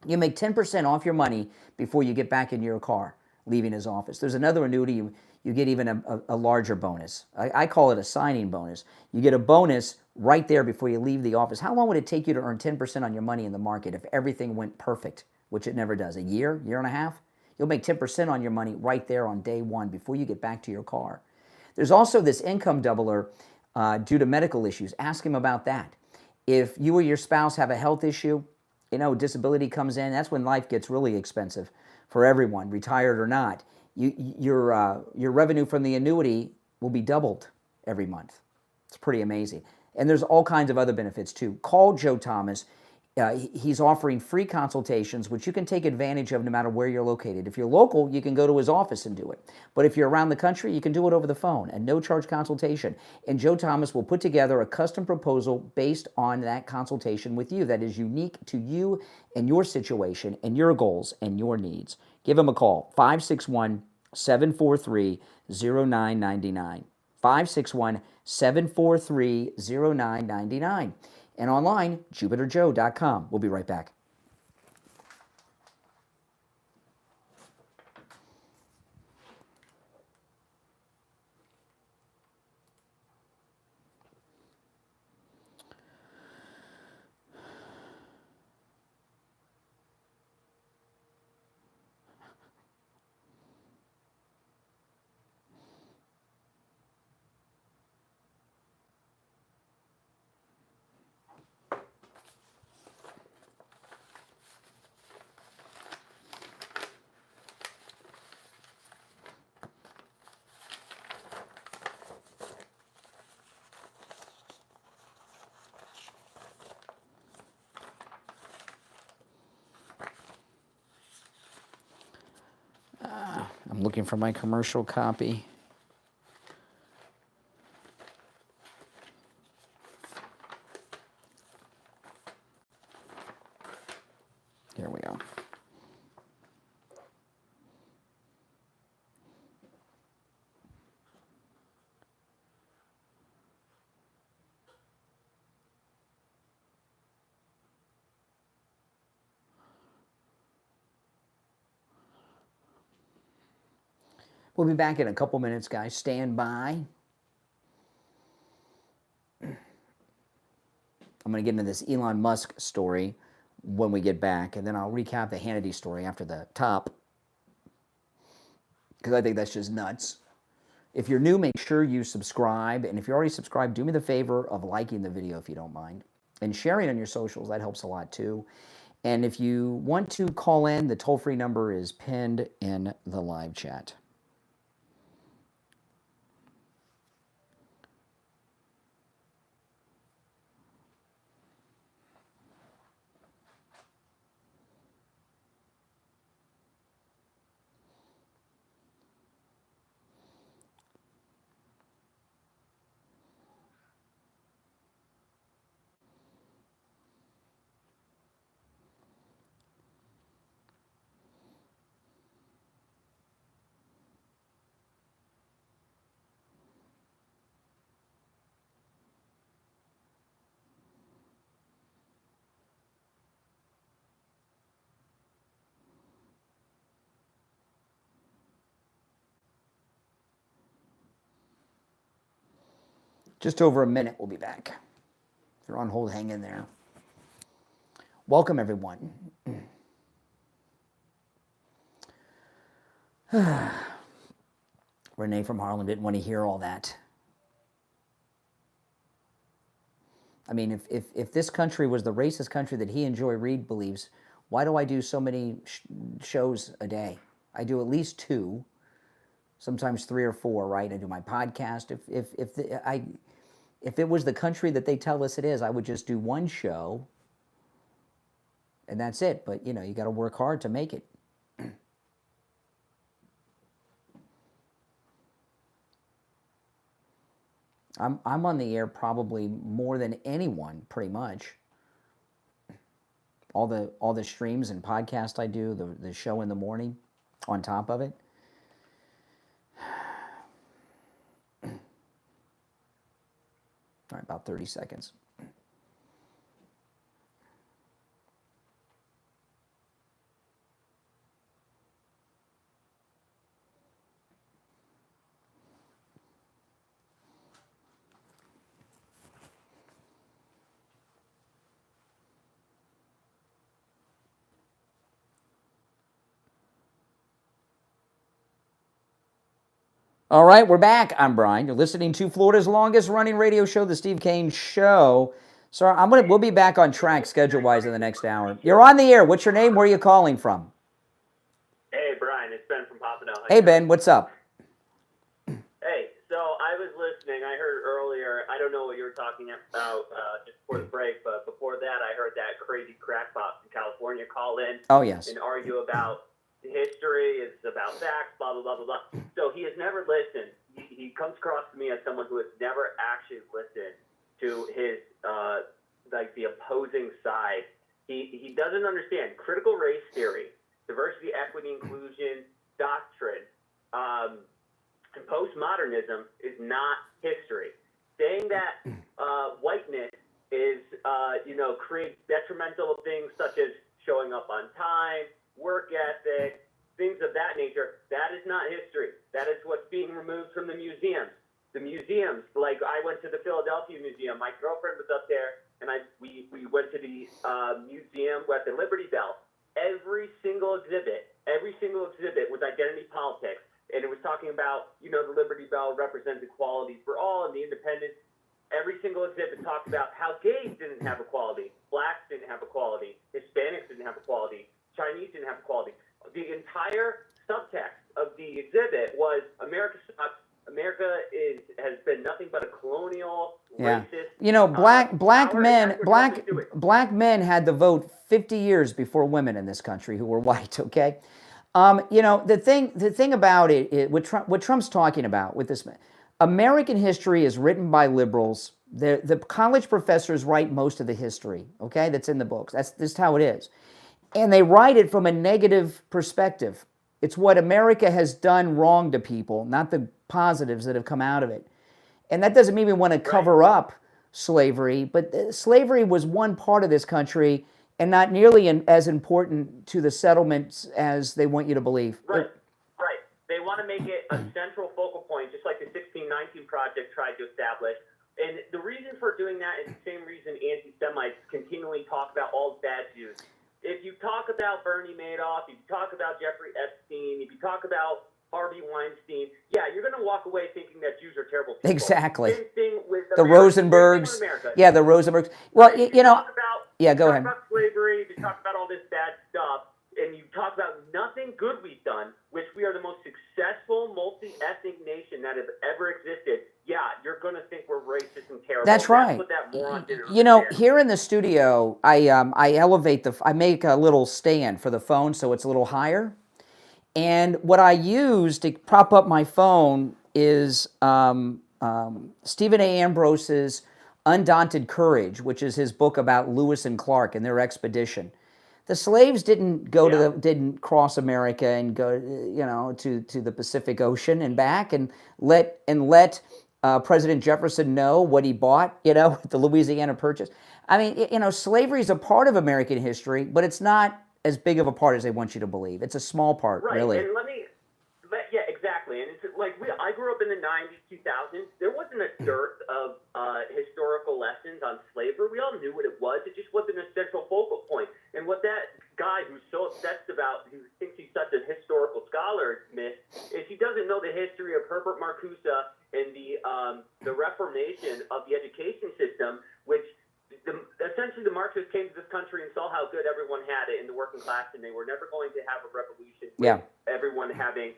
You make 10% off your money before you get back in your car, leaving his office. There's another annuity, you get even a larger bonus. I call it a signing bonus. You get a bonus right there before you leave the office. How long would it take you to earn 10% on your money in the market if everything went perfect, which it never does? A year, year and a half? You'll make 10% on your money right there on day one before you get back to your car. There's also this income doubler due to medical issues. Ask him about that. If you or your spouse have a health issue, disability comes in, that's when life gets really expensive for everyone, retired or not. Your revenue from the annuity will be doubled every month. It's pretty amazing. And there's all kinds of other benefits too. Call Joe Thomas. He's offering free consultations, which you can take advantage of no matter where you're located. If you're local, you can go to his office and do it. But if you're around the country, you can do it over the phone, a no-charge consultation. And Joe Thomas will put together a custom proposal based on that consultation with you that is unique to you and your situation and your goals and your needs. Give him a call, 561-743-0999. 561-743-0999. And online, JupiterJoe.com. We'll be right back. I'm looking for my commercial copy. Here we go. We'll be back in a couple minutes, guys. Stand by. I'm going to get into this Elon Musk story when we get back, and then I'll recap the Hannity story after the top, because I think that's just nuts. If you're new, make sure you subscribe, and if you're already subscribed, do me the favor of liking the video if you don't mind, and sharing on your socials. That helps a lot too. And if you want to call in, the toll-free number is pinned in the live chat. Just over a minute, we'll be back. If you're on hold, hang in there. Welcome, everyone. Renee from Harlem didn't want to hear all that. I mean, if this country was the racist country that he and Joy Reid believes, why do I do so many shows a day? I do at least 2, sometimes 3 or 4, right? I do my podcast. If it was the country that they tell us it is, I would just do 1 show, and that's it. But, you got to work hard to make it. I'm on the air probably more than anyone, pretty much. All the streams and podcasts I do, the show in the morning, on top of it. All right, about 30 seconds. All right, we're back. I'm Brian. You're listening to Florida's longest-running radio show, The Steve Kane Show. So we'll be back on track schedule-wise in the next hour. You're on the air. What's your name? Where are you calling from?
Hey, Brian. It's Ben from Pompano.
Hey, Ben. What's up?
Hey, so I was listening. I heard earlier, I don't know what you were talking about just before the break, but before that, I heard that crazy crackpot from California call in and argue about history. It's about facts, blah, blah, blah, blah, blah. So he has never listened. He comes across to me as someone who has never actually listened to his, the opposing side. He doesn't understand critical race theory, diversity, equity, inclusion, doctrine, and postmodernism is not history. Saying that whiteness is, creates detrimental things such as showing up on time, work ethic, things of that nature, that is not history. That is what's being removed from the museums. The museums, like I went to the Philadelphia Museum. My girlfriend was up there, and we went to the museum at the Liberty Bell. Every single exhibit was identity politics. And it was talking about, the Liberty Bell represents equality for all and the independence. Every single exhibit talked about how gays didn't have equality, blacks didn't have equality, Hispanics didn't have equality, Chinese didn't have equality. The entire subtext of the exhibit was America sucks. America has been nothing but a colonial, racist.
Black men had the vote 50 years before women in this country who were white. Okay. The thing about it, what Trump's talking about with this, American history is written by liberals. The college professors write most of the history, okay, that's in the books. That's just how it is. And they write it from a negative perspective. It's what America has done wrong to people, not the positives that have come out of it. And that doesn't mean we want to cover up slavery, but slavery was one part of this country and not nearly as important to the settlements as they want you to believe.
Right. They want to make it a central focal point, just like the 1619 Project tried to establish. And the reason for doing that is the same reason anti-Semites continually talk about all bad Jews. If you talk about Bernie Madoff, if you talk about Jeffrey Epstein, if you talk about Harvey Weinstein, yeah, you're going to walk away thinking that Jews are terrible people.
Exactly.
Same thing with
the Rosenbergs.
Yeah,
the Rosenbergs. Well,
right.
Go ahead.
Talk about slavery, you talk about all this bad stuff, and you talk about nothing good we've done, which we are the most successful multi-ethnic nation that has ever existed. Yeah, you're going to think we're racist and terrible.
That's right.
What that moron did
here in the studio, I make a little stand for the phone so it's a little higher. And what I use to prop up my phone is Stephen A. Ambrose's Undaunted Courage, which is his book about Lewis and Clark and their expedition. The slaves didn't didn't cross America and go, to the Pacific Ocean and back and let President Jefferson know what he bought, with the Louisiana Purchase. I mean, slavery is a part of American history, but it's not as big of a part as they want you to believe. It's a small part, really.
And exactly. And it's like I grew up in the 90s, 2000s. There wasn't a dearth of historical lessons on slavery. We all knew what it was. It just wasn't a central focal point. And what that guy who's so obsessed about, who thinks he's such a historical scholar, missed is he doesn't know the history of Herbert Marcuse and the reformation of the education system, which essentially the Marxists came to this country and saw how good everyone had it in the working class, and they were never going to have a revolution with everyone having.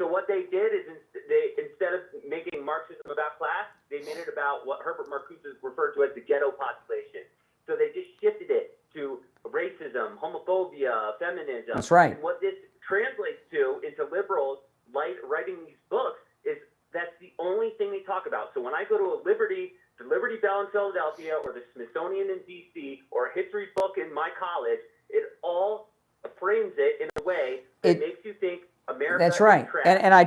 So what they did is instead of making Marxism about class, they made it about what Herbert Marcuse referred to as the ghetto population. So they just shifted it to racism, homophobia, feminism.
That's right.
And what this translates to into liberals writing these books is that's the only thing they talk about. So when I go to the Liberty Bell in Philadelphia or the Smithsonian in D.C. or a history book in my college, it all frames it in a way that makes you think America.
That's right. And I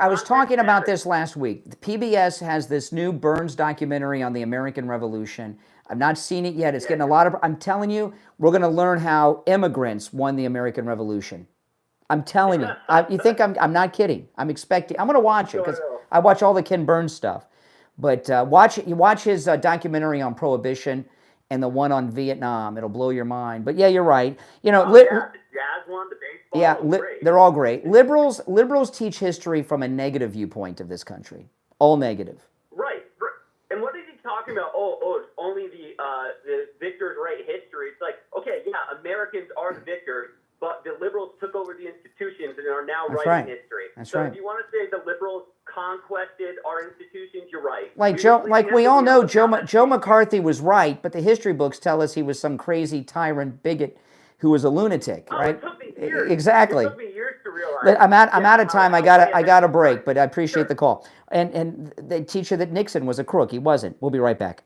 was talking about this last week. The PBS has this new Burns documentary on the American Revolution. I've not seen it yet. It's getting a lot of, I'm telling you, we're going to learn how immigrants won the American Revolution. I'm telling you. You think I'm not kidding. I'm going to watch it because I watch all the Ken Burns stuff. But watch his documentary on Prohibition and the one on Vietnam. It'll blow your mind. But yeah, you're right.
The jazz one, the baseball
Yeah, they're all great. Liberals teach history from a negative viewpoint of this country. All negative.
Right. And what is he talking about? Oh, it's only the victors write history. It's like, okay, yeah, Americans are the victors, but the liberals took over the institutions and are now writing history. So if you want to say the liberals conquested our institutions, you're right.
Like we all know, Joe McCarthy was right, but the history books tell us he was some crazy tyrant bigot who was a lunatic, right?
It took me years.
Exactly.
It took me years to realize.
But I'm out of time. I got a break, but I appreciate the call. And they teach you that Nixon was a crook. He wasn't. We'll be right back.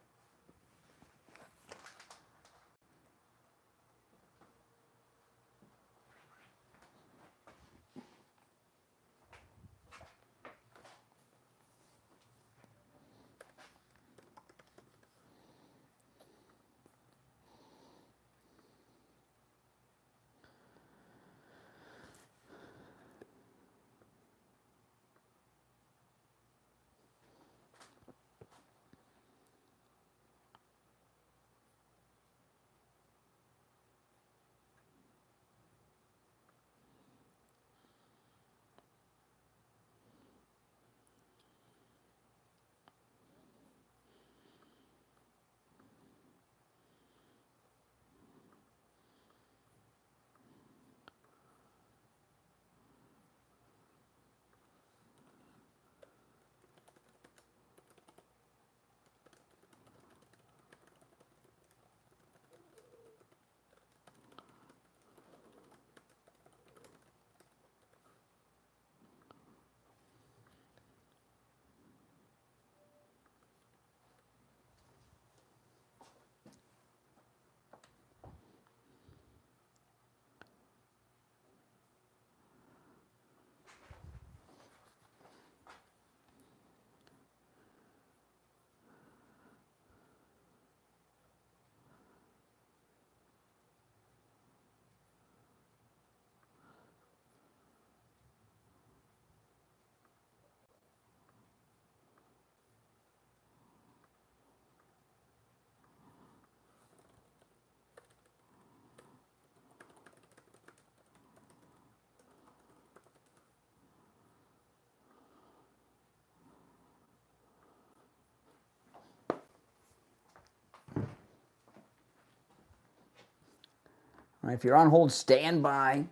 All right, if you're on hold, stand by.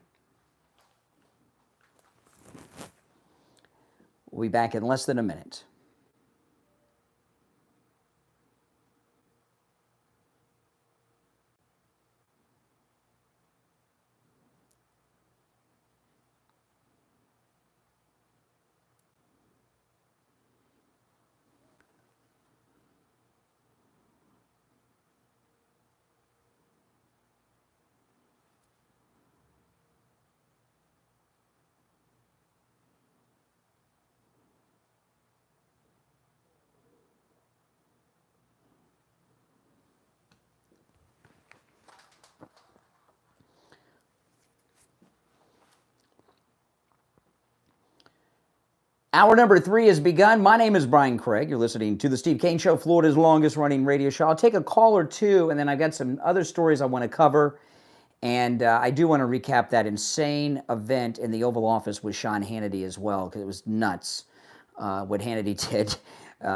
We'll be back in less than a minute. Hour number 3 has begun. My name is Brian Craig. You're listening to the Steve Kane Show, Florida's longest running radio show. I'll take a call or two, and then I've got some other stories I want to cover. And I do want to recap that insane event in the Oval Office with Sean Hannity as well, because it was nuts what Hannity did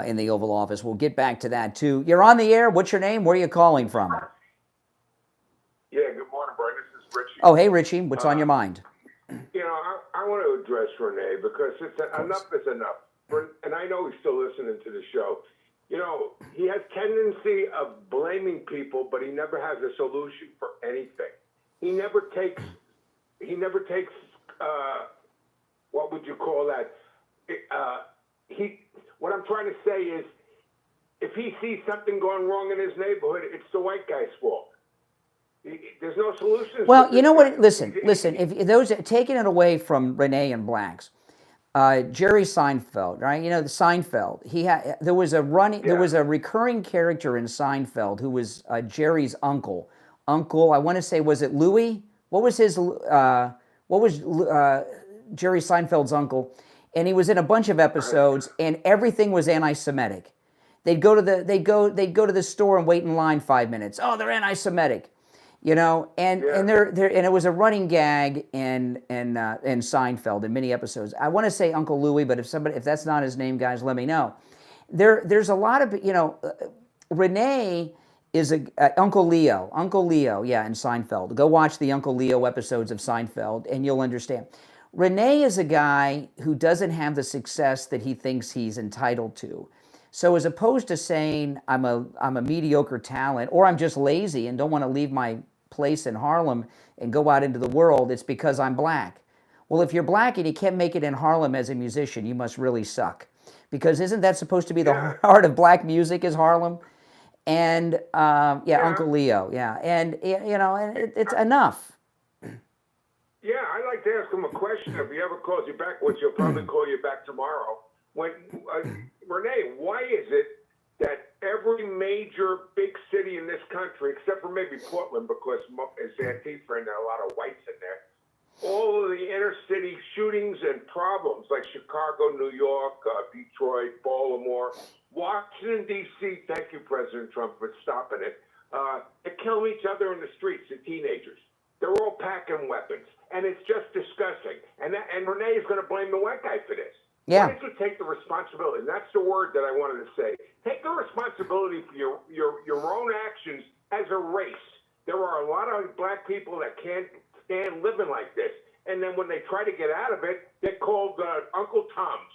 in the Oval Office. We'll get back to that, too. You're on the air. What's your name? Where are you calling from?
Yeah, good morning, Brian. This is Richie.
Oh, hey, Richie. What's on your mind?
You know, I want to address Renee because enough is enough. And I know he's still listening to the show. You know, he has tendency of blaming people, but he never has a solution for anything. He never takes what would you call that? What I'm trying to say is, if he sees something going wrong in his neighborhood, it's the white guy's fault. There's no solution.
Well, you know what? Listen. If those taking it away from Renee and blacks, Jerry Seinfeld, right? You know, the Seinfeld. There was a recurring character in Seinfeld who was Jerry's uncle. I want to say, was it Louis? What was Jerry Seinfeld's uncle? And he was in a bunch of episodes, and everything was anti-Semitic. They'd go to the store and wait in line 5 minutes. Oh, they're anti-Semitic. You know, and there and it was a running gag in Seinfeld in many episodes. I want to say Uncle Louie, but if that's not his name, guys, let me know. There's a lot of, you know, Renee is Uncle Leo, yeah, in Seinfeld. Go watch the Uncle Leo episodes of Seinfeld, and you'll understand. Renee is a guy who doesn't have the success that he thinks he's entitled to. So as opposed to saying I'm a mediocre talent, or I'm just lazy and don't want to leave my place in Harlem and go out into the world, it's because I'm black. Well, if you're black and you can't make it in Harlem as a musician, you must really suck. Because isn't that supposed to be the heart of black music is Harlem? And Uncle Leo, and you know, it's enough.
Yeah, I'd like to ask him a question. If he ever calls you back, which he'll probably call you back tomorrow. Renee, why is it that every major big city in this country, except for maybe Portland, because it's Antifa and there are a lot of whites in there, all of the inner city shootings and problems like Chicago, New York, Detroit, Baltimore, Washington, D.C., thank you, President Trump, for stopping it. They're killing each other in the streets, the teenagers. They're all packing weapons, and it's just disgusting. And Renee is going to blame the white guy for this.
Yeah.
Why don't you take the responsibility? And that's the word that I wanted to say. Take the responsibility for your own actions as a race. There are a lot of black people that can't stand living like this. And then when they try to get out of it, they're called Uncle Toms.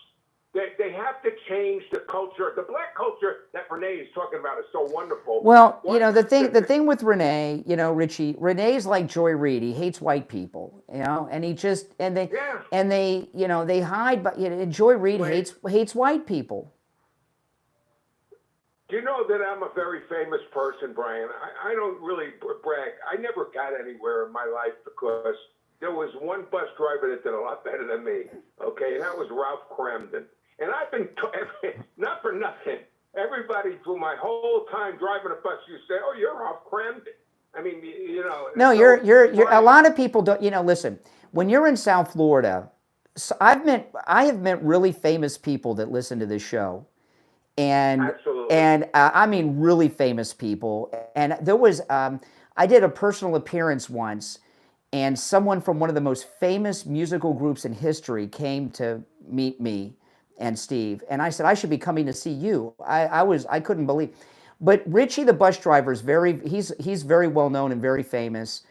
They have to change the culture. The black culture that Renee is talking about is so wonderful.
Well, you know, the thing with Renee, you know, Richie, Renee's like Joy Reid. He hates white people, you know, and he just they you know, they hide. But you know, Joy Reid hates white people.
Do you know that I'm a very famous person, Brian? I don't really brag. I never got anywhere in my life because there was one bus driver that did a lot better than me. Okay, and that was Ralph Cramden. And I've been, not for nothing, everybody through my whole time driving a bus, you say, oh, you're Ralph Cramden. I mean, you know.
No, you're a lot of people don't, you know, listen, when you're in South Florida, so I have met really famous people that listen to this show. And,
absolutely.
And I mean, really famous people. And there was, I did a personal appearance once, and someone from one of the most famous musical groups in history came to meet me and Steve, and I said I should be coming to see you. I couldn't believe, but Richie the bus driver is he's very well known and very famous.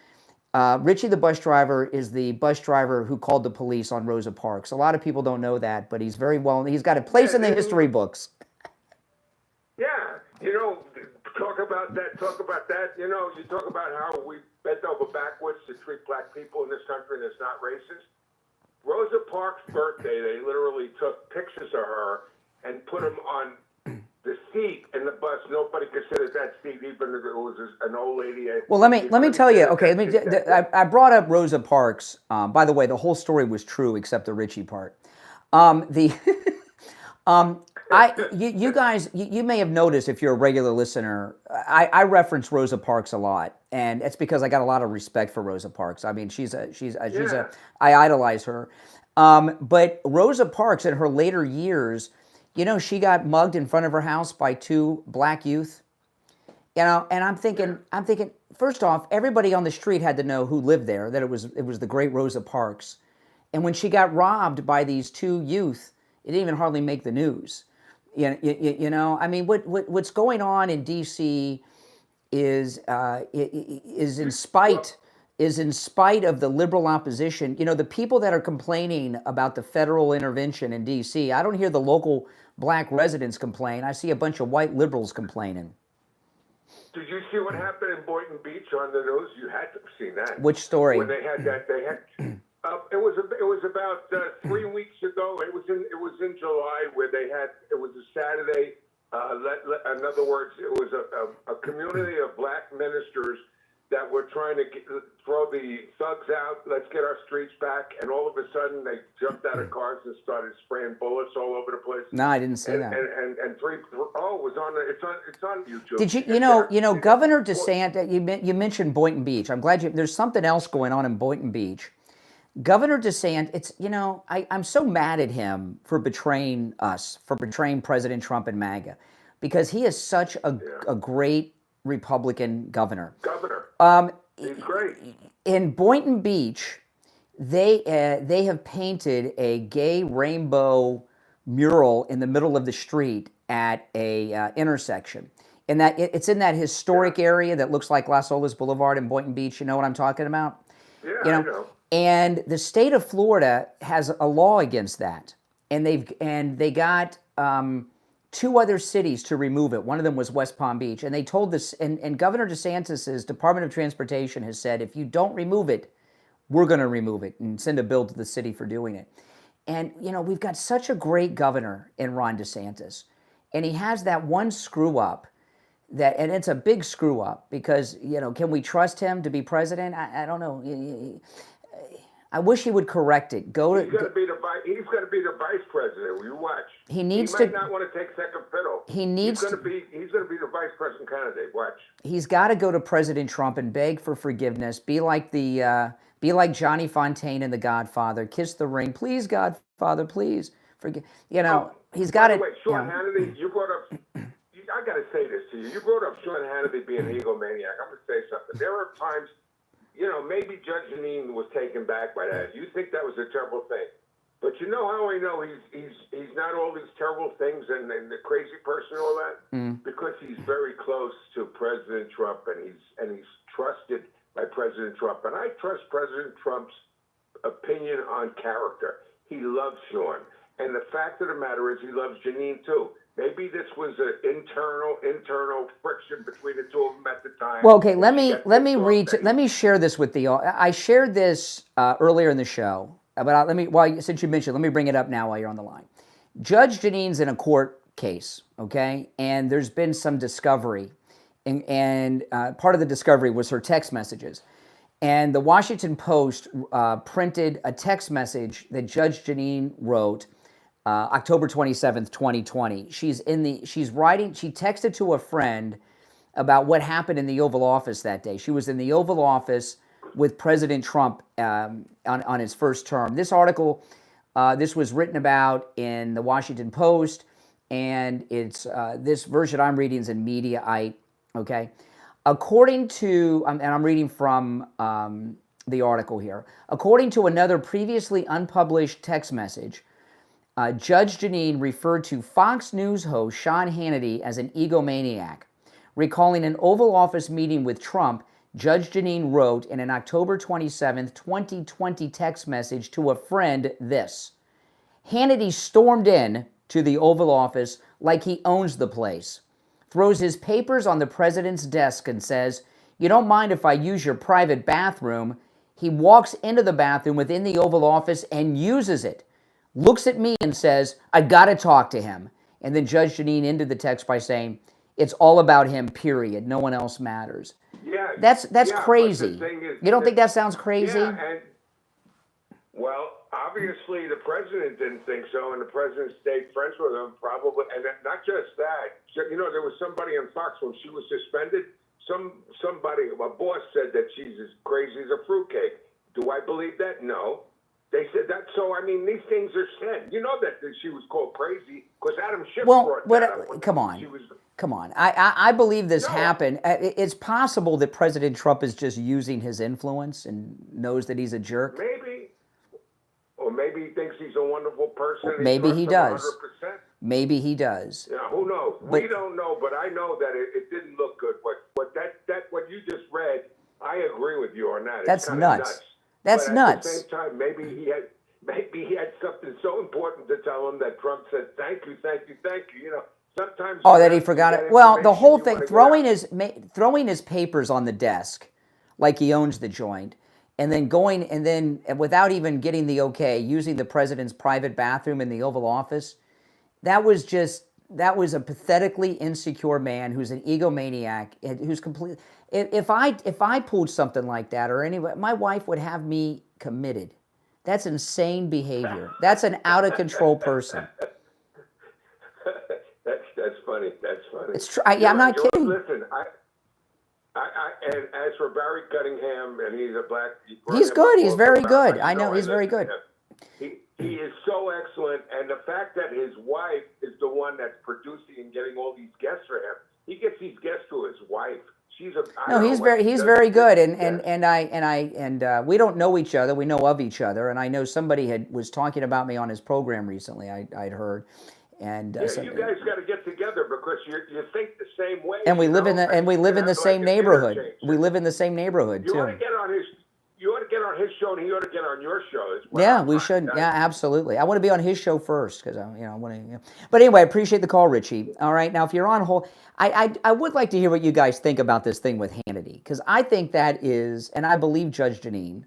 Richie the bus driver is the bus driver who called the police on Rosa Parks. A lot of people don't know that, but he's very well. He's got a place in the history books.
Yeah, you know, talk about that. You know, you talk about how we bent over backwards to treat black people in this country, and it's not racist. Rosa Parks' birthday, they literally took pictures of her and put them on the seat in the bus. Nobody considered that seat, even if it was an old lady.
Well, let me tell you. Okay, I brought up Rosa Parks. By the way, the whole story was true except the Richie part. You guys, you may have noticed if you're a regular listener, I reference Rosa Parks a lot, and it's because I got a lot of respect for Rosa Parks. I mean, I idolize her. But Rosa Parks in her later years, you know, she got mugged in front of her house by 2 black youth. You know, and I'm thinking, first off, everybody on the street had to know who lived there, that it was the great Rosa Parks. And when she got robbed by these 2 youth, it didn't even hardly make the news. You know, I mean, what's going on in D.C. is in spite of the liberal opposition. You know, the people that are complaining about the federal intervention in D.C., I don't hear the local black residents complain. I see a bunch of white liberals complaining.
Did you see what happened in Boynton Beach on the news? You had to have seen that.
Which story?
When they had that, it was about 3 weeks ago. It was in July where they had. It was a Saturday. In other words, it was a community of black ministers that were trying to throw the thugs out. Let's get our streets back. And all of a sudden, they jumped out of cars and started spraying bullets all over the place.
No, I didn't see that.
And it was on. It's on YouTube.
Did you know Governor DeSantis? You mentioned Boynton Beach. I'm glad there's something else going on in Boynton Beach. Governor DeSantis, I'm so mad at him for betraying us, for betraying President Trump and MAGA, because he is such a great Republican governor.
He's great.
In Boynton Beach, they have painted a gay rainbow mural in the middle of the street at a intersection. And that it's in that historic area that looks like Las Olas Boulevard in Boynton Beach. You know what I'm talking about?
Yeah,
You know?
I know.
And the state of Florida has a law against that, and they got 2 other cities to remove it. One of them was West Palm Beach, and they told this. And Governor DeSantis's Department of Transportation has said, if you don't remove it, we're going to remove it and send a bill to the city for doing it. And you know, we've got such a great governor in Ron DeSantis, and he has that one screw up. And it's a big screw up because, you know, can we trust him to be president? I don't know. I wish he would correct it.
He's going to be the vice president. You watch.
He
might
to
not want to take second fiddle.
He's
going to be the vice president candidate. Watch.
He's got to go to President Trump and beg for forgiveness. Be like Johnny Fontaine in The Godfather. Kiss the ring, please, Godfather, please forgive. You know, he's got it.
Wait, Sean Hannity, you brought up. I got to say this to you. You brought up Sean Hannity being an egomaniac. I'm going to say something. There are times, you know, maybe Judge Janine was taken back by that. You think that was a terrible thing. But you know how I know he's not all these terrible things and the crazy person and all that? Because he's very close to President Trump and he's trusted by President Trump. And I trust President Trump's opinion on character. He loves Sean. And the fact of the matter is he loves Janine too. Maybe this was an internal friction between the two of them at the time.
Well, okay, let me share this with the. I shared this earlier in the show, but since you mentioned, let me bring it up now while you're on the line. Judge Janine's in a court case, okay, and there's been some discovery, and part of the discovery was her text messages, and the Washington Post printed a text message that Judge Janine wrote. October 27th, 2020. She texted to a friend about what happened in the Oval Office that day. She was in the Oval Office with President Trump on his first term. This article, this was written about in the Washington Post, and it's this version I'm reading is in Mediaite, okay? According to, and I'm reading from the article here, according to another previously unpublished text message, Judge Janine referred to Fox News host Sean Hannity as an egomaniac. Recalling an Oval Office meeting with Trump, Judge Janine wrote in an October 27, 2020 text message to a friend this: Hannity stormed in to the Oval Office like he owns the place, throws his papers on the president's desk and says, "You don't mind if I use your private bathroom?" He walks into the bathroom within the Oval Office and uses it. Looks at me and says, "I got to talk to him." And then Judge Janine ended the text by saying, "It's all about him, period. No one else matters."
Yeah,
that's crazy. You don't think that sounds crazy?
Yeah, and, well, obviously the president didn't think so, and the president stayed friends with him, probably. And not just that. You know, there was somebody on Fox when she was suspended. Somebody, a boss said that she's as crazy as a fruitcake. Do I believe that? No. They said that, so I mean, these things are said. You know that she was called crazy because Adam Schiff brought that up.
Come on. I believe this happened. It's possible that President Trump is just using his influence and knows that he's a jerk.
Maybe. Or maybe he thinks he's a wonderful person.
Maybe he does.
100%.
Maybe he does.
Yeah, who knows? We don't know, but I know that it didn't look good. What you just read, I agree with you on that.
That's nuts. That's
but
nuts.
At the same time, maybe he had something so important to tell him that Trump said, "Thank you, thank you, thank you." You know, sometimes.
Oh, that he forgot it. Well, the whole thing, throwing his papers on the desk, like he owns the joint, and then without even getting the okay, using the president's private bathroom in the Oval Office, that was a pathetically insecure man who's an egomaniac, who's completely. If I pulled something like that, or anybody, my wife would have me committed. That's insane behavior. That's an out of control person.
That's funny. That's funny.
It's true. I'm not kidding.
Listen, and as for Barry Cunningham, and he's a black.
He's good. He's very good. I know he's very good.
He is so excellent, and the fact that his wife is the one that's producing and getting all these guests for him, he gets these guests through his wife. she's a. I
No,
don't
he's
know what she
he's
does.
very good,
Yeah.
and we don't know each other. We know of each other, and I know somebody was talking about me on his program recently. I'd heard, and
Yeah, you guys got to get together because you think the same way.
and we
you
live
know?
in the and we
You
live in
have
the
like
same
an
neighborhood.
interchange.
We live in the same neighborhood
You ought
too.
to get on his. You ought to get on his show, and he ought to get on your show as well.
Yeah, we should. Yeah, absolutely. I want to be on his show first because I want to. Yeah. But anyway, I appreciate the call, Richie. All right, now if you're on hold, I would like to hear what you guys think about this thing with Hannity because I think that is, and I believe Judge Janine,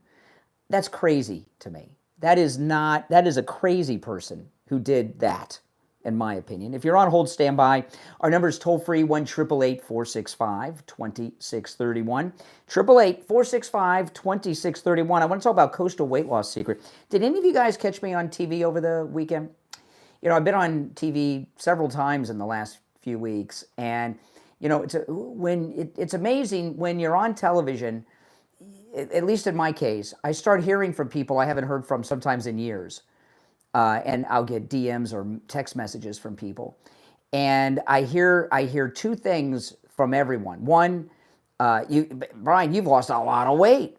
that's crazy to me. That is not. That is a crazy person who did that, in my opinion. If you're on hold, stand by. Our number is toll-free, 1-888-465-2631. 888-465-2631. I want to talk about Coastal Weight Loss Secret. Did any of you guys catch me on TV over the weekend? You know, I've been on TV several times in the last few weeks, and, you know, it's amazing when you're on television, at least in my case, I start hearing from people I haven't heard from sometimes in years. And I'll get DMs or text messages from people, and I hear two things from everyone. One, Brian, you've lost a lot of weight,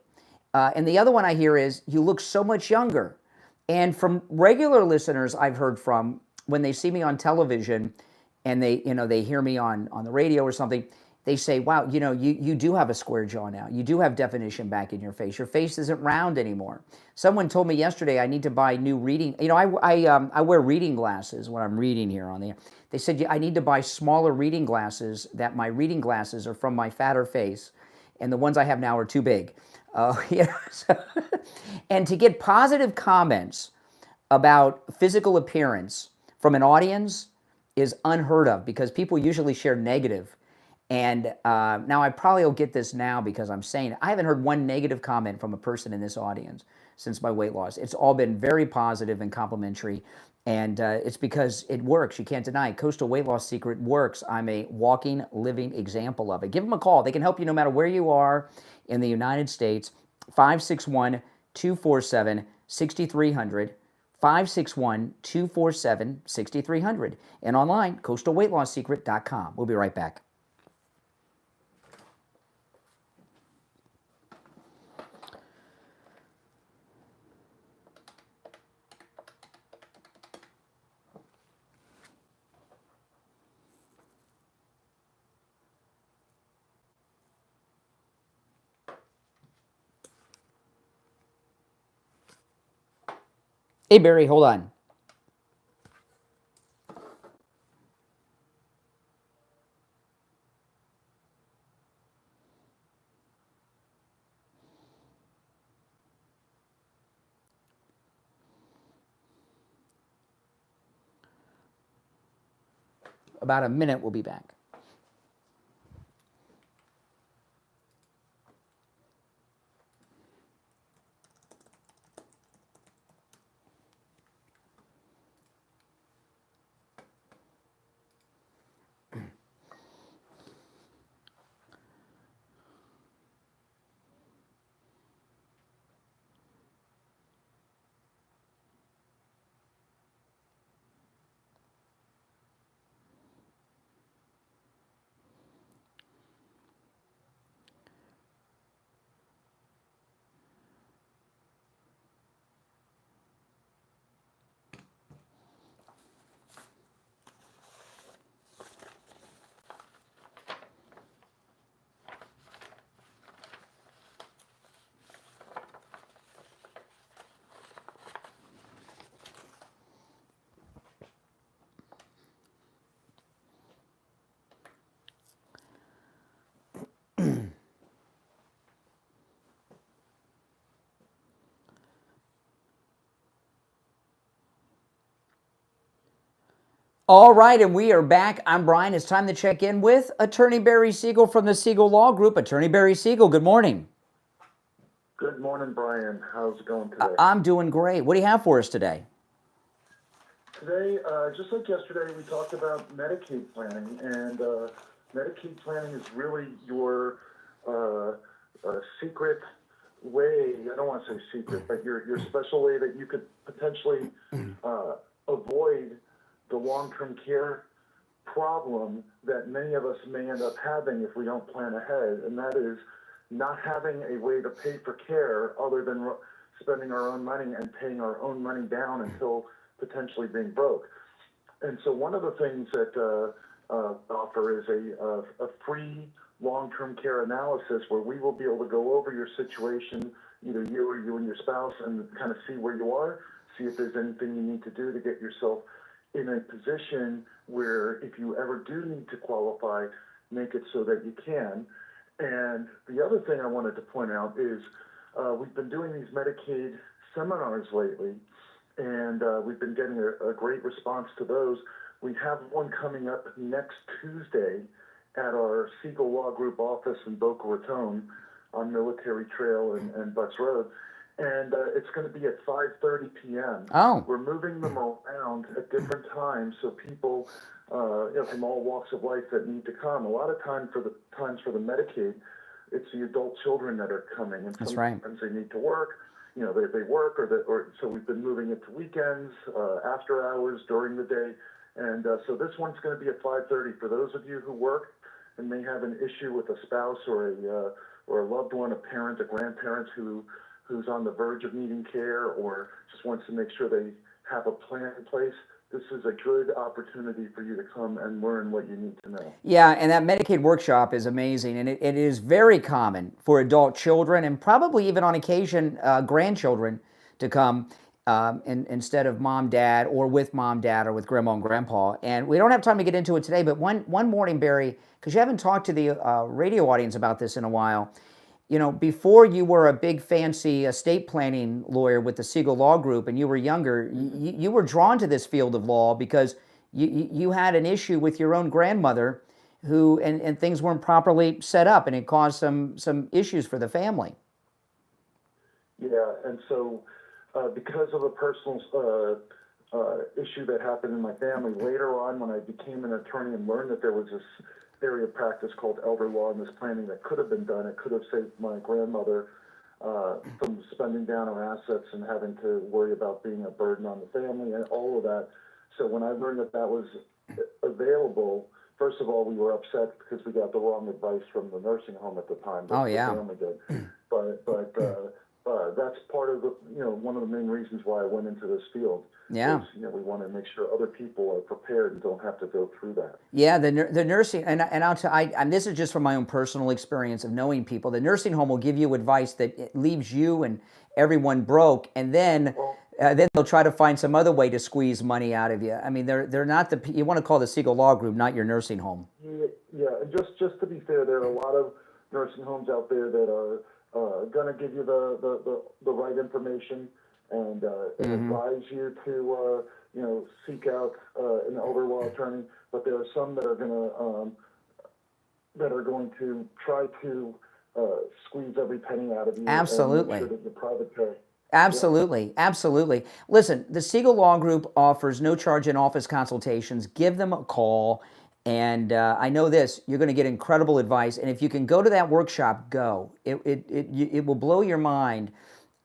and the other one I hear is you look so much younger. And from regular listeners, I've heard from when they see me on television, and they hear me on the radio or something. They say, wow, you do have a square jaw now. You do have definition back in your face. Your face isn't round anymore. Someone told me yesterday I need to buy new reading. I wear reading glasses when I'm reading here on the air. They said I need to buy smaller reading glasses, that my reading glasses are from my fatter face, and the ones I have now are too big. And to get positive comments about physical appearance from an audience is unheard of because people usually share negative. And now I probably will get this now because I'm saying it. I haven't heard one negative comment from a person in this audience since my weight loss. It's all been very positive and complimentary, and it's because it works. You can't deny it. Coastal Weight Loss Secret works. I'm a walking, living example of it. Give them a call. They can help you no matter where you are in the United States. 561-247-6300. 561-247-6300. And online, coastalweightlossecret.com. We'll be right back. Hey, Barry, hold on. About a minute, we'll be back. All right, and we are back. I'm Brian. It's time to check in with Attorney Barry Siegel from the Siegel Law Group. Attorney Barry Siegel, good morning.
Good morning, Brian. How's it going today?
I'm doing great. What do you have for us today?
Today, just like yesterday, we talked about Medicaid planning, and Medicaid planning is really your secret way. I don't want to say secret, but your special way that you could potentially avoid the long-term care problem that many of us may end up having if we don't plan ahead, and that is not having a way to pay for care other than spending our own money and paying our own money down until potentially being broke. And so one of the things that offer is a free long-term care analysis where we will be able to go over your situation, either you and your spouse, and kind of see where you are, see if there's anything you need to do to get yourself in a position where if you ever do need to qualify, make it so that you can. And the other thing I wanted to point out is we've been doing these Medicaid seminars lately, and we've been getting a great response to those. We have one coming up next Tuesday at our Siegel Law Group office in Boca Raton on Military Trail and Butts Road. And it's going to be at 5:30 p.m.
Oh.
We're moving them around at different times so people from all walks of life that need to come. A lot of times for the Medicaid, it's the adult children that are coming, and
That's right.
sometimes they need to work. They work, or so we've been moving it to weekends, after hours, during the day, and so this one's going to be at 5:30 for those of you who work and may have an issue with a spouse or a loved one, a parent, a grandparent who's on the verge of needing care or just wants to make sure they have a plan in place. This is a good opportunity for you to come and learn what you need to know.
Yeah, and that Medicaid workshop is amazing, and it is very common for adult children and probably even on occasion grandchildren to come instead of mom, dad, or with mom, dad, or with grandma and grandpa. And we don't have time to get into it today, but one morning, Barry, because you haven't talked to the radio audience about this in a while, before you were a big fancy estate planning lawyer with the Siegel Law Group and you were younger, you were drawn to this field of law because you had an issue with your own grandmother who and things weren't properly set up and it caused some issues for the family.
Yeah, and so because of a personal issue that happened in my family, later on when I became an attorney and learned that there was this area of practice called elder law and this planning that could have been done. It could have saved my grandmother from spending down her assets and having to worry about being a burden on the family and all of that. So when I learned that was available, first of all, we were upset because we got the wrong advice from the nursing home at the time.
Oh, yeah.
The family did. But that's part of the, one of the main reasons why I went into this field.
Yeah.
Is, we want to make sure other people are prepared and don't have to go through that.
Yeah, the nursing, and I'll tell you, and this is just from my own personal experience of knowing people, the nursing home will give you advice that it leaves you and everyone broke, and then they'll try to find some other way to squeeze money out of you. I mean, they're not you want to call the Siegel Law Group, not your nursing home.
Yeah, and just to be fair, there are a lot of nursing homes out there that are going to give you the right information and advise you to seek out an elder law attorney. But there are some that are going to try to squeeze every penny out of you.
Absolutely.
And make sure that your private pay.
Absolutely, yeah. Absolutely. Listen, the Siegel Law Group offers no charge in-office consultations. Give them a call. And I know this, you're going to get incredible advice. And if you can go to that workshop, go. It will blow your mind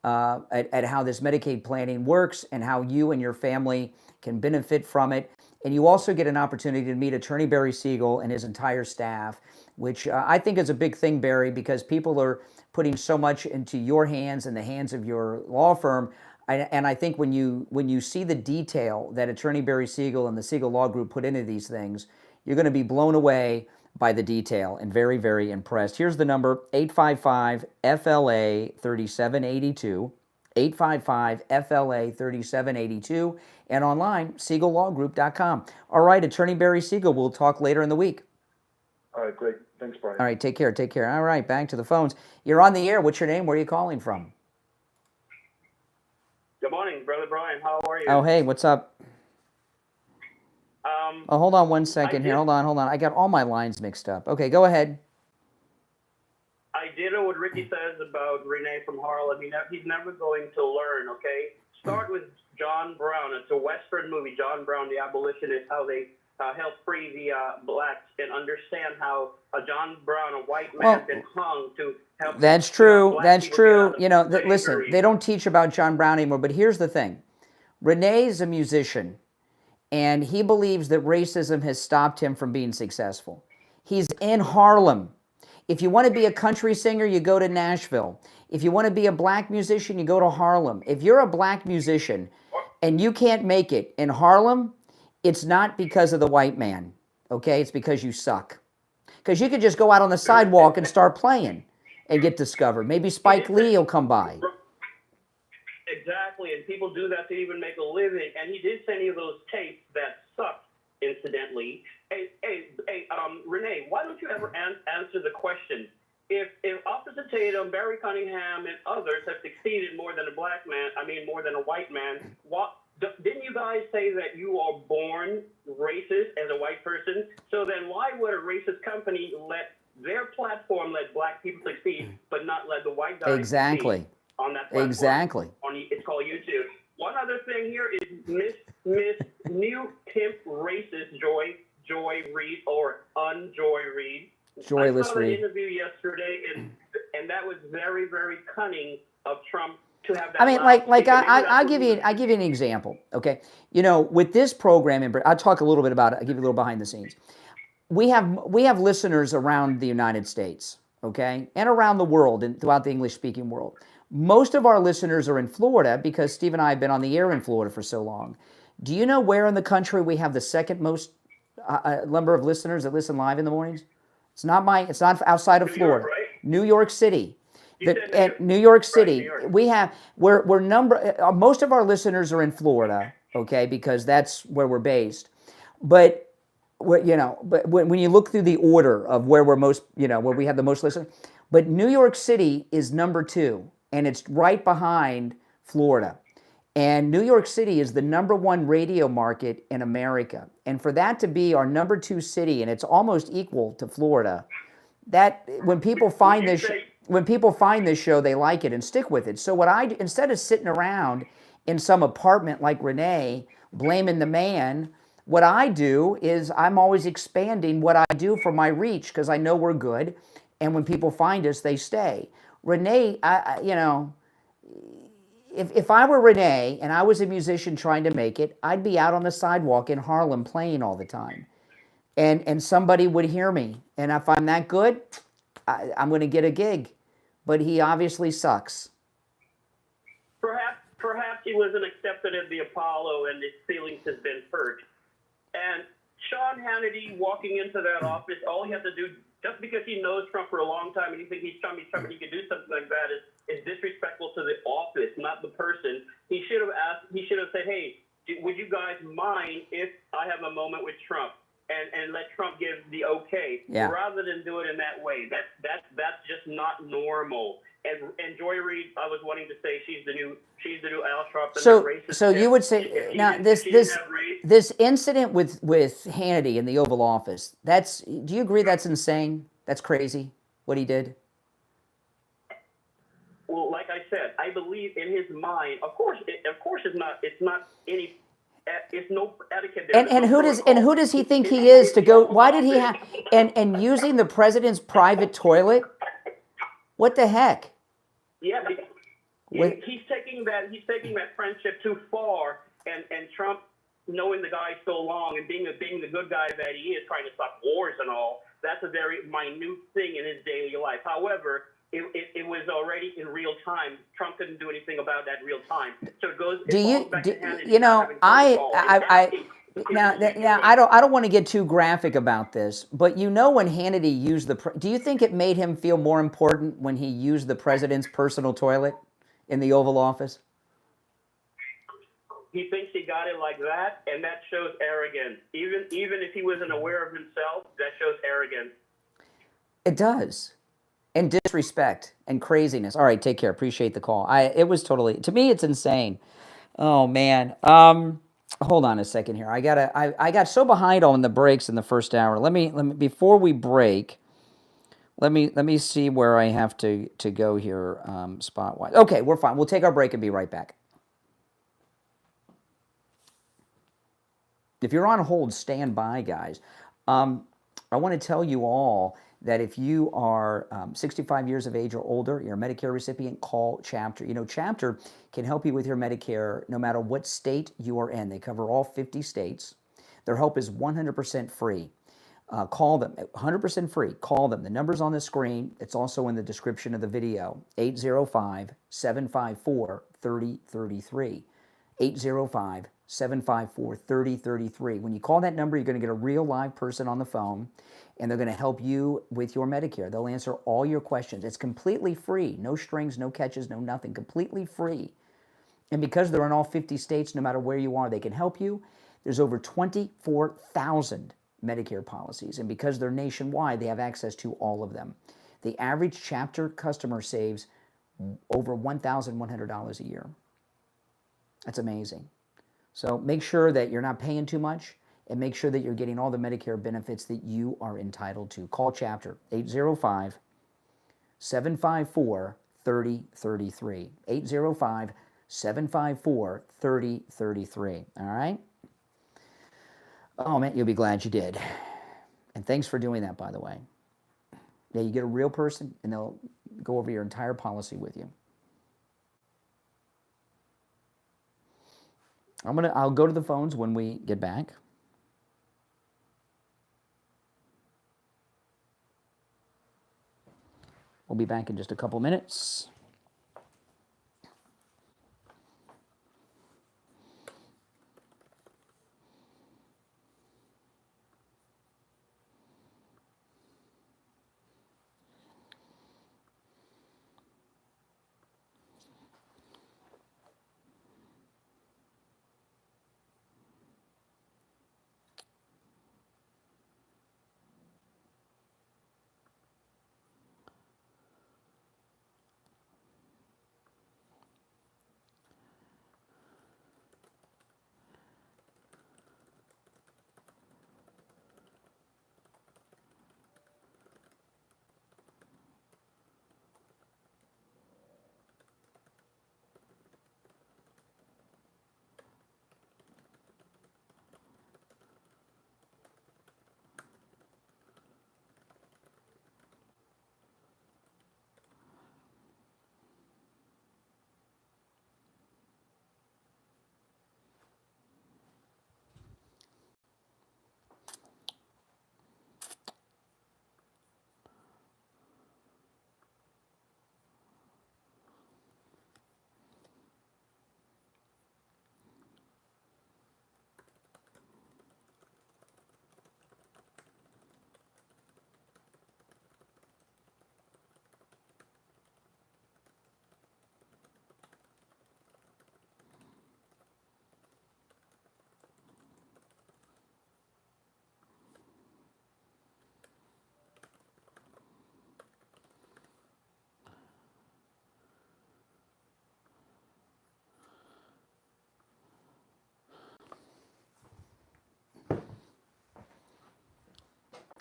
at how this Medicaid planning works and how you and your family can benefit from it. And you also get an opportunity to meet Attorney Barry Siegel and his entire staff, which I think is a big thing, Barry, because people are putting so much into your hands and the hands of your law firm. And I think when you see the detail that Attorney Barry Siegel and the Siegel Law Group put into these things, you're going to be blown away by the detail and very, very impressed. Here's the number, 855-FLA-3782, 855-FLA-3782, and online, SiegelLawGroup.com. All right, Attorney Barry Siegel, we'll talk later in the week.
All right, great. Thanks, Brian.
All right, take care. All right, back to the phones. You're on the air. What's your name? Where are you calling from?
Good morning, Brother Brian. How are you?
Oh, hey, what's up? Hold on one second here. Hold on. I got all my lines mixed up. Okay, go ahead.
I did know what Ricky says about Renee from Harlem. He's never going to learn, okay? Start with John Brown. It's a Western movie, John Brown, the abolitionist, how they helped free the blacks and understand how John Brown, a white man, been hung to help.
That's true. That's true. Listen, they don't teach about John Brown anymore, but here's the thing. Renee's a musician. and he believes that racism has stopped him from being successful. He's in Harlem. If you want to be a country singer, you go to Nashville. If you want to be a black musician, you go to Harlem. If you're a black musician and you can't make it in Harlem, it's not because of the white man, okay? It's because you suck. Because you could just go out on the sidewalk and start playing and get discovered. Maybe Spike Lee will come by.
Exactly, and people do that to even make a living. And he did send you those tapes that sucked, incidentally. Hey, Renee, why don't you ever answer the question? If Officer Tatum, Barry Cunningham, and others have succeeded more than a white man, didn't you guys say that you are born racist as a white person? So then why would a racist company let their platform let black people succeed, but not let the white guys succeed on that platform?
Exactly.
It's called YouTube. One other thing here is Miss New Pimp Racist Joy Reid or Unjoy Reid.
Joyless
I saw an
Reid.
interview yesterday, and that was very, very cunning of Trump to have that.
I mean, I'll give you an example, okay? You know, with this program, I'll talk a little bit about it. I'll give you a little behind the scenes. We have listeners around the United States, okay, and around the world and throughout the English-speaking world. Most of our listeners are in Florida because Steve and I have been on the air in Florida for so long. Do you know where in the country we have the second most number of listeners that listen live in the mornings? It's not outside of Florida. New York City. New York City. We have most of our listeners are in Florida, okay, because that's where we're based. But when you look through the order of where we're most, where we have the most listeners, but New York City is number 2, and it's right behind Florida. And New York City is the number 1 radio market in America. And for that to be our number 2 city, and it's almost equal to Florida, that when people find this show, they like it and stick with it. So instead of sitting around in some apartment like Renee, blaming the man, what I do is I'm always expanding what I do for my reach because I know we're good. And when people find us, they stay. Renee, if I were Renee and I was a musician trying to make it, I'd be out on the sidewalk in Harlem playing all the time. And somebody would hear me. And if I'm that good, I'm going to get a gig. But he obviously sucks.
Perhaps he wasn't accepted at the Apollo and his feelings has been hurt. And Sean Hannity walking into that office, all he has to do, just because he knows Trump for a long time and he thinks he's Trump and he can do something like that, is disrespectful to the office, not the person. He should have said, hey, would you guys mind if I have a moment with Trump? And let Trump give the okay, rather than do it in that way. That's just not normal. And Joy Reid, I was wanting to say she's the new Al Sharpton.
So you would say now this incident with Hannity in the Oval Office. Do you agree that's insane? That's crazy what he did.
Well, like I said, I believe in his mind. Of course, it's not any. It's no etiquette there.
And who does he think he is to go? Why did he have and using the president's private toilet? What the heck?
Yeah, he's taking that friendship too far, and Trump, knowing the guy so long and being the good guy that he is, trying to stop wars and all. That's a very minute thing in his daily life. However, it was already in real time. Trump couldn't do anything about that real time. So it goes.
Now I don't want to get too graphic about this, but when Hannity used do you think it made him feel more important when he used the president's personal toilet in the Oval Office?
He thinks he got it like that, and that shows arrogance. Even if he wasn't aware of himself, that shows arrogance.
It does. And disrespect and craziness. All right, take care. Appreciate the call. It was totally, to me, it's insane. Oh man. Hold on a second here. I got so behind on the breaks in the first hour. Let me before we break. Let me see where I have to go here spot wise. Okay, we're fine. We'll take our break and be right back. If you're on hold, stand by, guys. I want to tell you all that if you are 65 years of age or older, you're a Medicare recipient, call Chapter. Chapter can help you with your Medicare no matter what state you are in. They cover all 50 states. Their help is 100% free. Call them, 100% free. Call them. The number's on the screen. It's also in the description of the video. 805-754-3033. 805-754-3033. When you call that number, you're going to get a real live person on the phone, and they're going to help you with your Medicare. They'll answer all your questions. It's completely free. No strings, no catches, no nothing. Completely free. And because they're in all 50 states, no matter where you are, they can help you. There's over 24,000 Medicare policies, and because they're nationwide, they have access to all of them. The average chapter customer saves over $1,100 a year. That's amazing. So make sure that you're not paying too much, and make sure that you're getting all the Medicare benefits that you are entitled to. Call Chapter 805-754-3033. 805-754-3033. All right? Oh, man, you'll be glad you did. And thanks for doing that, by the way. Yeah, you get a real person, and they'll go over your entire policy with you. I'll go to the phones when we get back. We'll be back in just a couple minutes.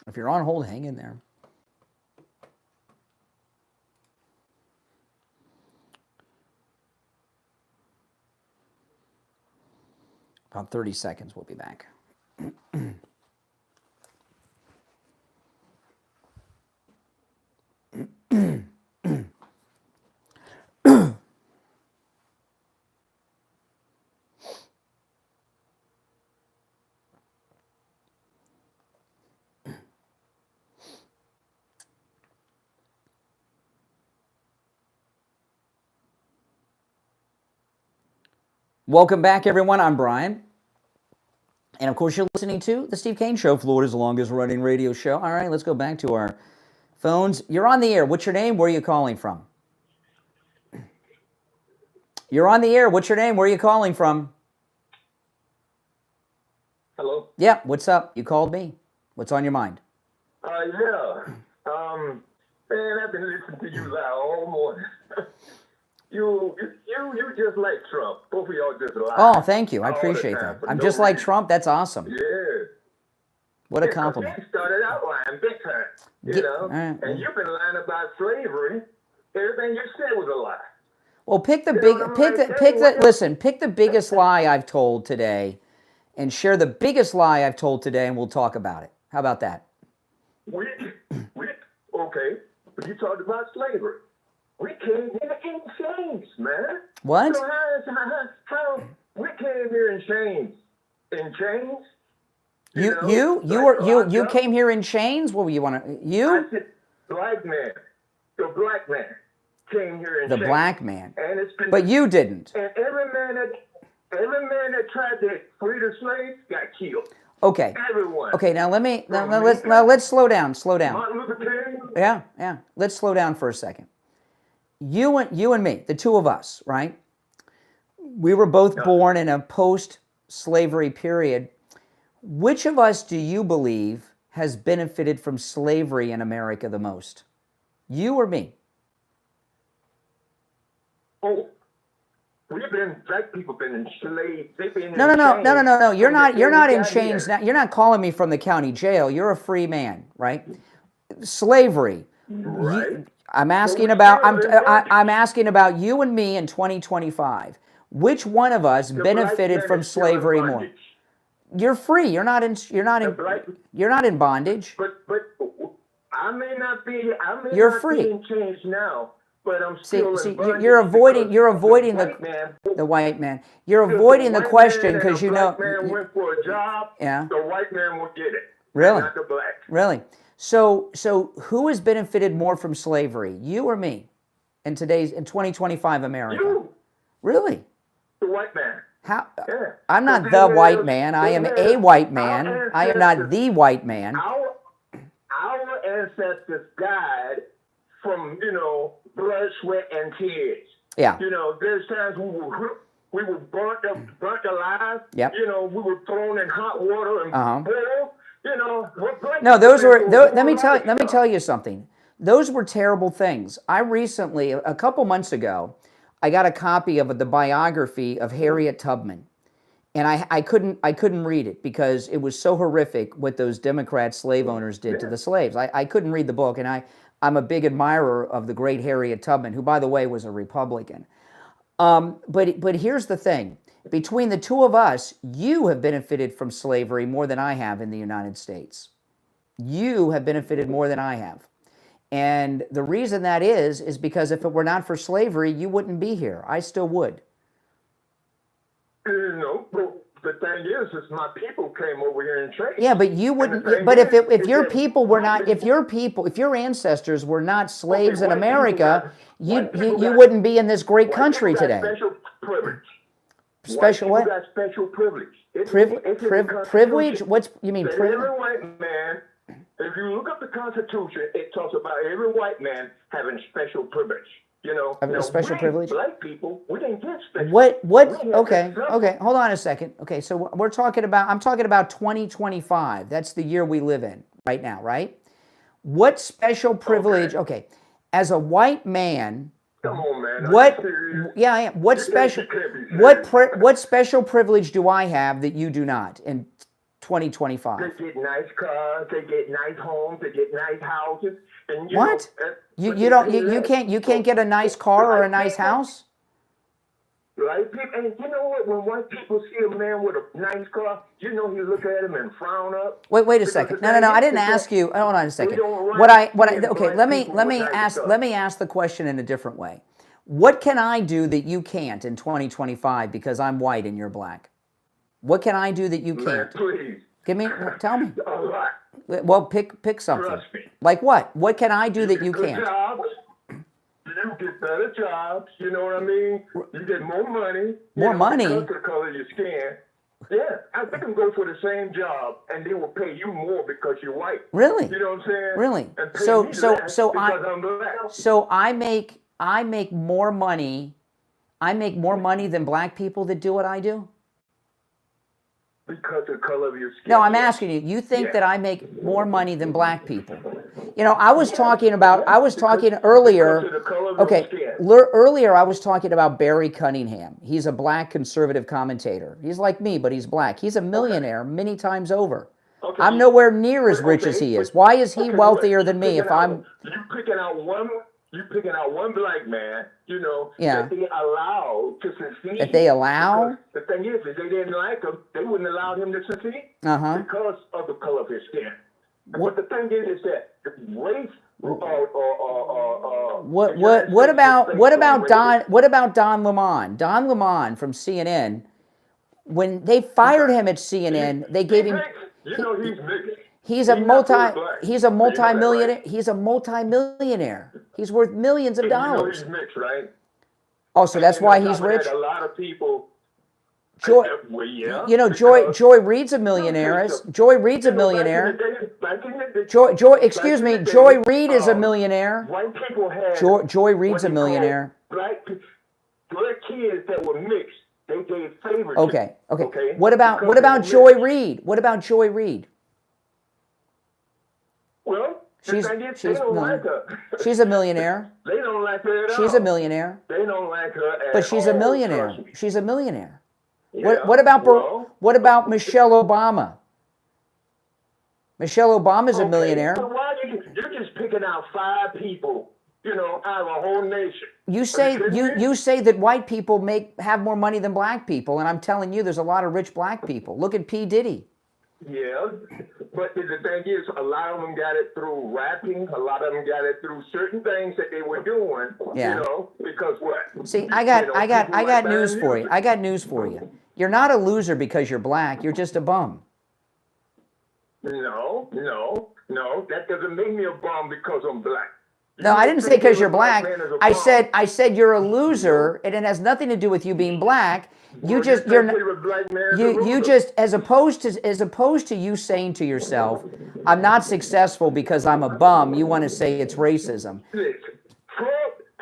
If you're on hold, hang in there. About 30 seconds, we'll be back. Welcome back, everyone. I'm Brian. And, of course, you're listening to The Steve Kane Show, Florida's longest-running radio show. All right, let's go back to our phones. You're on the air. What's your name? Where are you calling from? You're on the air. What's your name? Where are you calling from?
Hello?
Yeah, what's up? You called me. What's on your mind?
Yeah. Man, I've been listening to you loud all morning. You just like Trump. Both of y'all just lie.
Oh, thank you. I appreciate that. I'm just like Trump. That's awesome.
Yeah.
What a compliment.
You started out lying big time, you know?
Right.
And you've been lying about slavery. Everything you said was a lie.
Well, pick the biggest lie I've told today and share the biggest lie I've told today, and we'll talk about it. How about that?
Okay. But you talked about slavery. We came here in chains, man.
What?
So how we came here in chains? In chains?
You came here in chains? What were you want to?
I said, black man. The black man came here in chains.
The black man.
And it's been,
but you didn't.
And every man that tried to free the slaves got killed.
Okay.
Everyone.
Okay, now let's slow down. Slow down.
Martin Luther King.
Yeah. Let's slow down for a second. You and me, the two of us, right? We were both born in a post-slavery period. Which of us do you believe has benefited from slavery in America the most? You or me?
Oh, black people been enslaved. They've been
No. You're not in chains now. You're not calling me from the county jail. You're a free man, right? Slavery.
Right.
I'm asking about you and me in 2025. Which one of us benefited from slavery more? You're free. You're not in bondage.
But I may not be.
You're free.
Be in chains now. But I'm still
see, you're avoiding the white man. You're avoiding the question because you know.
The black man went for a job.
Yeah.
The white man will get it.
Really?
Not the black.
Really? So who has benefited more from slavery, you or me, in 2025 America?
You.
Really?
The white man.
How?
Yeah.
I'm not the white man. I am a white man. I am not the white man.
Our ancestors died from blood, sweat, and tears.
Yeah.
There's times we were burnt alive.
Yep.
We were thrown in hot water and boiled.
No, those were. Let me tell you something. Those were terrible things. I recently, a couple months ago, I got a copy of the biography of Harriet Tubman, and I couldn't read it because it was so horrific what those Democrat slave owners did to the slaves. I couldn't read the book, and I'm a big admirer of the great Harriet Tubman, who, by the way, was a Republican. But here's the thing. Between the two of us, you have benefited from slavery more than I have in the United States. You have benefited more than I have. And the reason that is because if it were not for slavery, you wouldn't be here. I still would.
The thing is my people came over here and traded.
Yeah, but you wouldn't. But if your people were not, if your ancestors were not slaves in America, you wouldn't be in this great country today.
Special privilege.
Special what?
Got special privilege.
Privilege? What's you mean?
Every white man. If you look up the Constitution, it talks about every white man having special privilege.
Special privilege.
Black people, we didn't get special.
What? Okay. Hold on a second. Okay, so I'm talking about 2025. That's the year we live in right now, right? What special privilege? Okay, as a white man.
Come on, man.
What? Yeah, I am. What special privilege do I have that you do not in 2025?
They get nice cars. They get nice homes. They get nice houses. And
what? You can't get a nice car or a nice house?
Right, people, and you know what? When white people see a man with a nice car, he look at him and frown up.
Wait a second. No. I didn't ask you. Hold on a second. Okay, let me ask the question in a different way. What can I do that you can't in 2025 because I'm white and you're black? What can I do that you can't?
Man, please.
Tell me.
A lot.
Well, pick something.
Trust me.
Like what? What can I do that you
get
can't?
Jobs. You get better jobs. You know what I mean? You get more money.
More money?
Because of the color of your skin. Yeah, I think I'm going for the same job, and they will pay you more because you're white.
Really?
You know what I'm saying?
Really?
And pay me less because I'm black.
So I make more money. I make more money than black people that do what I do?
Because of the color of your skin.
No, I'm asking you. You think that I make more money than black people? I was talking earlier. Okay, earlier I was talking about Barry Cunningham. He's a black conservative commentator. He's like me, but he's black. He's a millionaire many times over. Okay. I'm nowhere near as rich as he is. Why is he wealthier than me if I'm...
You're picking out one black man,
Yeah.
that they allow to succeed.
That they allow?
Because the thing is, if they didn't like him, they wouldn't allow him to succeed because of the color of his skin. But the thing is that race
What about Don Lemon? Don Lemon from CNN, when they fired him at CNN, they gave him
You know he's mixed.
He's a multi-millionaire. He's a multi-millionaire. He's worth millions of dollars.
You know he's mixed, right?
Oh, so that's why he's rich?
A lot of people.
Joy,
well, yeah,
you know, Joy Reid's a millionaire. Joy Reid's a millionaire. Excuse me, Joy Reid is a millionaire.
White people had
Joy Reid's a millionaire.
Black kids that were mixed, they gave favors.
Okay. What about Joy Reid? What about Joy Reid?
Well,
she's
they don't like her.
She's a millionaire.
They don't like her at all.
She's a millionaire.
They don't like her at all.
But she's a millionaire. She's a millionaire.
Yeah,
what about Michelle Obama? Michelle Obama's a millionaire.
So why you're just picking out 5 people, out of a whole nation?
You say that white people have more money than black people, and I'm telling you, there's a lot of rich black people. Look at P. Diddy.
Yeah, but the thing is, a lot of them got it through rapping. A lot of them got it through certain things that they were doing.
Yeah.
Because what?
See, I got news for you. I got news for you. You're not a loser because you're black. You're just a bum.
No. That doesn't make me a bum because I'm black.
No, I didn't say because you're black. I said you're a loser, and it has nothing to do with you being black. You just as opposed to you saying to yourself, I'm not successful because I'm a bum. You want to say it's racism.
Listen,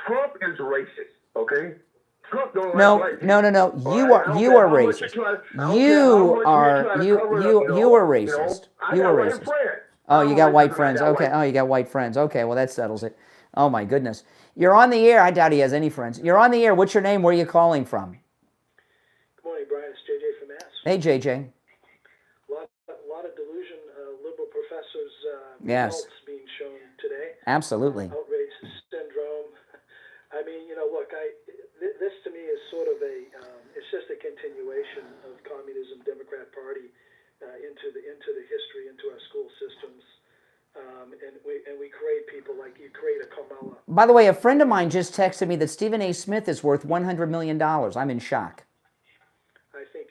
Trump is racist. Okay. Trump don't
No. You are racist. You are racist. You are racist. Oh, you got white friends. Okay. Oh, you got white friends. Okay. Well, that settles it. Oh my goodness. You're on the air. I doubt he has any friends. You're on the air. What's your name? Where are you calling from?
Good morning, Brian. It's JJ from Mass.
Hey, JJ.
A lot of delusion, liberal professors'
yes.
results being shown today.
Absolutely.
Outrage syndrome. I mean, look, this to me is sort of it's just a continuation of communism, Democrat Party, into the history, into our school systems. And we create people like you create a Kamala.
By the way, a friend of mine just texted me that Stephen A. Smith is worth $100 million. I'm in shock.
I think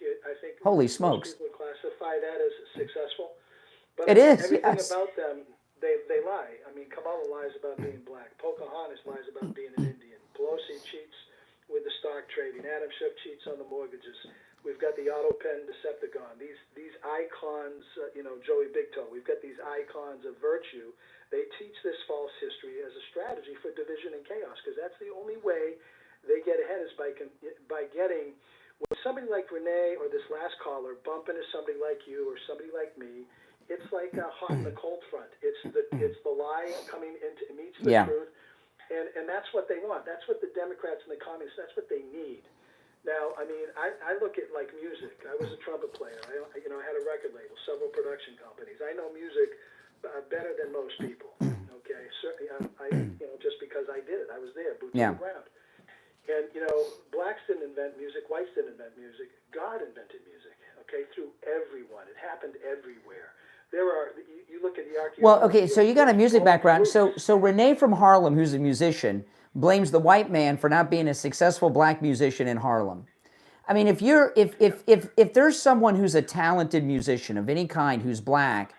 holy smokes.
People would classify that as successful. But
it is,
everything
yes.
about them, they lie. I mean, Kamala lies about being black. Pocahontas lies about being an Indian. Pelosi cheats with the stock trading. Adam Schiff cheats on the mortgages. We've got the auto pen Decepticon. These icons, Joey Big Toe. We've got these icons of virtue. They teach this false history as a strategy for division and chaos, because that's the only way they get ahead is by getting when somebody like Renee or this last caller bump into somebody like you or somebody like me. It's like a hot and the cold front. It's the lie coming into meets the truth, and that's what they want. That's what the Democrats and the communists. That's what they need. Now, I mean, I look at like music. I was a trumpet player. I had a record label, several production companies. I know music better than most people. Okay, certainly, just because I did it, I was there, boots on the ground. And blacks didn't invent music, whites didn't invent music. God invented music. Okay, through everyone. It happened everywhere. There are. You look at the archaeology.
Well, okay, so you got a music background. So Renee from Harlem, who's a musician, blames the white man for not being a successful black musician in Harlem. I mean, if there's someone who's a talented musician of any kind who's black,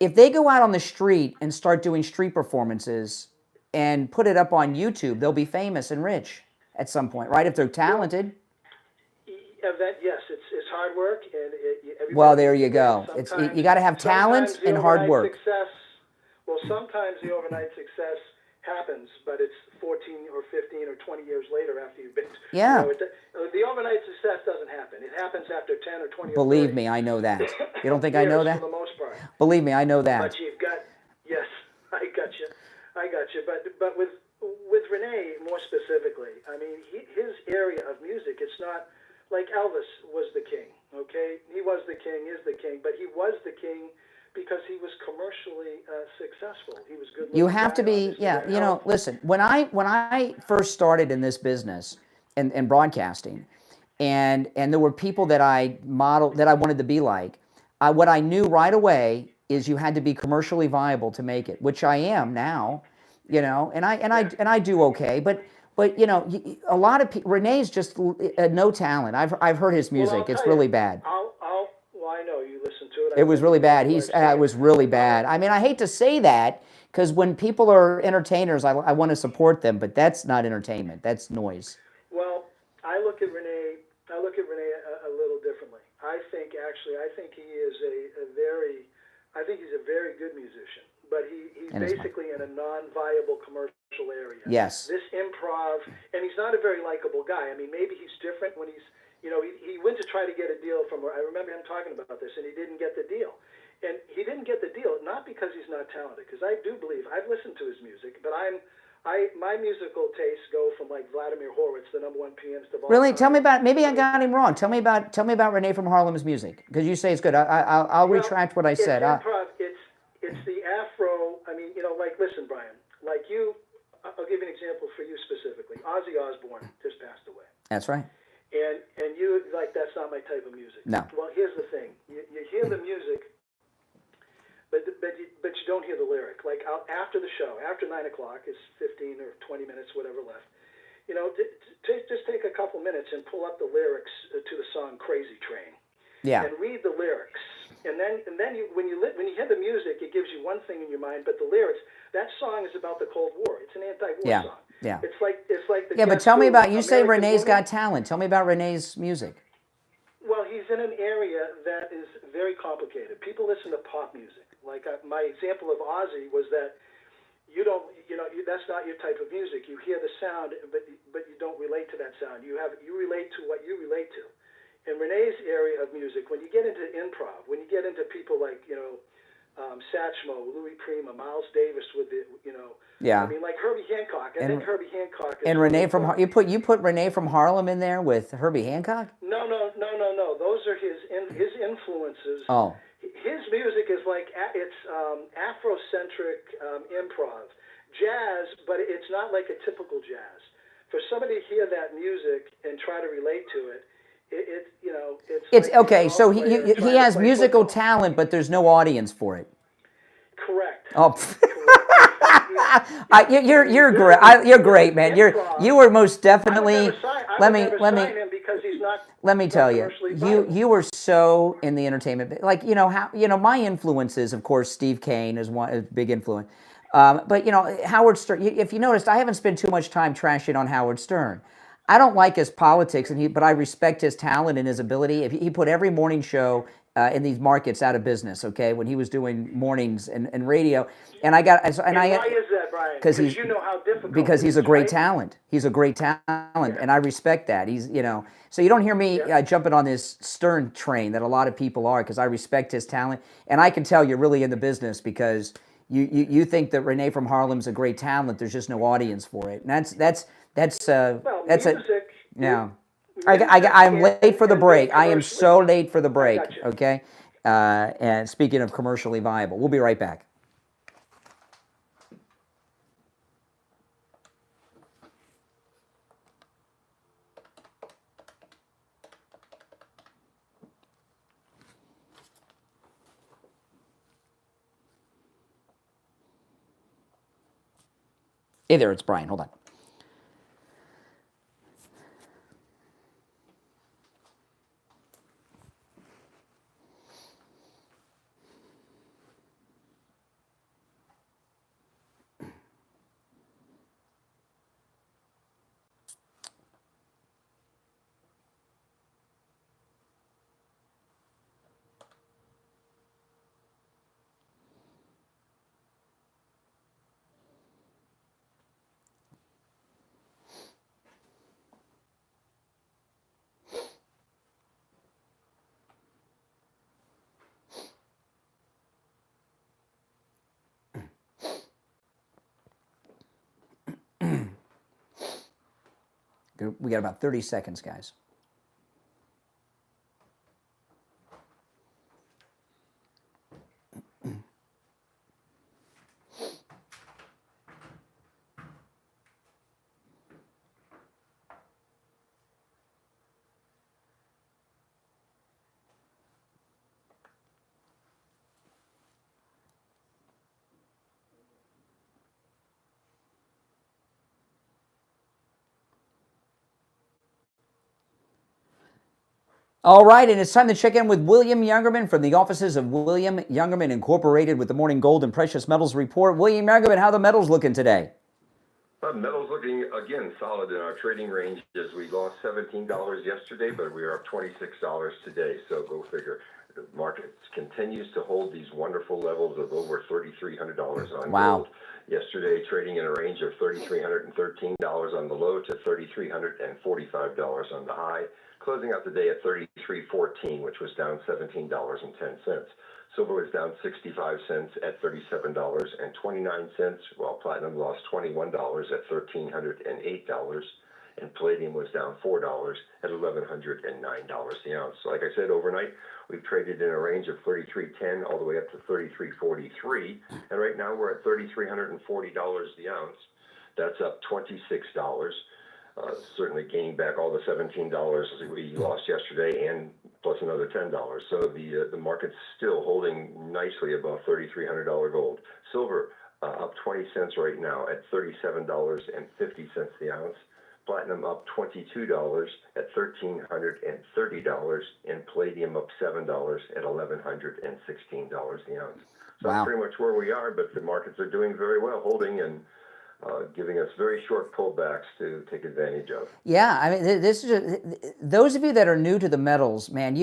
if they go out on the street and start doing street performances and put it up on YouTube, they'll be famous and rich at some point, right? If they're talented.
Yes, it's hard work, and
well, there you go. You got to have talent and hard work.
Sometimes the overnight success happens, but it's 14 or 15 or 20 years later after you've been.
Yeah.
The overnight success doesn't happen. It happens after 10 or 20
Believe
years.
me, I know that. You don't think I know that?
For the most part.
Believe me, I know that.
But you've got, yes, I got you. But with Renee, more specifically, I mean, his area of music, it's not like Elvis was the king, okay? He was the king, is the king, but he was the king because he was commercially successful. He was good.
You have to be, listen, when I first started in this business and broadcasting, and there were people that I modeled, that I wanted to be like, what I knew right away is you had to be commercially viable to make it, which I am now, and I do okay, but a lot of people, Renee's just no talent. I've heard his music. It's really bad.
I know you listen to it. but
it was really bad. It was really bad. I mean, I hate to say that because when people are entertainers, I want to support them, but that's not entertainment. That's noise.
Well, I look at Renee a little differently. I think he is I think he's a very good musician, but he's basically in a non-viable commercial area.
Yes.
This improv, and he's not a very likable guy. I mean, maybe he's different when he's, he went to try to get a deal from, I remember him talking about this, and he didn't get the deal. And he didn't get the deal, not because he's not talented, because I do believe, I've listened to his music, but my musical tastes go from like Vladimir Horowitz, the #1 pianist of all
Really?
time.
Tell me about, maybe I got him wrong. Tell me about Renee from Harlem's music, because you say it's good. I'll retract what I said.
It's improv. It's the Afro. I mean, like, listen, Brian, like you, I'll give you an example for you specifically. Ozzy Osbourne just passed away.
That's right.
And you, like, that's not my type of music.
No.
Well, here's the thing. You hear the music, but you don't hear the lyric. Like, after the show, after 9 o'clock, it's 15 or 20 minutes, whatever left. Just take a couple minutes and pull up the lyrics to the song "Crazy Train."
Yeah.
And read the lyrics. And then when you hear the music, it gives you one thing in your mind, but the lyrics, that song is about the Cold War. It's an anti-war song.
Yeah.
It's like the
Yeah, but tell me about, you say
American
Renee's
Woman.
got talent. Tell me about Renee's music.
Well, he's in an area that is very complicated. People listen to pop music. Like my example of Ozzy was that that's not your type of music. You hear the sound, but you don't relate to that sound. You relate to what you relate to. In Renee's area of music, when you get into improv, when you get into people like, Satchmo, Louis Prima, Miles Davis with the,
Yeah.
I mean, like Herbie Hancock. I think Herbie Hancock is...
And Renee from, you put Renee from Harlem in there with Herbie Hancock?
No. Those are his influences.
Oh.
His music is like, it's Afrocentric improv. Jazz, but it's not like a typical jazz. For somebody to hear that music and try to relate to it, it's like
okay. So he has musical talent, but there's no audience for it.
Correct.
Oh, you're great. You're great, man. You were most definitely. Let me tell you, you were so in the entertainment. Like my influences, of course, Steve Kane is a big influence. But Howard Stern. If you noticed, I haven't spent too much time trashing on Howard Stern. I don't like his politics, but I respect his talent and his ability. He put every morning show in these markets out of business. Okay, when he was doing mornings and radio, and why is that, Brian? Because you know how difficult. Because he's a great talent. He's a great talent, and I respect that. He's So you don't hear me jumping on this Stern train that a lot of people are, because I respect his talent, and I can tell you're really in the business because you think that Renee from Harlem's a great talent. There's just no audience for it, and that's
music.
Yeah. I'm late for the break. I am so late for the break. Okay. And speaking of commercially viable, we'll be right back. Hey there, it's Brian. Hold on. We got about 30 seconds, guys. All right, and it's time to check in with William Youngerman from the offices of William Youngerman Incorporated with the Morning Gold and Precious Metals Report. William Youngerman, how are the metals looking today?
Metals looking, again, solid in our trading range as we lost $17 yesterday, but we are up $26 today, so go figure. The market continues to hold these wonderful levels of over $3,300 on gold. Yesterday, trading in a range of $3,313 on the low to $3,345 on the high, closing out the day at $3,314, which was down $17.10. Silver was down 65 cents at $37.29, while platinum lost $21 at $1,308, and palladium was down $4 at $1,109 the ounce. So like I said, overnight, we've traded in a range of $33.10 all the way up to $33.43, and right now we're at $3,340 the ounce. That's up $26. Certainly gaining back all the $17 we lost yesterday, and plus another $10. So the market's still holding nicely above $3,300 gold. Silver up 20 cents right now at $37.50 the ounce. Platinum up $22 at $1,330, and palladium up $7 at $1,116 the ounce. So that's pretty much where we are, but the markets are doing very well, holding and giving us very short pullbacks to take advantage of.
Yeah, I mean, this is those of you that are new to the metals, man.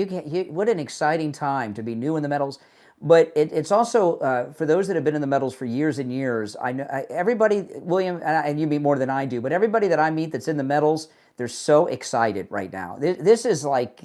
What an exciting time to be new in the metals. But it's also for those that have been in the metals for years and years. I know everybody, William, and you meet more than I do. But everybody that I meet that's in the metals, they're so excited right now. This is like.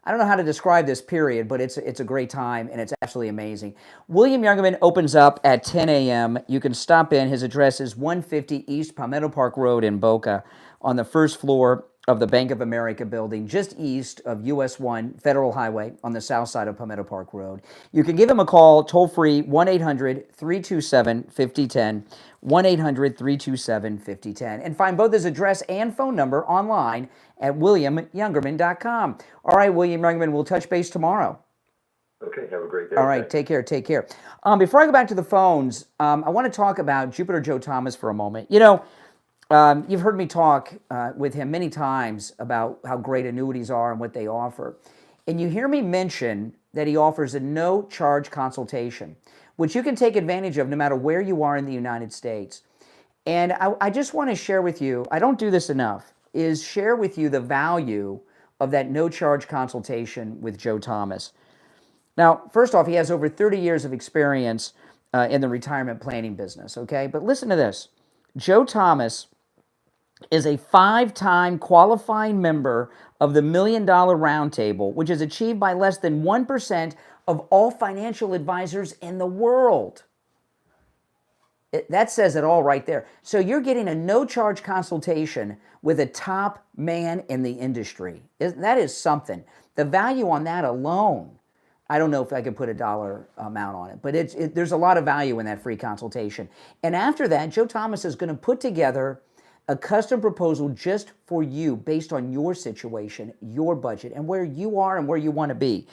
I don't know how to describe this period, but it's a great time, and it's absolutely amazing. William Youngerman opens up at 10 a.m. You can stop in. His address is 150 East Palmetto Park Road in Boca on the first floor of the Bank of America building, just east of US 1 Federal Highway on the south side of Palmetto Park Road. You can give him a call, toll-free, 1-800-327-5010, 1-800-327-5010, and find both his address and phone number online at williamyoungerman.com. All right, William Youngerman, we'll touch base tomorrow.
Okay, have a great day.
All right, take care, take care. Before I go back to the phones, I want to talk about Jupiter Joe Thomas for a moment. You know, you've heard me talk with him many times about how great annuities are and what they offer. And you hear me mention that he offers a no-charge consultation, which you can take advantage of no matter where you are in the United States. And I just want to share with you, I don't do this enough, is share with you the value of that no-charge consultation with Joe Thomas. Now, first off, he has over 30 years of experience in the retirement planning business, okay? But listen to this. Joe Thomas is a 5-time qualifying member of the $1 Million Roundtable, which is achieved by less than 1% of all financial advisors in the world. That says it all right there. So you're getting a no-charge consultation with a top man in the industry. That is something. The value on that alone, I don't know if I could put a dollar amount on it, but there's a lot of value in that free consultation. And after that, Joe Thomas is going to put together a custom proposal just for you based on your situation, your budget, and where you are and where you want to be.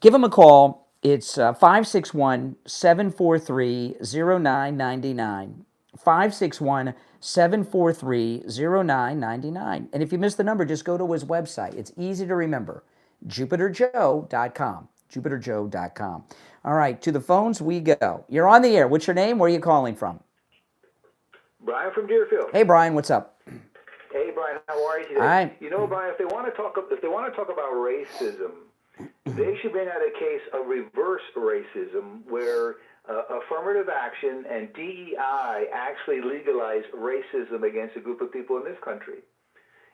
Give him a call. It's 561-743-0999. 561-743-0999. And if you missed the number, just go to his website. It's easy to remember, jupiterjoe.com. jupiterjoe.com. All right, to the phones we go. You're on the air. What's your name? Where are you calling from?
Brian from Deerfield.
Hey, Brian, what's up?
Hey, Brian, how are you today?
Hi.
You know, Brian, if they want to talk about racism, they should bring out a case of reverse racism where affirmative action and DEI actually legalize racism against a group of people in this country.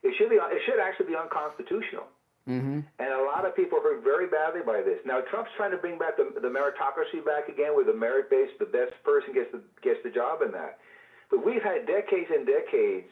It should actually be unconstitutional.
Mm-hmm.
And a lot of people hurt very badly by this. Now, Trump's trying to bring back the meritocracy back again, where the merit-based, the best person gets the job in that. But we've had decades and decades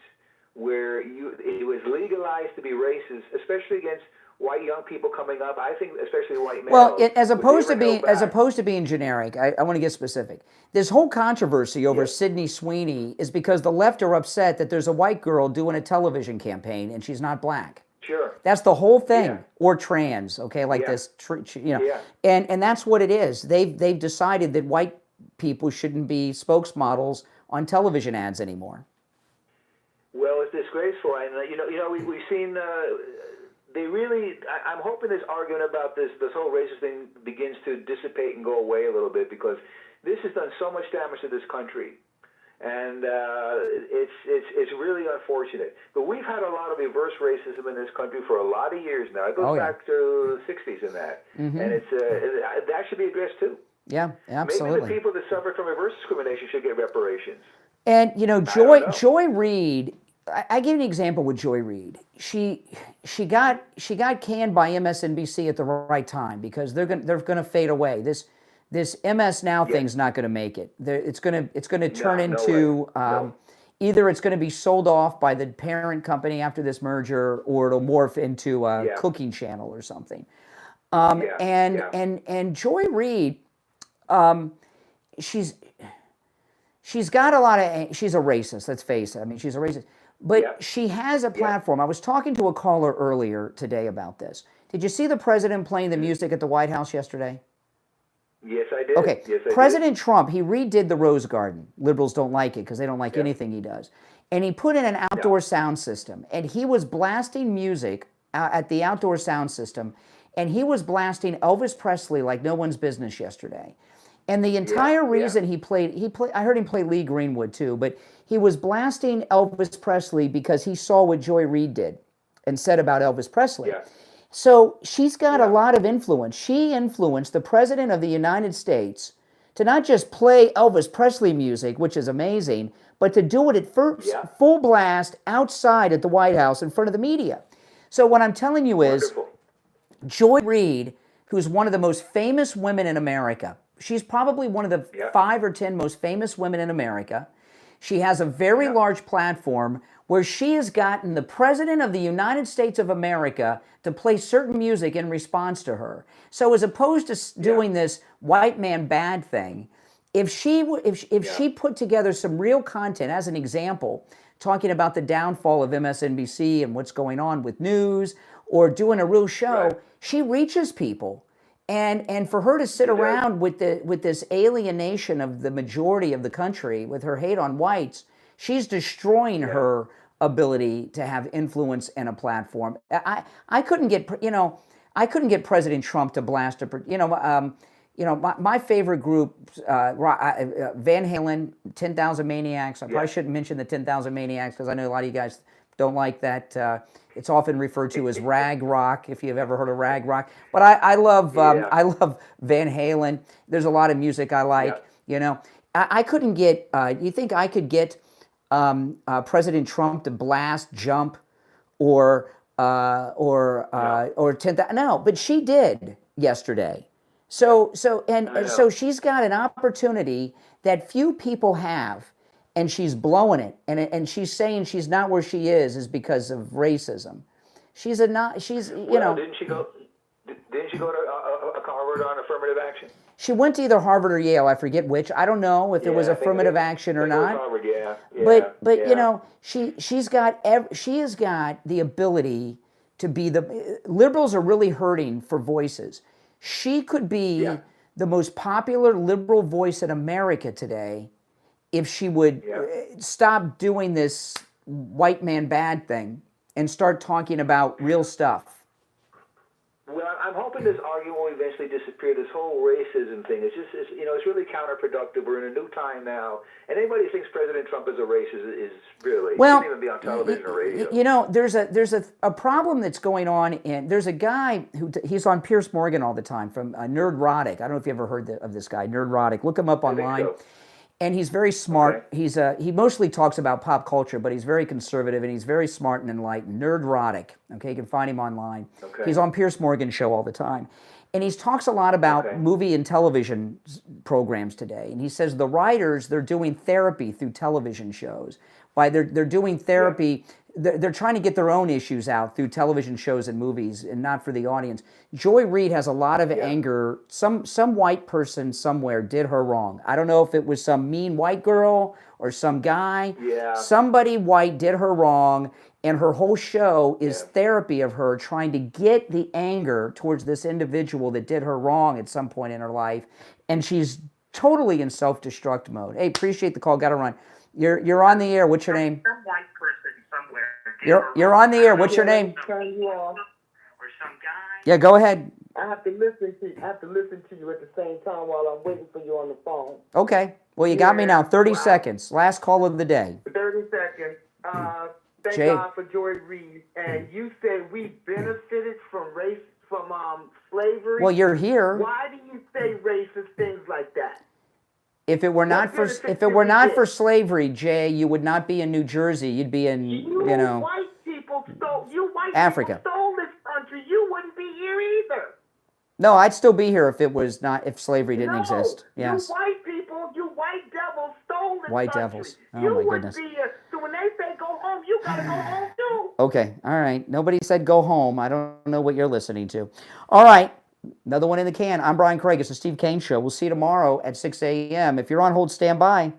where it was legalized to be racist, especially against white young people coming up. I think especially white males.
Well, as opposed to being generic, I want to get specific. This whole controversy over Sydney Sweeney is because the left are upset that there's a white girl doing a television campaign and she's not black.
Sure.
That's the whole thing. Or trans, okay, like this, you know.
Yeah.
And that's what it is. They've decided that white people shouldn't be spokesmodels on television ads anymore.
Well, it's disgraceful, and we've seen they really
I'm hoping this argument about this whole racist thing begins to dissipate and go away a little bit, because this has done so much damage to this country. And it's really unfortunate. But we've had a lot of reverse racism in this country for a lot of years now. It goes back to the 60s and that.
Mm-hmm.
And that should be addressed too.
Yeah, absolutely.
Maybe the people that suffer from reverse discrimination should get reparations.
And, you know, Joy Reid, I give you an example with Joy Reid. She got canned by MSNBC at the right time, because they're gonna fade away. This MS Now thing's not going to make it. It's going to turn into either it's going to be sold off by the parent company after this merger, or it'll morph into a cooking channel or something. And Joy Reid, she's got a lot of, she's a racist. Let's face it. I mean, she's a racist, but she has a platform. I was talking to a caller earlier today about this. Did you see the president playing the music at the White House yesterday?
Yes, I did.
Okay,
yes,
President Trump, he redid the Rose Garden. Liberals don't like it because they don't like anything he does. And he put in an outdoor sound system, and he was blasting music at the outdoor sound system, and he was blasting Elvis Presley like no one's business yesterday. And the entire reason he played, I heard him play Lee Greenwood too, but he was blasting Elvis Presley because he saw what Joy Reid did and said about Elvis Presley. Yeah. So she's got a lot of influence. She influenced the President of the United States to not just play Elvis Presley music, which is amazing, but to do it at full blast outside at the White House in front of the media. So what I'm telling you is, Joy Reid, who's one of the most famous women in America, she's probably one of the 5 or 10 most famous women in America. She has a very large platform where she has gotten the President of the United States of America to play certain music in response to her. So as opposed to doing this white man bad thing, if she put together some real content, as an example, talking about the downfall of MSNBC and what's going on with news, or doing a real show, she reaches people. And for her to sit around with this alienation of the majority of the country, with her hate on whites, she's destroying her ability to have influence and a platform. I couldn't get President Trump to blast my favorite group, Van Halen, 10,000 Maniacs. I probably shouldn't mention the 10,000 Maniacs because I know a lot of you guys don't like that. It's often referred to as rag rock, if you've ever heard of rag rock. But I love Van Halen. There's a lot of music I like. You know, I couldn't get. You think I could get President Trump to blast Jump or 10,000? No, but she did yesterday. So she's got an opportunity that few people have. And she's blowing it, and she's saying she's not where she is because of racism. Didn't she go to Harvard on affirmative action? She went to either Harvard or Yale. I forget which. I don't know if it was affirmative action or not. Harvard, but you know, she has got the ability to be the liberals are really hurting for voices. She could be the most popular liberal voice in America today, if she would stop doing this white man bad thing and start talking about real stuff. Well, I'm hoping this argument will eventually disappear. This whole racism thing is it's really counterproductive. We're in a new time now, and anybody who thinks President Trump is a racist is really shouldn't even be on television or radio. You know, there's a problem that's going on, and there's a guy he's on Piers Morgan all the time from Nerdrotic. I don't know if you ever heard of this guy, Nerdrotic. Look him up online. And he's very smart. He mostly talks about pop culture, but he's very conservative, and he's very smart and enlightened. Nerdrotic. Okay, you can find him online. He's on Piers Morgan's show all the time. And he talks a lot about movie and television programs today. And he says the writers, they're doing therapy through television shows. They're doing therapy, they're trying to get their own issues out through television shows and movies, and not for the audience. Joy Reid has a lot of anger. Some white person somewhere did her wrong. I don't know if it was some mean white girl or some guy. Somebody white did her wrong, and her whole show is therapy of her trying to get the anger towards this individual that did her wrong at some point in her life. And she's totally in self-destruct mode. Hey, appreciate the call. Got to run. You're on the air. What's your name? Some white person somewhere. You're on the air. What's your name? Yeah, go ahead.
I have to listen to you at the same time while I'm waiting for you on the phone.
Okay. Well, you got me now. 30 seconds. Last call of the day.
30 seconds. Thank
Jay.
God for Joy Reid. And you say we benefited from slavery.
Well, you're here.
Why do you say racist things like that?
If it were not for slavery, Jay, you would not be in New Jersey. You'd be in,
white people stole
Africa.
People stole this country. You wouldn't be here either.
No, I'd still be here if slavery didn't exist. Yes.
You white people, you white devils stole this
White
country.
devils. Oh,
you
my
wouldn't
goodness.
be here. So when they say go home, you gotta go home too.
Okay. All right. Nobody said go home. I don't know what you're listening to. All right. Another one in the can. I'm Brian Craig. It's the Steve Kane Show. We'll see you tomorrow at 6 a.m. If you're on hold, stand by.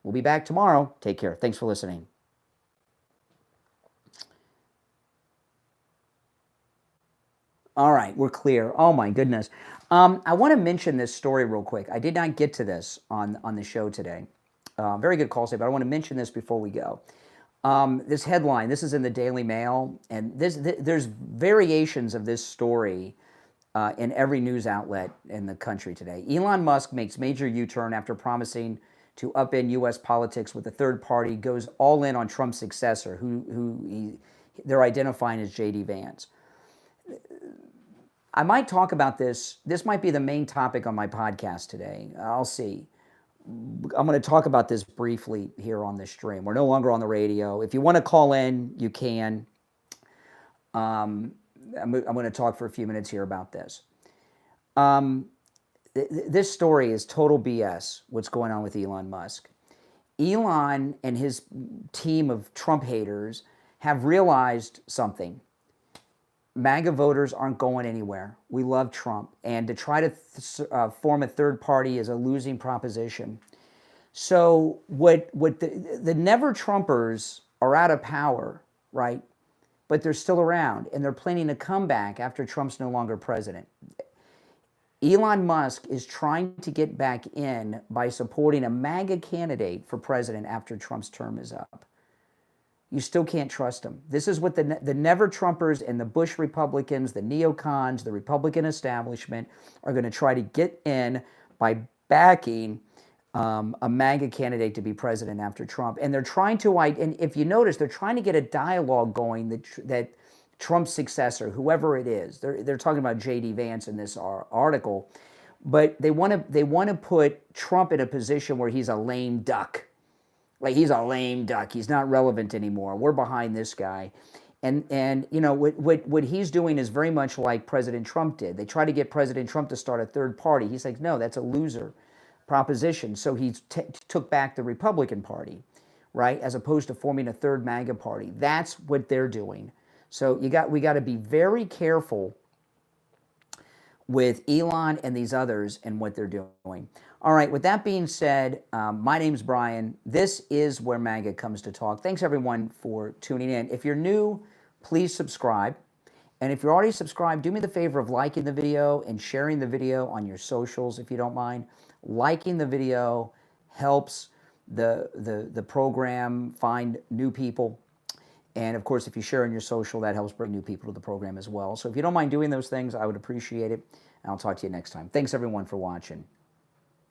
We'll be back tomorrow. Take care. Thanks for listening. All right, we're clear. Oh, my goodness. I want to mention this story real quick. I did not get to this on the show today. Very good call today, but I want to mention this before we go. This headline, this is in the Daily Mail, and there's variations of this story in every news outlet in the country today. Elon Musk makes major U-turn after promising to upend U.S. politics with a third party, goes all in on Trump's successor, who they're identifying as J.D. Vance. I might talk about this. This might be the main topic on my podcast today. I'll see. I'm going to talk about this briefly here on this stream. We're no longer on the radio. If you want to call in, you can. I'm going to talk for a few minutes here about this. This story is total BS, what's going on with Elon Musk. Elon and his team of Trump haters have realized something. MAGA voters aren't going anywhere. We love Trump. And to try to form a third party is a losing proposition. So what the never-Trumpers are out of power, right? But they're still around, and they're planning to come back after Trump's no longer president. Elon Musk is trying to get back in by supporting a MAGA candidate for president after Trump's term is up. You still can't trust him. This is what the never-Trumpers and the Bush Republicans, the neocons, the Republican establishment are going to try to get in by backing a MAGA candidate to be president after Trump. And they're trying to, and if you notice, they're trying to get a dialogue going that Trump's successor, whoever it is, they're talking about J.D. Vance in this article, but they want to put Trump in a position where he's a lame duck. Like, he's a lame duck. He's not relevant anymore. We're behind this guy. And you know, what he's doing is very much like President Trump did. They tried to get President Trump to start a third party. He's like, no, that's a loser proposition. So he took back the Republican Party, right, as opposed to forming a third MAGA party. That's what they're doing. So we got to be very careful with Elon and these others and what they're doing. All right, with that being said, my name's Brian. This is where MAGA comes to talk. Thanks, everyone, for tuning in. If you're new, please subscribe. And if you're already subscribed, do me the favor of liking the video and sharing the video on your socials, if you don't mind. Liking the video helps the program find new people. And, of course, if you share on your social, that helps bring new people to the program as well. So if you don't mind doing those things, I would appreciate it. And I'll talk to you next time. Thanks, everyone, for watching.